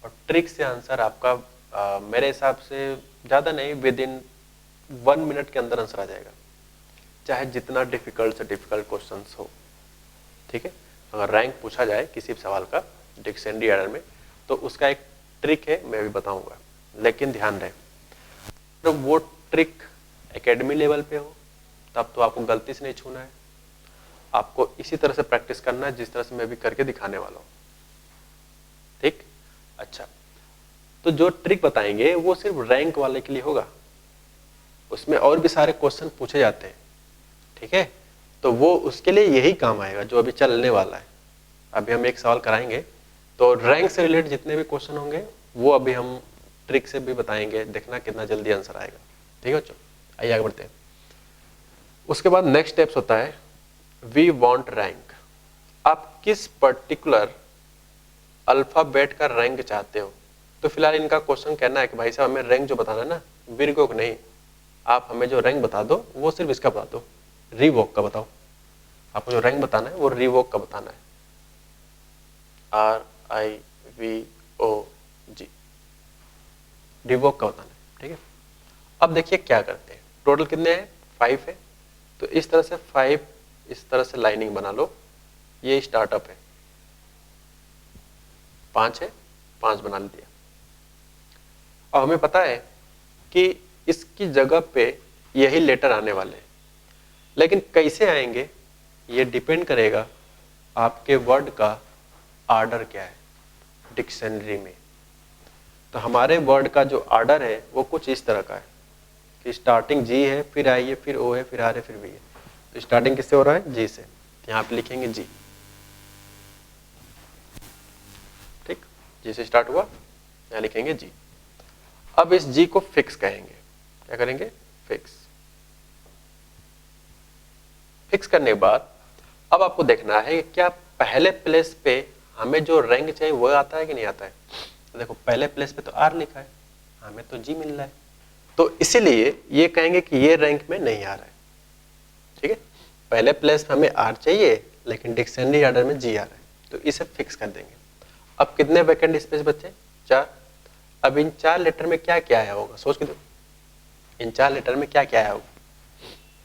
और ट्रिक से आंसर आपका मेरे हिसाब से ज़्यादा नहीं, विद इन 1 मिनट के अंदर आंसर आ जाएगा, चाहे जितना डिफिकल्ट से डिफिकल्ट क्वेश्चन हो, ठीक है। अगर रैंक पूछा जाए किसी भी सवाल का डिक्शनरी ऑर्डर में, तो उसका एक ट्रिक है, मैं भी बताऊंगा। लेकिन ध्यान रहे, तो वो ट्रिक एकेडमी लेवल पे हो तब तो आपको गलती से नहीं छूना है, आपको इसी तरह से प्रैक्टिस करना है जिस तरह से मैं भी करके दिखाने वाला हूँ, ठीक। अच्छा, तो जो ट्रिक बताएंगे वो सिर्फ रैंक वाले के लिए होगा, उसमें और भी सारे क्वेश्चन पूछे जाते हैं, ठीक है। तो वो उसके लिए यही काम आएगा जो अभी चलने वाला है। अभी हम एक सवाल कराएंगे, तो रैंक से रिलेटेड जितने भी क्वेश्चन होंगे वो अभी हम ट्रिक से भी बताएंगे, देखना कितना जल्दी आंसर आएगा, ठीक है बच्चों। आइए आगे बढ़ते हैं। उसके बाद नेक्स्ट स्टेप्स होता है वी वांट रैंक। आप किस पर्टिकुलर अल्फाबेट का रैंक चाहते हो। तो फिलहाल इनका क्वेश्चन कहना है कि भाई साहब हमें रैंक जो बताना है ना, विर्गो को नहीं, आप हमें जो रैंक बता दो वो सिर्फ इसका बता दो, रिवोक का बताओ। आपको जो रैंक बताना है वो रिवोक का बताना है, RIVOG, रिवोक का बताना है, ठीक है। अब देखिए क्या करते हैं, टोटल कितने हैं, 5 है। तो इस तरह से 5 इस तरह से लाइनिंग बना लो, ये स्टार्टअप है, 5 है, 5 बना लिया। और हमें पता है कि इसकी जगह पे यही लेटर आने वाले हैं, लेकिन कैसे आएंगे ये डिपेंड करेगा आपके वर्ड का ऑर्डर क्या है डिक्शनरी में। तो हमारे वर्ड का जो ऑर्डर है वो कुछ इस तरह का है कि स्टार्टिंग जी है, फिर आई है, फिर ओ है, फिर आर है, फिर वी है। तो स्टार्टिंग किससे हो रहा है, जी से, यहाँ पे लिखेंगे जी, ठीक, जी से स्टार्ट हुआ, यहाँ लिखेंगे जी। अब इस जी को फिक्स कहेंगे, क्या करेंगे, फिक्स। फिक्स करने के बाद अब आपको देखना है कि क्या पहले प्लेस पे हमें जो रैंक चाहिए वो आता है कि नहीं आता है। तो देखो पहले प्लेस पे तो आर लिखा है, हमें तो जी मिल रहा है, तो इसीलिए ये कहेंगे कि ये रैंक में नहीं आ रहा है। ठीक है, पहले प्लेस में हमें आर चाहिए लेकिन डिक्शनरी ऑर्डर में जी आ रहा है, तो इसे फिक्स कर देंगे। अब कितने वैकेंट स्पेस बचे? 4। अब इन 4 लेटर में क्या क्या आया होगा, सोच के देखो। इन 4 लेटर में क्या क्या आया होगा?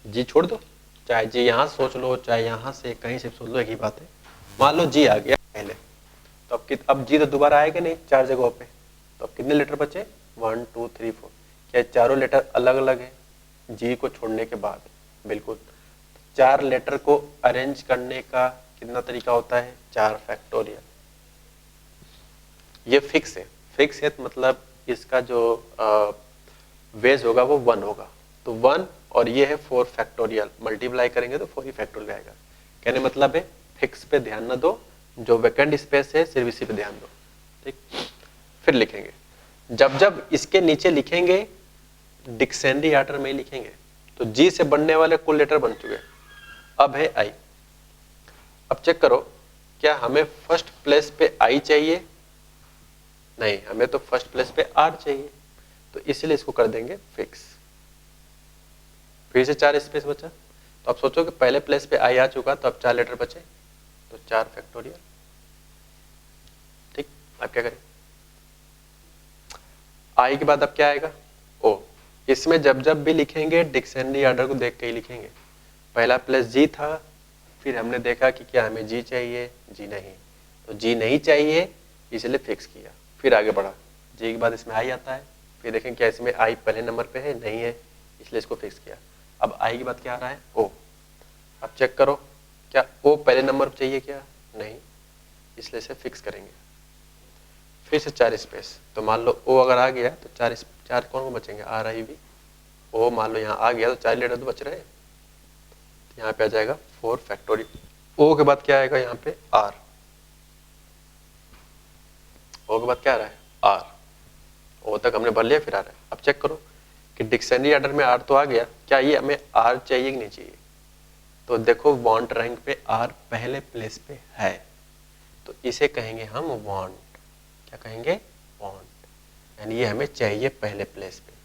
जी छोड़ दो, चाहे जी यहाँ सोच लो, चाहे यहाँ से कहीं से सोच लो, एक ही बात है। मान लो जी आ गया पहले, तो अब जी तो दोबारा आएगा नहीं 4 जगहों पे, तो अब कितने लेटर बचे? 1 2 3 4। क्या चारों लेटर अलग अलग है जी को छोड़ने के बाद? बिल्कुल। 4 लेटर को अरेंज करने का कितना तरीका होता है? 4 फैक्टोरियल। ये फिक्स है, फिक्स है मतलब इसका जो वेज होगा वो 1 होगा, तो 1 और ये है 4 फैक्टोरियल, मल्टीप्लाई करेंगे तो 4 ही फैक्टोरियल आएगा। कहने मतलब है फिक्स पे ध्यान ना दो, जो वैकेंट स्पेस है सिर्फ इसी पे ध्यान दो। ठीक, फिर लिखेंगे, जब जब इसके नीचे लिखेंगे डिक्शनरी ऑर्डर में लिखेंगे, तो जी से बनने वाले कुल लेटर बन चुके। अब है आई। अब चेक करो, क्या हमें फर्स्ट प्लेस पे आई चाहिए? नहीं, हमें तो फर्स्ट प्लेस पे आर चाहिए, तो इसलिए इसको कर देंगे फिक्स। फिर से 4 स्पेस बचा, तो अब सोचो कि पहले प्लेस पे आई आ चुका, तो अब 4 लेटर बचे, तो 4 फैक्टोरियल। ठीक, अब क्या करें? आई के बाद अब क्या आएगा? ओ। इसमें जब जब भी लिखेंगे डिक्शनरी ऑर्डर को देख के ही लिखेंगे। पहला प्लेस जी था, फिर हमने देखा कि क्या हमें जी चाहिए? जी नहीं, तो जी नहीं चाहिए इसलिए फिक्स किया। फिर आगे बढ़ा, जी के बाद इसमें आई आता है, फिर देखें क्या इसमें आई पहले नंबर पे है? नहीं है, इसलिए इसको फिक्स किया। अब आई के बाद क्या आ रहा है? ओ। अब चेक करो, क्या ओ पहले नंबर पे चाहिए? क्या नहीं, इसलिए इसे फिक्स करेंगे। फिर से 4 स्पेस, तो मान लो ओ अगर आ गया तो 4 कौन को बचेंगे? आर आई भी। ओ मान लो यहाँ आ गया तो 4 लेटर तो बच रहे, यहाँ पे आ जाएगा 4 फैक्टोरियल। ओ के बाद क्या आएगा? यहाँ पे आर। ओ के बाद क्या आ रहा है? आर। ओ तक हमने भर लिया, फिर आ रहा है। अब चेक करो कि डिक्शनरी ऑर्डर में आर तो आ गया, क्या ये हमें आर चाहिए कि नहीं चाहिए? तो देखो वांट रैंक पे आर पहले प्लेस पे है, तो इसे कहेंगे हम वांट। क्या कहेंगे? वांट, यानी ये हमें चाहिए पहले प्लेस पे।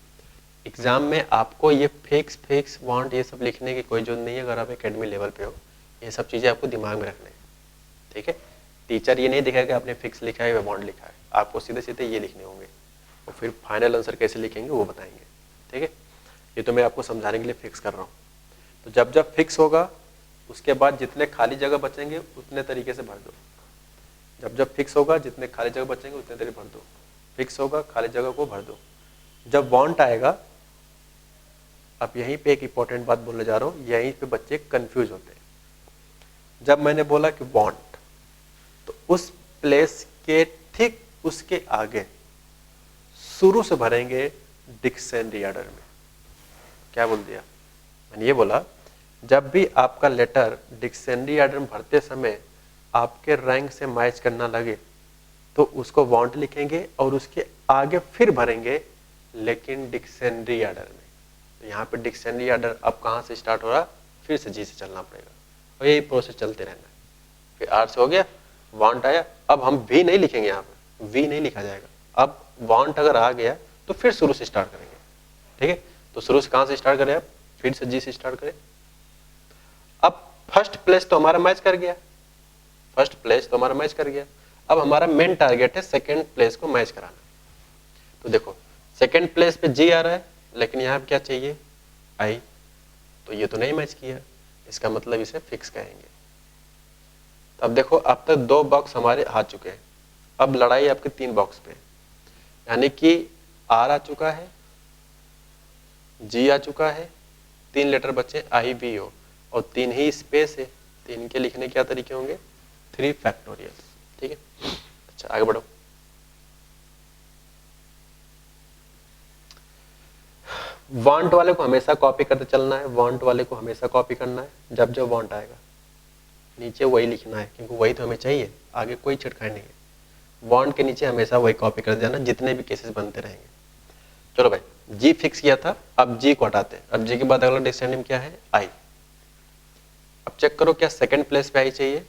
एग्जाम में आपको ये फिक्स वांट ये सब लिखने की कोई जरूरत नहीं है अगर आप एकेडमी लेवल पे हो। ये सब चीजें आपको दिमाग में रखना है। ठीक है, टीचर ये नहीं दिखाएगा कि आपने फिक्स लिखा है या वांट लिखा है, आपको सीधे सीधे ये लिखने होंगे, और फिर फाइनल आंसर कैसे लिखेंगे वो बताएंगे। ठीक है, ये तो मैं आपको समझाने के लिए फिक्स कर रहा हूँ। तो जब जब फिक्स होगा उसके बाद जितने खाली जगह बचेंगे उतने तरीके से भर दो। जब जब फिक्स होगा जितने खाली जगह बचेंगे उतने तरीके भर दो। फिक्स होगा, खाली जगह को भर दो। जब वांट आएगा, अब यहीं पे एक इंपॉर्टेंट बात बोलने जा रहा हूँ, यहीं पे बच्चे कंफ्यूज होते हैं। जब मैंने बोला कि वांट, तो उस प्लेस के ठीक उसके आगे शुरू से भरेंगे डिक्शनरी ऑर्डर में। क्या बोल दिया? मैंने ये बोला जब भी आपका लेटर डिक्शनरी ऑर्डर में भरते समय आपके रैंक से मैच करना लगे तो उसको वांट लिखेंगे और उसके आगे फिर भरेंगे, लेकिन डिक्शनरी ऑर्डर में। तो यहाँ पे डिक्शनरी ऑर्डर अब कहाँ से स्टार्ट हो रहा? फिर से जी से चलना पड़ेगा, और यही प्रोसेस चलते रहना है। फिर आर से हो गया, वांट आया, अब हम वी नहीं लिखेंगे, यहाँ पे वी नहीं लिखा जाएगा। अब वांट अगर आ गया तो फिर शुरू से स्टार्ट करेंगे। ठीक है, तो शुरू से कहाँ से स्टार्ट करें? अब फिर से जी से स्टार्ट करें। अब फर्स्ट प्लेस तो हमारा मैच कर गया, फर्स्ट प्लेस तो हमारा मैच कर गया। अब हमारा मेन टारगेट है सेकंड प्लेस को मैच कराना। तो देखो सेकंड प्लेस पे जी आ रहा है, लेकिन यहाँ पे क्या चाहिए? आई, तो ये तो नहीं मैच किया, इसका मतलब इसे फिक्स कहेंगे। तो अब देखो अब तक 2 बॉक्स हमारे आ चुके हैं, अब लड़ाई आपके 3 बॉक्स पे, यानी कि आर आ चुका है, जी आ चुका है, 3 लेटर बचे आई बी ओ, और 3 ही स्पेस है, 3 के लिखने क्या तरीके होंगे? 3 फैक्टोरियल। ठीक है, अच्छा आगे बढ़ो। वांट वाले को हमेशा कॉपी करते चलना है, वांट वाले को हमेशा कॉपी करना है। जब जब वांट आएगा नीचे वही लिखना है, क्योंकि वही तो हमें चाहिए, आगे कोई छिड़काई नहीं है। वांट के नीचे हमेशा वही कॉपी कर देना, जितने भी केसेस बनते रहेंगे। चलो भाई, जी फिक्स किया था, अब जी को हटाते हैं। अब जी के बाद अगला डिक्शनरी में क्या है? आई। अब चेक करो क्या सेकंड प्लेस पे आई चाहिए?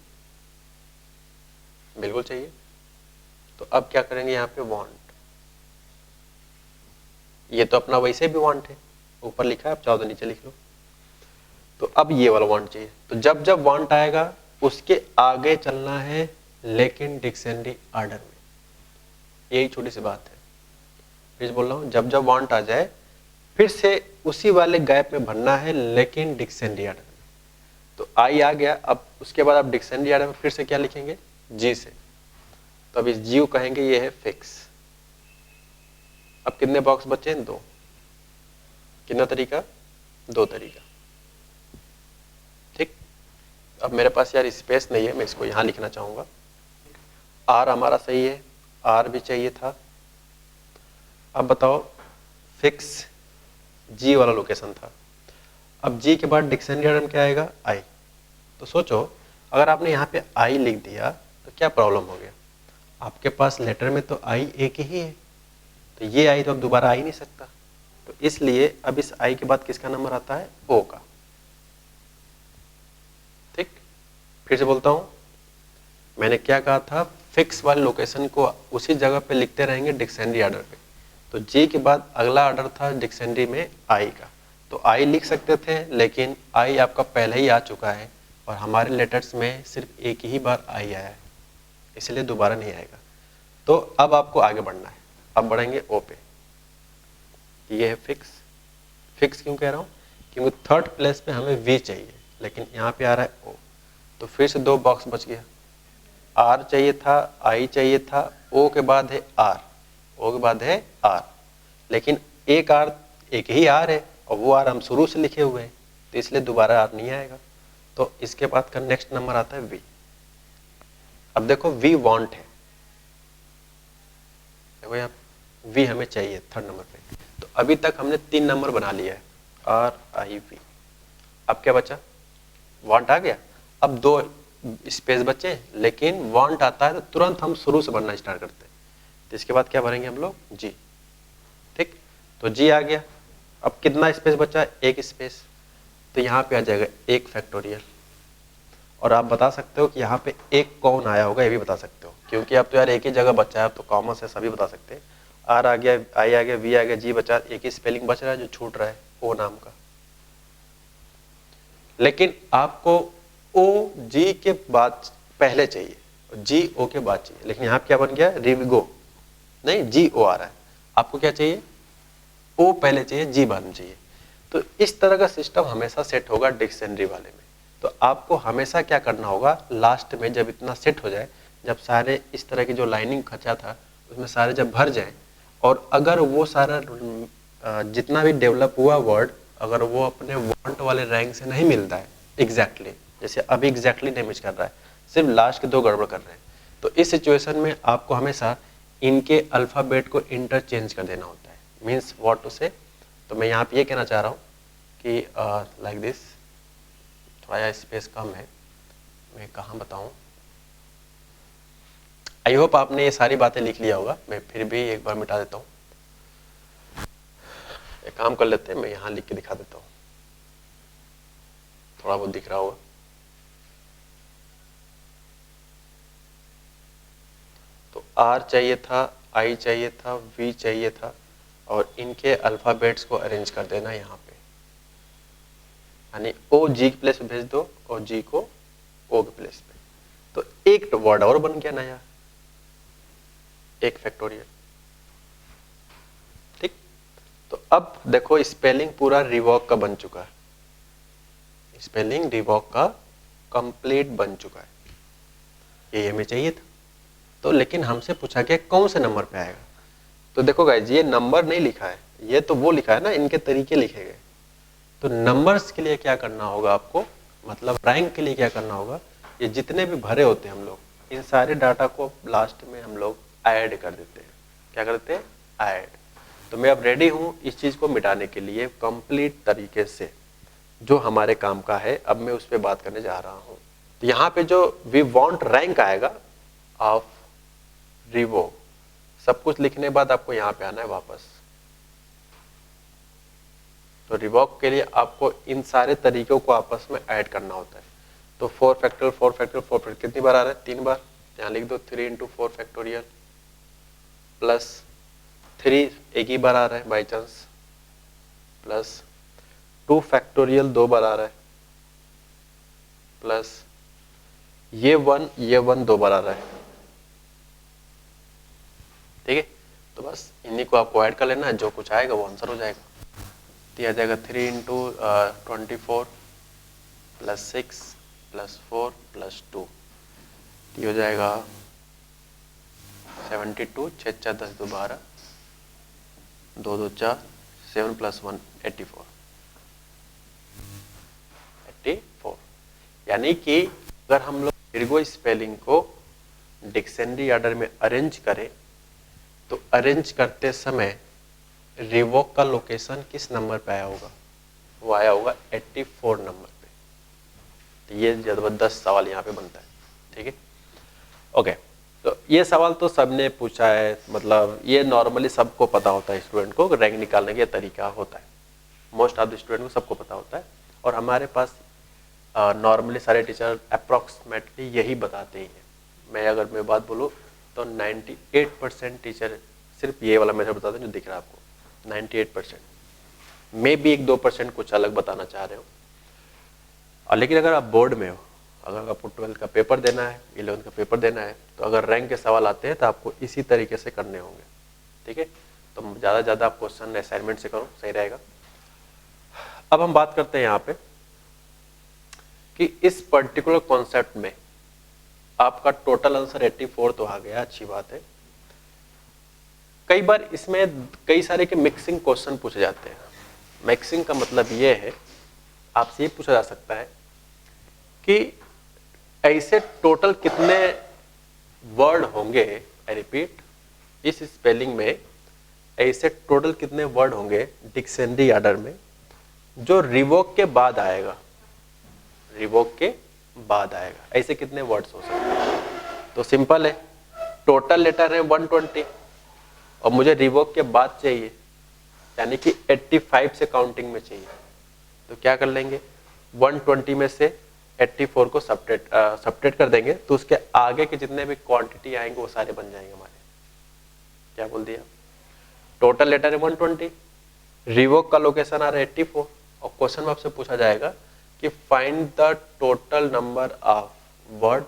बिल्कुल चाहिए। तो अब क्या करेंगे? यहाँ पे वांट, ये तो अपना वैसे भी वांट है, ऊपर लिखा है, आप चाहो तो नीचे लिख लो। तो अब ये वाला वांट चाहिए, तो जब जब वांट आएगा उसके आगे चलना है लेकिन डिक्शनरी ऑर्डर में। यही छोटी सी बात है, फिर बोल रहा हूँ, जब जब वांट आ जाए फिर से उसी वाले गैप में भरना है लेकिन डिक्शनरी ऑर्डर में। तो आई आ गया, अब उसके बाद आप डिक्शनरी ऑर्डर में फिर से क्या लिखेंगे, जी से। तो अब इस जी को कहेंगे ये है फिक्स। अब कितने बॉक्स बचे हैं, 2। कितना तरीका, 2 तरीका। ठीक, अब मेरे पास यार स्पेस नहीं है, मैं इसको यहां लिखना चाहूंगा। आर हमारा सही है, आर भी चाहिए था। अब बताओ, फिक्स जी वाला लोकेशन था। अब जी के बाद डिक्शनरी ऑर्डर में क्या आएगा, आई। तो सोचो, अगर आपने यहाँ पे आई लिख दिया तो क्या प्रॉब्लम हो गया, आपके पास लेटर में तो आई एक ही है, तो ये आई तो अब दोबारा आ ही नहीं सकता। तो इसलिए अब इस आई के बाद किसका नंबर आता है, ओ का। ठीक, फिर से बोलता हूं, मैंने क्या कहा था, फिक्स वाले लोकेशन को उसी जगह पे लिखते रहेंगे डिक्शनरी ऑर्डर पे। तो जी के बाद अगला ऑर्डर था डिक्शनरी में आई का, तो आई लिख सकते थे, लेकिन आई आपका पहले ही आ चुका है और हमारे लेटर्स में सिर्फ एक ही बार आई आया है, इसलिए दोबारा नहीं आएगा। तो अब आपको आगे बढ़ना है, अब बढ़ेंगे ओ पे। ये है फिक्स। फिक्स क्यों कह रहा हूँ, क्योंकि थर्ड प्लेस पे हमें वी चाहिए, लेकिन यहाँ पे आ रहा है ओ। तो फिर से 2 बॉक्स बच गया, आर चाहिए था, आई चाहिए था, ओ के बाद है आर, ओ के बाद है आर, लेकिन एक आर, एक ही आर है और वो आर हम शुरू से लिखे हुए हैं, तो इसलिए दोबारा आर नहीं आएगा। तो इसके बाद का नेक्स्ट नंबर आता है वी। अब देखो वी वांट है, देखो यहाँ वी हमें चाहिए थर्ड नंबर पे। तो अभी तक हमने 3 नंबर बना लिया है, आर आई वी। अब क्या बचा, वांट आ गया। अब 2 स्पेस बचे, लेकिन वांट आता है तो तुरंत हम शुरू से भरना स्टार्ट करते हैं। तो इसके बाद क्या भरेंगे हम लोग, जी। ठीक, तो जी आ गया। अब कितना स्पेस बचा, 1 स्पेस, तो यहाँ पे आ जाएगा 1 फैक्टोरियल। और आप बता सकते हो कि यहाँ पे 1 कौन आया होगा, ये भी बता सकते हो, क्योंकि अब तो यार एक ही जगह बचा है, अब तो कॉमन से सभी बता सकते हैं। आर आ गया, आई आ गया, वी आ गया, जी बचा, एक ही स्पेलिंग बच रहा है जो छूट रहा है, ओ नाम का। लेकिन आपको ओ जी के बाद पहले चाहिए, जी ओ के बाद चाहिए, लेकिन यहाँ क्या बन गया, रिविगो, नहीं जी ओ आ रहा है। आपको क्या चाहिए, ओ पहले चाहिए, जी बाद में चाहिए। तो इस तरह का सिस्टम हमेशा सेट होगा डिक्शनरी वाले में। तो आपको हमेशा क्या करना होगा, लास्ट में जब इतना सेट हो जाए, जब सारे इस तरह की जो लाइनिंग खचा था उसमें सारे जब भर जाए, और अगर वो सारा जितना भी डेवलप हुआ वर्ड, अगर वो अपने वांट वाले रैंक से नहीं मिलता है एग्जैक्टली, जैसे अभी एग्जैक्टली नहीं मैच कर रहा है, सिर्फ लास्ट के 2 गड़बड़ कर रहे हैं, तो इस सिचुएशन में आपको हमेशा इनके अल्फ़ाबेट को इंटरचेंज कर देना होता है। मीन्स व्हाट टू से, तो मैं यहाँ पे ये कहना चाह रहा हूँ कि लाइक दिस, थोड़ा स्पेस कम है, मैं कहाँ बताऊँ। आई होप आपने ये सारी बातें लिख लिया होगा, मैं फिर भी एक बार मिटा देता हूँ। एक काम कर लेते हैं, मैं यहाँ लिख के दिखा देता हूँ, थोड़ा बहुत दिख रहा होगा। तो आर चाहिए था, आई चाहिए था, वी चाहिए था, और इनके अल्फ़ाबेट्स को अरेंज कर देना यहाँ पे, यानी ओ जी के प्लेस पे भेज दो और जी को ओ के प्लेस पे। तो एक वर्ड और बन गया नया, 1 फैक्टोरियल। ठीक, तो अब देखो स्पेलिंग पूरा रिवॉक का बन चुका है, स्पेलिंग रिवॉक का कंप्लीट बन चुका है, ये हमें चाहिए था। तो लेकिन हमसे पूछा गया कौन से नंबर पे आएगा। तो देखो गाइस, ये नंबर नहीं लिखा है, ये तो वो लिखा है ना, इनके तरीके लिखे गए। तो नंबर्स के लिए क्या करना होगा आपको, मतलब रैंक के लिए क्या करना होगा, ये जितने भी भरे होते हैं हम लोग, इन सारे डाटा को लास्ट में हम लोग ऐड कर देते हैं। क्या करते हैं, ऐड। तो मैं अब रेडी हूँ इस चीज़ को मिटाने के लिए कंप्लीट तरीके से, जो हमारे काम का है। अब मैं उस पर बात करने जा रहा हूँ। तो यहाँ पे जो वी वांट रैंक आएगा ऑफ रिवो, सब कुछ लिखने बाद आपको यहाँ पे आना है वापस। तो रिवॉक के लिए आपको इन सारे तरीकों को आपस में ऐड करना होता है। तो 4 फैक्टोरियल 4 फैक्टोरियल 4 फैक्टोरियल कितनी बार आ रहा है, 3 बार। यहाँ लिख दो 3 × 4 फैक्टोरियल प्लस 3 एक ही बार आ रहा है बाई चांस, प्लस 2 फैक्टोरियल 2 बार आ रहा है, प्लस ये 1 2 बार आ रहा है। ठीक है, तो बस इन्हीं को आपको ऐड कर लेना है, जो कुछ आएगा वो आंसर हो जाएगा। तो यह आ जाएगा 3 इंटू 24 प्लस 6 प्लस 4 प्लस 2, ये हो जाएगा 72, 6 4 10 2 12, 2 2 4 7 प्लस 1 84। यानी कि अगर हम लोग दीर्घ स्पेलिंग को डिक्शनरी ऑर्डर में अरेंज करें तो अरेंज करते समय रिवोक का लोकेशन किस नंबर पे आया होगा? वो आया होगा 84 नंबर पे। तो ये जबरदस्त सवाल यहाँ पे बनता है। ठीक है, ओके। तो ये सवाल तो सबने पूछा है, मतलब ये नॉर्मली सबको पता होता है, स्टूडेंट को रैंक निकालने का तरीका होता है, मोस्ट ऑफ द स्टूडेंट को सबको पता होता है। और हमारे पास नॉर्मली सारे टीचर अप्रॉक्सीमेटली यही बताते ही हैं। मैं बात बोलूँ तो 98% टीचर सिर्फ ये वाला मेथड बताते हैं जो दिख रहा है आपको, 98%। मे भी 1-2% कुछ अलग बताना चाह रहे हो। और लेकिन अगर आप बोर्ड में हो, अगर आपको 12th का पेपर देना है, 11th का पेपर देना है, तो अगर रैंक के सवाल आते हैं तो आपको इसी तरीके से करने होंगे। ठीक है, तो ज़्यादा से ज़्यादा आप क्वेश्चन असाइनमेंट से करो, सही रहेगा। अब हम बात करते हैं यहाँ पे कि इस पर्टिकुलर कॉन्सेप्ट में आपका टोटल आंसर 84 तो आ गया, अच्छी बात है। कई बार इसमें कई सारे के मिक्सिंग क्वेश्चन पूछे जाते हैं। मिक्सिंग का मतलब ये है, आपसे ये पूछा जा सकता है कि ऐसे टोटल कितने वर्ड होंगे, आई रिपीट, इस स्पेलिंग में ऐसे टोटल कितने वर्ड होंगे डिक्शनरी ऑर्डर में जो रिवोक के बाद आएगा, रिवोक के बाद आएगा, ऐसे कितने वर्ड्स हो सकते हैं? तो सिंपल है, टोटल लेटर है 120 और मुझे रिवोक के बाद चाहिए, यानी कि 85 से काउंटिंग में चाहिए। तो क्या कर लेंगे, 120 में से 84 को सब्ट्रैक्ट कर देंगे, तो उसके आगे के जितने भी क्वांटिटी आएंगे वो सारे बन जाएंगे हमारे। क्या बोल दिया, टोटल लेटर है 120, रिवोक का लोकेशन आ रहा है 84, और क्वेश्चन में आपसे पूछा जाएगा कि find the total number of word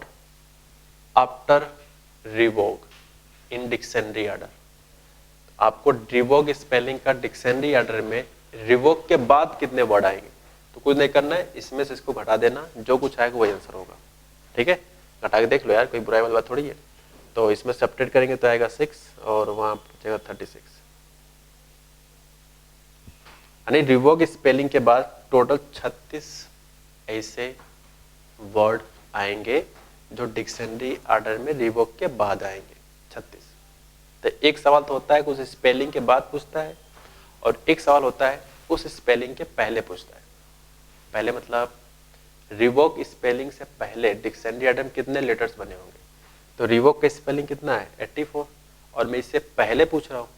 after revoke in dictionary order. आपको रिवोक स्पेलिंग का डिक्शनरी ऑर्डर में रिवोक के बाद कितने वर्ड आएंगे, तो कुछ नहीं करना है, इसमें से इसको घटा देना, जो कुछ आएगा वही आंसर होगा। ठीक है, घटा के देख लो यार, कोई बुराई वाली बात थोड़ी है। तो इसमें सब्ट्रैक्ट करेंगे तो आएगा 6 और वहां बचेगा 36, यानी रिवोक स्पेलिंग के बाद टोटल 36 ऐसे वर्ड आएंगे जो डिक्शनरी ऑर्डर में रिवोक के बाद आएंगे, 36। तो एक सवाल तो होता है कि उस स्पेलिंग के बाद पूछता है, और एक सवाल होता है उस स्पेलिंग के पहले पूछता है। पहले मतलब रिवोक स्पेलिंग से पहले डिक्शनरी ऑर्डर में कितने लेटर्स बने होंगे। तो रिवोक का स्पेलिंग कितना है 84, और मैं इससे पहले पूछ रहा हूँ,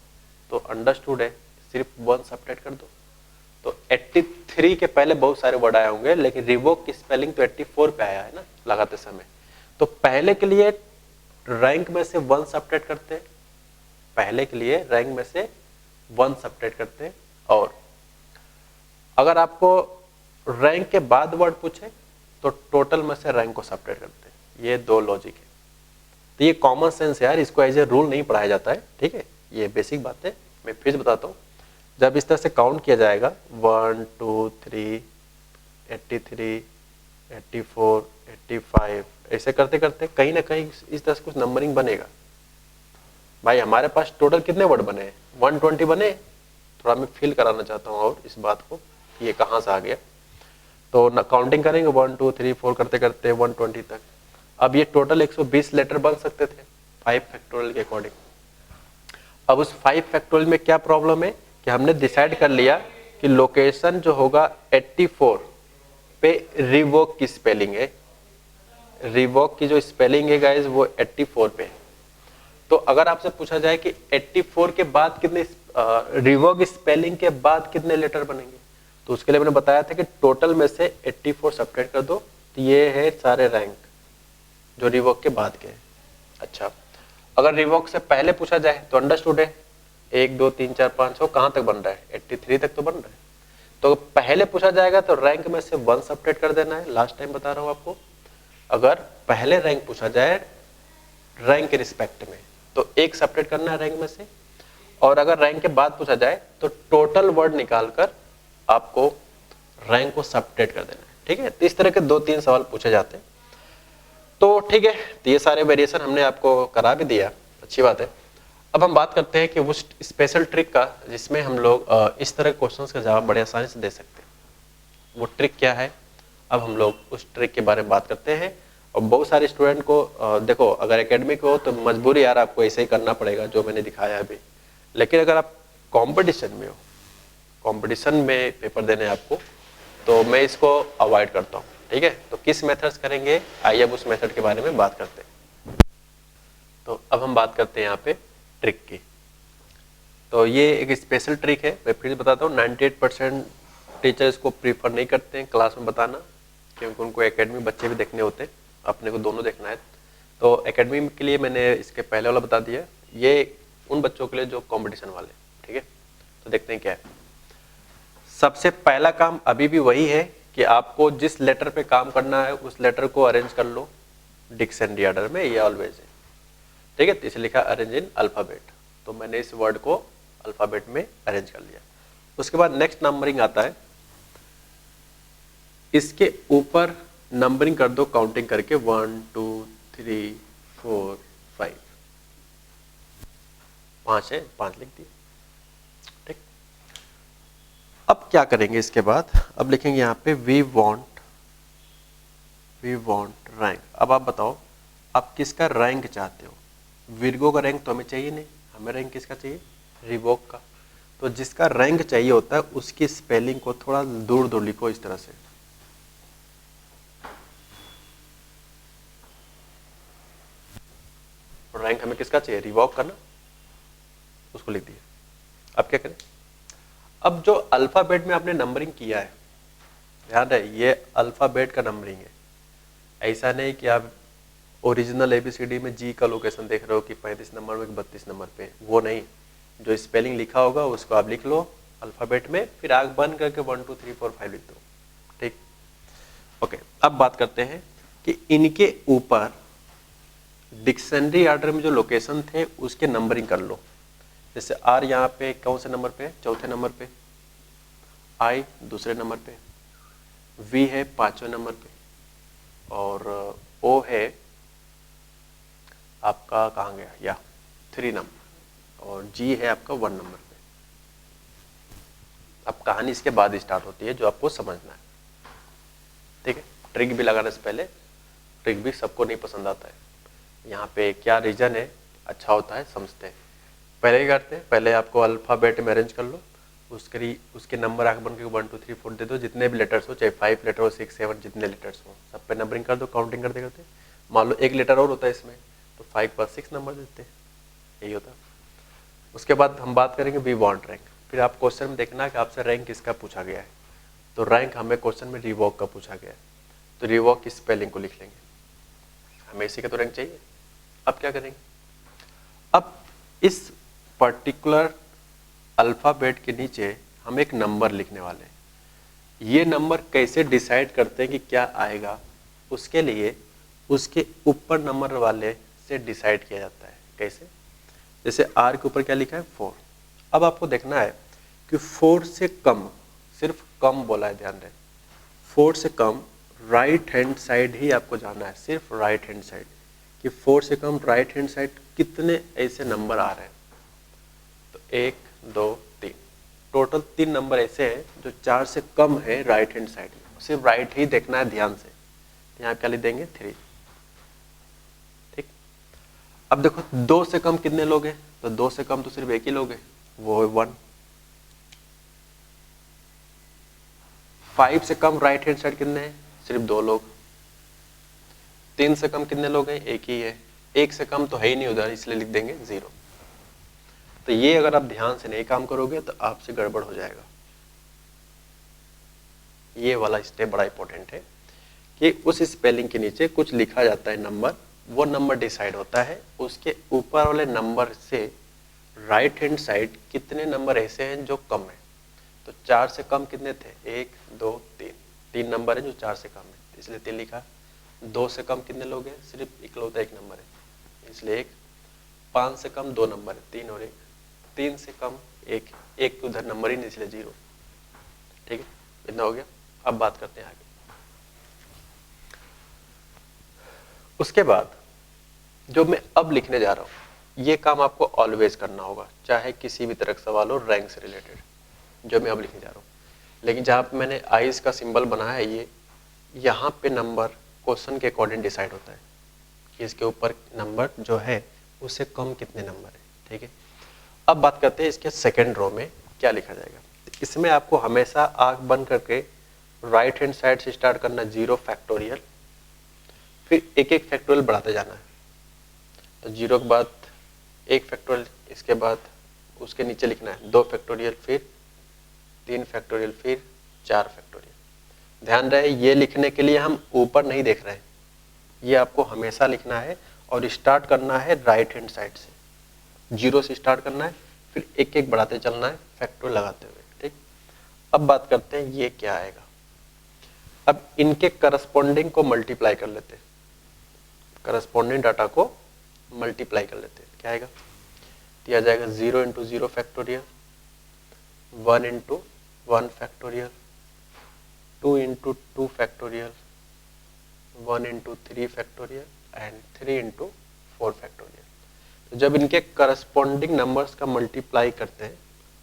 तो अंडरस्टूड है, सिर्फ 1 सब्ट्रैक्ट कर दो। तो 83 के पहले बहुत सारे वर्ड आए होंगे, लेकिन रिवोक की स्पेलिंग तो 84 पे आया है ना लगाते समय। तो पहले के लिए रैंक में से 1 सब्ट्रैक्ट करते हैं, पहले के लिए रैंक में से 1 सब्ट्रैक्ट करते हैं, और अगर आपको रैंक के बाद वर्ड पूछे तो टोटल में से रैंक को सब्ट्रैक्ट करते हैं। ये दो लॉजिक है। तो ये कॉमन सेंस है यार, इसको एज ए रूल नहीं पढ़ाया जाता है। ठीक है, ये बेसिक बात है, मैं फिर बताता हूँ। जब इस तरह से काउंट किया जाएगा 1 2 3 83 84 85 ऐसे करते करते कहीं ना कहीं इस तरह से कुछ नंबरिंग बनेगा। भाई हमारे पास टोटल कितने वर्ड बने हैं, 120 बने। थोड़ा मैं फील कराना चाहता हूँ और इस बात को कि ये कहाँ से आ गया। तो काउंटिंग करेंगे 1 2 3 4 करते करते 120 तक। अब ये टोटल 120 लेटर बन सकते थे 5 फैक्टोरियल के अकॉर्डिंग। अब उस 5 फैक्टोरियल में क्या प्रॉब्लम है कि हमने डिसाइड कर लिया कि लोकेशन जो होगा 84 पे रिवोक की स्पेलिंग है, रिवोक की जो स्पेलिंग है गाइस वो 84 पे है। तो अगर आपसे पूछा जाए कि 84 के बाद कितने रिवोक स्पेलिंग के बाद कितने लेटर बनेंगे, तो उसके लिए मैंने बताया था कि टोटल में से 84 सब्ट्रैक्ट कर दो, तो ये है सारे रैंक जो रिवोक के बाद के हैं। अच्छा, अगर रिवोक से पहले पूछा जाए तो अंडरस्टूड है, 1 2 3 4 5 6 कहाँ तक बन रहा है? 83 तक तो बन रहा है। तो पहले पूछा जाएगा तो रैंक में से 1 सब्ट्रैक्ट कर देना है। लास्ट टाइम बता रहा हूँ आपको, अगर पहले रैंक पूछा जाए रैंक के रिस्पेक्ट में तो 1 सब्ट्रैक्ट करना है रैंक में से, और अगर रैंक के बाद पूछा जाए तो टोटल वर्ड निकालकर आपको रैंक को सब्ट्रैक्ट कर देना है। ठीक है, तो इस तरह के 2-3 सवाल पूछे जाते हैं। तो ठीक है, तो ये सारे वेरिएशन हमने आपको करा भी दिया, अच्छी बात है। अब हम बात करते हैं कि उस स्पेशल ट्रिक का जिसमें हम लोग इस तरह के क्वेश्चंस का जवाब बड़े आसानी से दे सकते हैं। वो ट्रिक क्या है, अब हम लोग उस ट्रिक के बारे में बात करते हैं। और बहुत सारे स्टूडेंट को देखो, अगर एकेडमिक हो तो मजबूरी यार आपको ऐसे ही करना पड़ेगा जो मैंने दिखाया अभी। लेकिन अगर आप कंपटीशन में हो, कंपटीशन में पेपर देने आपको, तो मैं इसको अवॉइड करता हूँ। ठीक है, तो किस मेथड्स करेंगे, आइए अब उस मेथड के बारे में बात करते हैं। तो अब हम बात करते हैं यहाँ पे ट्रिक की। तो ये एक स्पेशल ट्रिक है, मैं फिर बताता हूँ। 98% टीचर इसको प्रीफर नहीं करते हैं क्लास में बताना, क्योंकि उनको एकेडमी बच्चे भी देखने होते हैं, अपने को दोनों देखना है। तो एकेडमी के लिए मैंने इसके पहले वाला बता दिया, ये उन बच्चों के लिए जो कंपटीशन वाले। ठीक है, तो देखते हैं क्या है। सबसे पहला काम अभी भी वही है कि आपको जिस लेटर पे काम करना है उस लेटर को अरेंज कर लो डिक्शनरी ऑर्डर में, ये ऑलवेज है। ठीक है, तो इसे लिखा अरेंज इन अल्फाबेट, तो मैंने इस वर्ड को अल्फाबेट में अरेंज कर लिया। उसके बाद नेक्स्ट नंबरिंग आता है, इसके ऊपर नंबरिंग कर दो काउंटिंग करके 1 2 3 4 5 5 है, 5 लिख दिए। ठीक, अब क्या करेंगे इसके बाद, अब लिखेंगे यहाँ पे वी वॉन्ट रैंक। अब आप बताओ आप किसका रैंक चाहते हो। विर्गो का रैंक तो हमें चाहिए नहीं, हमें रैंक किसका चाहिए, रिवोक का। तो जिसका रैंक चाहिए होता है उसकी स्पेलिंग को थोड़ा दूर दूर लिखो इस तरह से। रैंक हमें किसका चाहिए, रिवोक का ना, उसको लिख दिया। अब क्या करें, अब जो अल्फाबेट में आपने नंबरिंग किया है, ध्यान रहे ये अल्फाबेट का नंबरिंग है। ऐसा नहीं कि आप ओरिजिनल एबीसीडी में जी का लोकेशन देख रहे हो कि 35 नंबर में 32 नंबर पे, वो नहीं। जो स्पेलिंग लिखा होगा उसको आप लिख लो अल्फाबेट में, फिर आग बंद करके 1 2 3 4 5 लिख दो। ठीक, ओके। अब बात करते हैं कि इनके ऊपर डिक्शनरी ऑर्डर में जो लोकेशन थे उसके नंबरिंग कर लो। जैसे आर यहाँ पे कौन से नंबर पे, चौथे नंबर पे, आई दूसरे नंबर पे, वी है 5वें नंबर पे, और ओ है आपका कहाँ गया, या 3 नंबर, और जी है आपका 1 नंबर पे। अब कहानी इसके बाद स्टार्ट होती है जो आपको समझना है। ठीक है, ट्रिक भी लगाने से पहले, ट्रिक भी सबको नहीं पसंद आता है। यहाँ पे क्या रीजन है अच्छा होता है समझते हैं। पहले क्या करते हैं, पहले आपको अल्फाबेट में अरेंज कर लो, उसके नंबर आगे बन के 1 2 3 4 दे दो, जितने भी लेटर्स हो, चाहे 5 लेटर हो 6 7 जितने लेटर्स हो सब पे नंबरिंग कर दो, काउंटिंग करते करते। मान लो 1 लेटर और होता है इसमें, तो 5 पर 6 नंबर देते हैं, यही होता है। उसके बाद हम बात करेंगे वी वांट रैंक। फिर आप क्वेश्चन में देखना कि आपसे रैंक किसका पूछा गया है, तो रैंक हमें क्वेश्चन में रिवॉक का पूछा गया है, तो रिवॉक की स्पेलिंग को लिख लेंगे, हमें इसी का तो रैंक चाहिए। अब क्या करेंगे, अब इस पर्टिकुलर अल्फाबेट के नीचे हम एक नंबर लिखने वाले हैं। ये नंबर कैसे डिसाइड करते हैं कि क्या आएगा, उसके लिए उसके ऊपर नंबर वाले से डिसाइड किया जाता है। कैसे, जैसे आर के ऊपर क्या लिखा है 4। अब आपको देखना है कि 4 से कम, सिर्फ कम बोला है, ध्यान रहे 4 से कम राइट हैंड साइड ही आपको जाना है, सिर्फ राइट हैंड साइड, कि 4 से कम राइट हैंड साइड कितने ऐसे नंबर आ रहे हैं। तो 1 2 3, टोटल 3 नंबर ऐसे हैं जो 4 से कम है राइट हैंड साइड में, सिर्फ राइट ही देखना है ध्यान से। यहाँ क्या लिख देंगे 3। ठीक, अब देखो 2 से कम कितने लोग हैं, तो 2 से कम तो सिर्फ एक ही लोग हैं, वो है 1। 5 से कम राइट हैंड साइड कितने हैं, सिर्फ 2 लोग। 3 से कम कितने लोग हैं, एक ही है। 1 से कम तो है ही नहीं उधर, इसलिए लिख देंगे 0। तो ये अगर आप ध्यान से नहीं काम करोगे तो आपसे गड़बड़ हो जाएगा। ये वाला स्टेप बड़ा इंपॉर्टेंट है कि उस स्पेलिंग के नीचे कुछ लिखा जाता है नंबर, वो नंबर डिसाइड होता है उसके ऊपर वाले नंबर से राइट हैंड साइड कितने नंबर ऐसे हैं जो कम है। तो 4 से कम कितने थे, 1 2 3, 3 नंबर है जो 4 से कम है, इसलिए 3 लिखा। 2 से कम कितने लोग हैं, सिर्फ इकलौता एक नंबर है, इसलिए 1। 5 से कम 2 नंबर है, 3 और 1। 3 से कम 1, 1 उधर नंबर ही नहीं, इसलिए 0। ठीक है, इतना हो गया। अब बात करते हैं आगे। उसके बाद जो मैं अब लिखने जा रहा हूं, ये काम आपको ऑलवेज करना होगा, चाहे किसी भी तरह का सवाल हो रैंक से रिलेटेड। जो मैं अब लिखने जा रहा हूँ, लेकिन जहाँ पे मैंने आइस का सिंबल बनाया है, ये यहाँ पे नंबर क्वेश्चन के अकॉर्डिंग डिसाइड होता है कि इसके ऊपर नंबर जो है उससे कम कितने नंबर है। ठीक है, अब बात करते हैं इसके सेकेंड रो में क्या लिखा जाएगा। इसमें आपको हमेशा आंख बंद करके राइट हैंड साइड से स्टार्ट करना, 0 फैक्टोरियल, फिर एक एक फैक्टोरियल बढ़ाते जाना है। तो 0 के बाद 1 फैक्टोरियल, इसके बाद उसके नीचे लिखना है 2 फैक्टोरियल, फिर 3 फैक्टोरियल, फिर 4 फैक्टोरियल। ध्यान रहे ये लिखने के लिए हम ऊपर नहीं देख रहे हैं, ये आपको हमेशा लिखना है और स्टार्ट करना है राइट हैंड साइड से। 0 से स्टार्ट करना है, फिर एक एक बढ़ाते चलना है फैक्टोरियल लगाते हुए। ठीक, अब बात करते हैं ये क्या आएगा। अब इनके करस्पॉन्डिंग को मल्टीप्लाई कर लेते हैं, करस्पॉन्डिंग डाटा को मल्टीप्लाई कर लेते हैं। क्या आएगा, दिया जाएगा 0 into 0 factorial, 1 into 1 factorial, 2 into 2 factorial, 1 into 3 factorial and 3 into 4 factorial. तो जब इनके करस्पॉन्डिंग नंबर्स का मल्टीप्लाई करते हैं,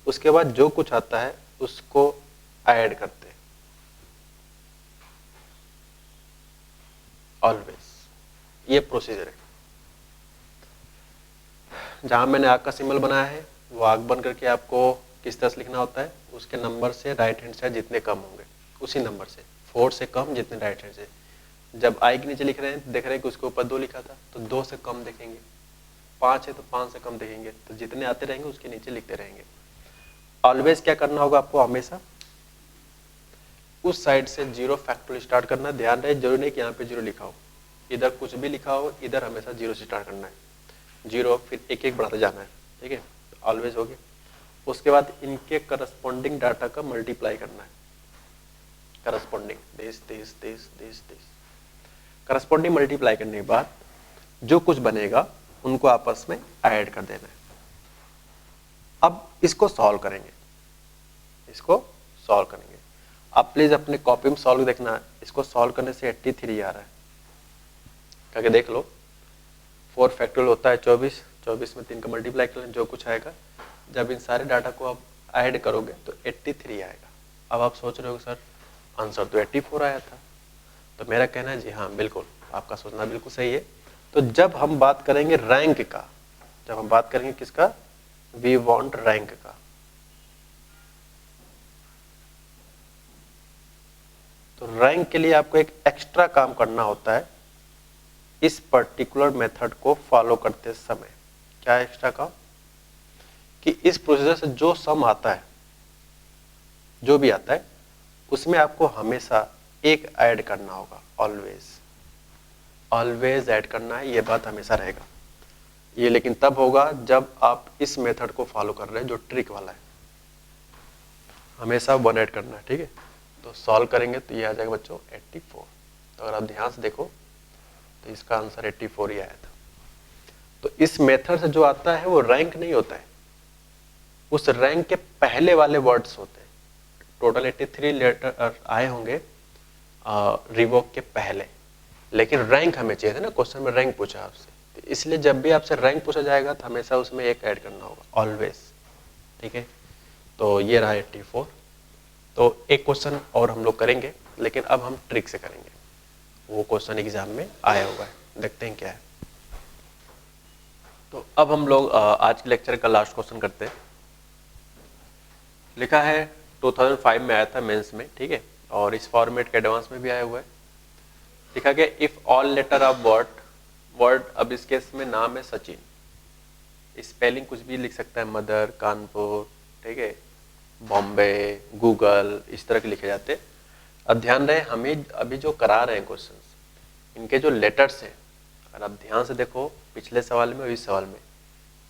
उसके बाद जो कुछ आता है उसको ऐड करते हैं ऑलवेज। ये प्रोसीजर है। जहां मैंने आग का सिंबल बनाया है वो आग बन करके आपको किस तरह से लिखना होता है, उसके नंबर से राइट हैंड साइड जितने कम होंगे उसी नंबर से, 4 से कम जितने राइट हैंड से। जब आई के नीचे लिख रहे हैं, देख रहे हैं कि उसके ऊपर 2 लिखा था, तो 2 से कम देखेंगे। 5 है तो 5 से कम देखेंगे, तो जितने आते रहेंगे उसके नीचे लिखते रहेंगे। ऑलवेज क्या करना होगा आपको, हमेशा उस साइड से 0 फैक्टोरियल स्टार्ट करना। ध्यान रहे जरूरी नहीं कि यहाँ पे 0 लिखा हो, इधर कुछ भी लिखा हो, इधर हमेशा 0 से स्टार्ट करना है। 0 फिर एक एक बढ़ाते जाना है। ठीक है, ऑलवेज हो गया। उसके बाद इनके करस्पॉन्डिंग डाटा का मल्टीप्लाई करना है, corresponding this this this this this. Corresponding multiply करने के बाद जो कुछ बनेगा उनको आपस में ऐड कर देना है। अब इसको सॉल्व करेंगे, इसको सॉल्व करेंगे। आप प्लीज अपने कॉपी में सॉल्व देखना, इसको सॉल्व करने से 83 आ रहा है, करके देख लो। 4 फैक्टोरियल होता है 24, 24 में 3 का मल्टीप्लाई कर लें, जो कुछ आएगा जब इन सारे डाटा को आप ऐड करोगे तो 83 आएगा। अब आप सोच रहे हो सर आंसर तो 84 आया था, तो मेरा कहना है जी हाँ बिल्कुल, आपका सोचना बिल्कुल सही है। तो जब हम बात करेंगे रैंक का, जब हम बात करेंगे किसका, वी वांट रैंक का, तो रैंक के लिए आपको एक एक्स्ट्रा काम करना होता है इस पर्टिकुलर मेथड को फॉलो करते समय। क्या एक्स्ट्रा काम, कि इस प्रोसीजर से जो सम आता है, जो भी आता है, उसमें आपको हमेशा एक ऐड करना होगा, ऑलवेज ऑलवेज ऐड करना है। ये बात हमेशा रहेगा ये, लेकिन तब होगा जब आप इस मेथड को फॉलो कर रहे हैं जो ट्रिक वाला है। हमेशा 1 ऐड करना है। ठीक है, तो सॉल्व करेंगे तो ये आ जाएगा बच्चों 84। तो अगर आप ध्यान से देखो तो इसका आंसर 84 ही आया था। तो इस मेथड से जो आता है वो रैंक नहीं होता है, उस रैंक के पहले वाले वर्ड्स होते हैं। टोटल 83 लेटर आए होंगे रिवोक के पहले, लेकिन रैंक हमें चाहिए था ना, क्वेश्चन में रैंक पूछा आपसे, तो इसलिए जब भी आपसे रैंक पूछा जाएगा तो हमेशा उसमें एक ऐड करना होगा, ऑलवेज। ठीक है, तो ये रहा 84। तो एक क्वेश्चन और हम लोग करेंगे, लेकिन अब हम ट्रिक से करेंगे, वो क्वेश्चन एग्जाम में आया हुआ है, देखते हैं क्या है। तो अब हम लोग आज के लेक्चर का लास्ट क्वेश्चन करते हैं। लिखा है 2005 में आया था मेंस में, ठीक है, और इस फॉर्मेट के एडवांस में भी आया हुआ है। लिखा गया if all letter of word, अब इस केस में नाम है सचिन, स्पेलिंग कुछ भी लिख सकता है, मदर, कानपुर, ठीक है, बॉम्बे, गूगल, इस तरह के लिखे जाते हैं। अब ध्यान रहे हमें अभी जो करा रहे हैं क्वेश्चंस, इनके जो लेटर्स हैं, अगर आप ध्यान से देखो पिछले सवाल में और इस सवाल में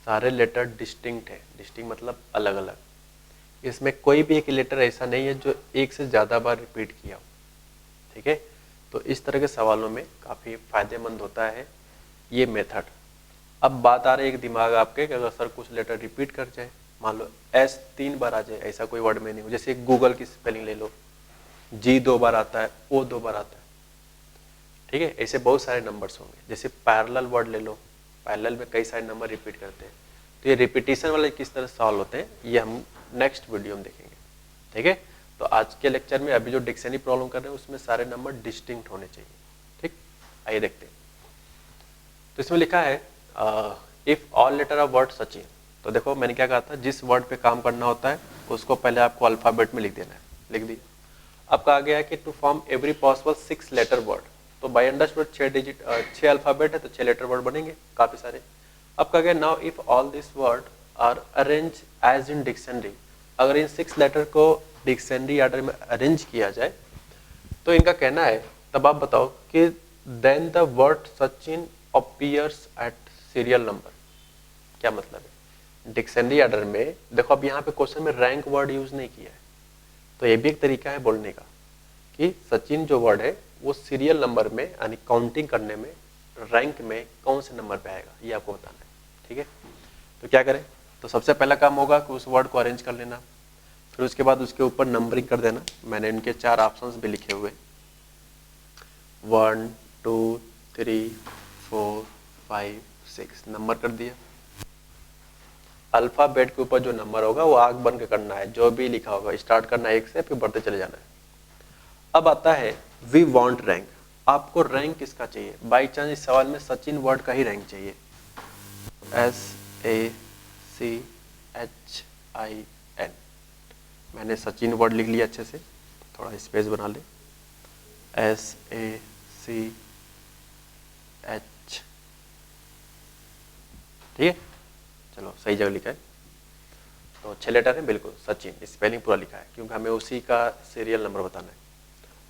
सारे लेटर डिस्टिंक्ट है। डिस्टिंक्ट मतलब अलग अलग, इसमें कोई भी एक लेटर ऐसा नहीं है जो एक से ज़्यादा बार रिपीट किया हो। ठीक है, तो इस तरह के सवालों में काफ़ी फायदेमंद होता है ये मेथड। अब बात आ रही है एक दिमाग आपके कि अगर सर कुछ लेटर रिपीट कर जाए, मान लो एस 3 बार आ जाए, ऐसा कोई वर्ड में नहीं हो, जैसे गूगल की स्पेलिंग ले लो, जी 2 बार आता है, ओ 2 बार आता है। ठीक है, ऐसे बहुत सारे नंबर्स होंगे। जैसे पैरेलल वर्ड ले लो, पैरेलल में कई सारे नंबर रिपीट करते हैं, तो ये रिपीटिशन वाले किस तरह सॉल्व होते हैं ये हम नेक्स्ट वीडियो में देखेंगे। ठीक है, तो आज के लेक्चर में अभी जो डिक्शनरी प्रॉब्लम कर रहे हैं उसमें सारे नंबर डिस्टिंक्ट होने चाहिए। ठीक, आइए देखते हैं। तो इसमें लिखा है if all letter of word Sachin. तो देखो मैंने क्या कहा था, जिस वर्ड पे काम करना होता है उसको पहले आपको अल्फाबेट में लिख देना है, लिख दिया। अब कहा गया है कि to form every possible 6 letter word, तो बाय अंडरस्टूड 6 अल्फाबेट है तो 6 लेटर वर्ड बनेंगे काफी सारे। अब कहा गया now if all this word are arrange as in dictionary, अगर इन 6 लेटर को डिक्शनरी ऑर्डर में अरेंज किया जाए तो इनका कहना है, तब आप बताओ कि then the word Sachin appears at serial number. क्या मतलब है, डिक्शनरी ऑर्डर में देखो, अब यहाँ पे क्वेश्चन में रैंक वर्ड यूज नहीं किया है, तो ये भी एक तरीका है बोलने का कि सचिन जो वर्ड है वो सीरियल नंबर में यानी काउंटिंग करने में रैंक में कौन से नंबर पे आएगा ये आपको बताना है। ठीक है, तो क्या करें, तो सबसे पहला काम होगा कि उस वर्ड को अरेंज कर लेना, फिर उसके बाद उसके ऊपर नंबरिंग कर देना। मैंने इनके 4 ऑप्शंस भी लिखे हुए, 1 2 3 4 5 6 नंबर कर दिया। अल्फाबेट के ऊपर जो नंबर होगा वो आग बन के करना है, जो भी लिखा होगा स्टार्ट करना है 1 से, फिर बढ़ते चले जाना है। अब आता है वी वांट रैंक, आपको रैंक किसका चाहिए। बाई चांस इस सवाल में सचिन वर्ड का ही रैंक चाहिए, SACHIN, मैंने सचिन वर्ड लिख लिया अच्छे से, थोड़ा स्पेस बना ले, SACH। ठीक है, चलो सही जगह लिखा है, तो 6 लेटर है बिल्कुल, सचिन स्पेलिंग पूरा लिखा है क्योंकि हमें उसी का सीरियल नंबर बताना है।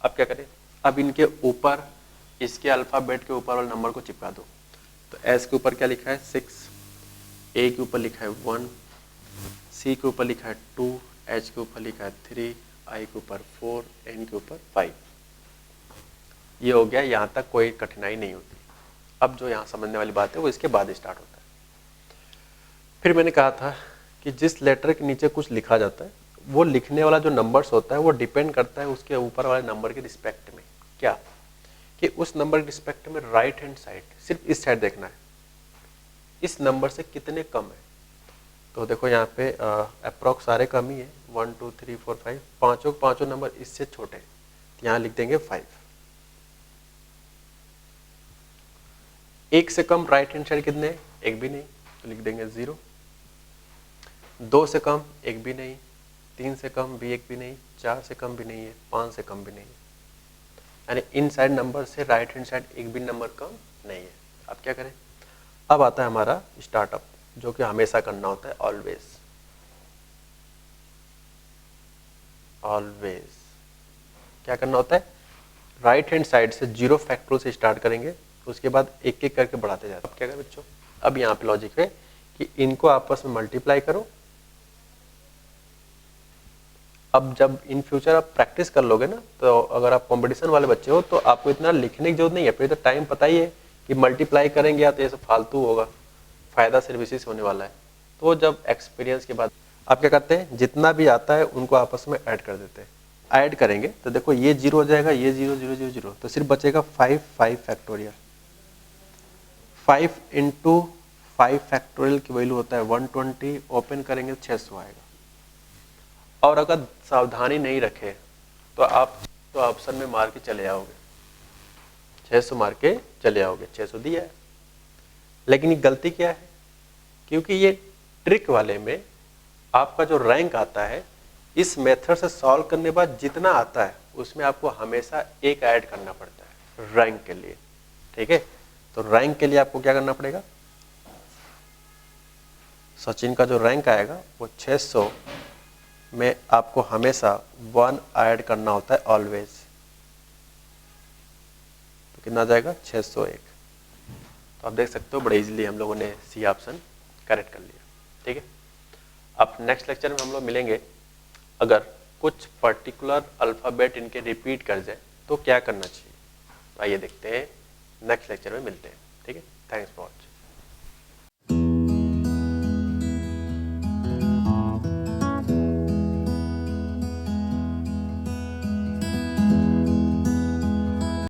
अब क्या करें, अब इनके ऊपर इसके अल्फाबेट के ऊपर वाले नंबर को चिपका दो। तो एस के ऊपर क्या लिखा है 6, ए के ऊपर लिखा है 1, सी के ऊपर लिखा है 2, एच के ऊपर लिखा है 3, आई के ऊपर 4, एन के ऊपर 5। ये हो गया, यहाँ तक कोई कठिनाई नहीं होती। अब जो यहाँ समझने वाली बात है वो इसके बाद स्टार्ट होता है। फिर मैंने कहा था कि जिस लेटर के नीचे कुछ लिखा जाता है वो लिखने वाला जो नंबर्स होता है वो डिपेंड करता है उसके ऊपर वाले नंबर के रिस्पेक्ट में। क्या कि उस नंबर के रिस्पेक्ट में राइट हैंड साइड, सिर्फ इस साइड देखना है, इस नंबर से कितने कम है। तो देखो यहाँ पे अप्रॉक्स सारे कम ही है, 1 2 3 4 5, पांचों नंबर इससे छोटे, यहाँ लिख देंगे 5। एक से कम राइट हैंड साइड कितने, एक भी नहीं, तो लिख देंगे 0। 2 से कम एक भी नहीं, 3 से कम भी एक भी नहीं, 4 से कम भी नहीं है, 5 से कम भी नहीं है, यानी इन साइड नंबर से राइट हैंड साइड एक भी नंबर कम नहीं है। अब क्या करें, अब आता है हमारा स्टार्टअप, जो कि हमेशा करना होता है, ऑलवेज। ऑलवेज क्या करना होता है, राइट हैंड साइड से 0 फैक्टोरियल से स्टार्ट करेंगे, उसके बाद एक एक करके बढ़ाते जाते हैं। अब क्या करें बच्चों, अब यहाँ पे लॉजिक है कि इनको आपस में मल्टीप्लाई करो। अब जब इन फ्यूचर आप प्रैक्टिस कर लोगे ना, तो अगर आप कंपटीशन वाले बच्चे हो तो आपको इतना लिखने की जरूरत नहीं है, फिर तो टाइम पता ही है कि मल्टीप्लाई करेंगे या तो ये सब फालतू होगा, फायदा सिर्फ इसी से होने वाला है। तो जब एक्सपीरियंस के बाद आप क्या करते हैं, जितना भी आता है उनको आपस में ऐड कर देते हैं। ऐड करेंगे तो देखो ये 0 हो जाएगा, ये 0 0 0 0, तो सिर्फ बचेगा 5 5 फैक्टोरियल। 5 इंटू 5 फैक्टोरियल की वैल्यू होता है 120, ओपन करेंगे 600 आएगा। और अगर सावधानी नहीं रखे तो आप तो ऑप्शन में मार के चले आओगे, 600 मार के चले आओगे, 600 दिया है। लेकिन ये गलती क्या है, क्योंकि ये ट्रिक वाले में आपका जो रैंक आता है, इस मेथड से सॉल्व करने के बाद जितना आता है उसमें आपको हमेशा एक ऐड करना पड़ता है रैंक के लिए। ठीक है, तो रैंक के लिए आपको क्या करना पड़ेगा, सचिन का जो रैंक आएगा वो 600 में आपको हमेशा 1 ऐड करना होता है ऑलवेज। तो कितना आ जाएगा 601। तो आप देख सकते हो बड़े इजीली हम लोगों ने सी ऑप्शन करेक्ट कर लिया। ठीक है, अब नेक्स्ट लेक्चर में हम लोग मिलेंगे। अगर कुछ पर्टिकुलर अल्फ़ाबेट इनके रिपीट कर जाए तो क्या करना चाहिए, आइए देखते हैं, नेक्स्ट लेक्चर में मिलते हैं। ठीक है, थैंक्स फॉर वॉचिंग।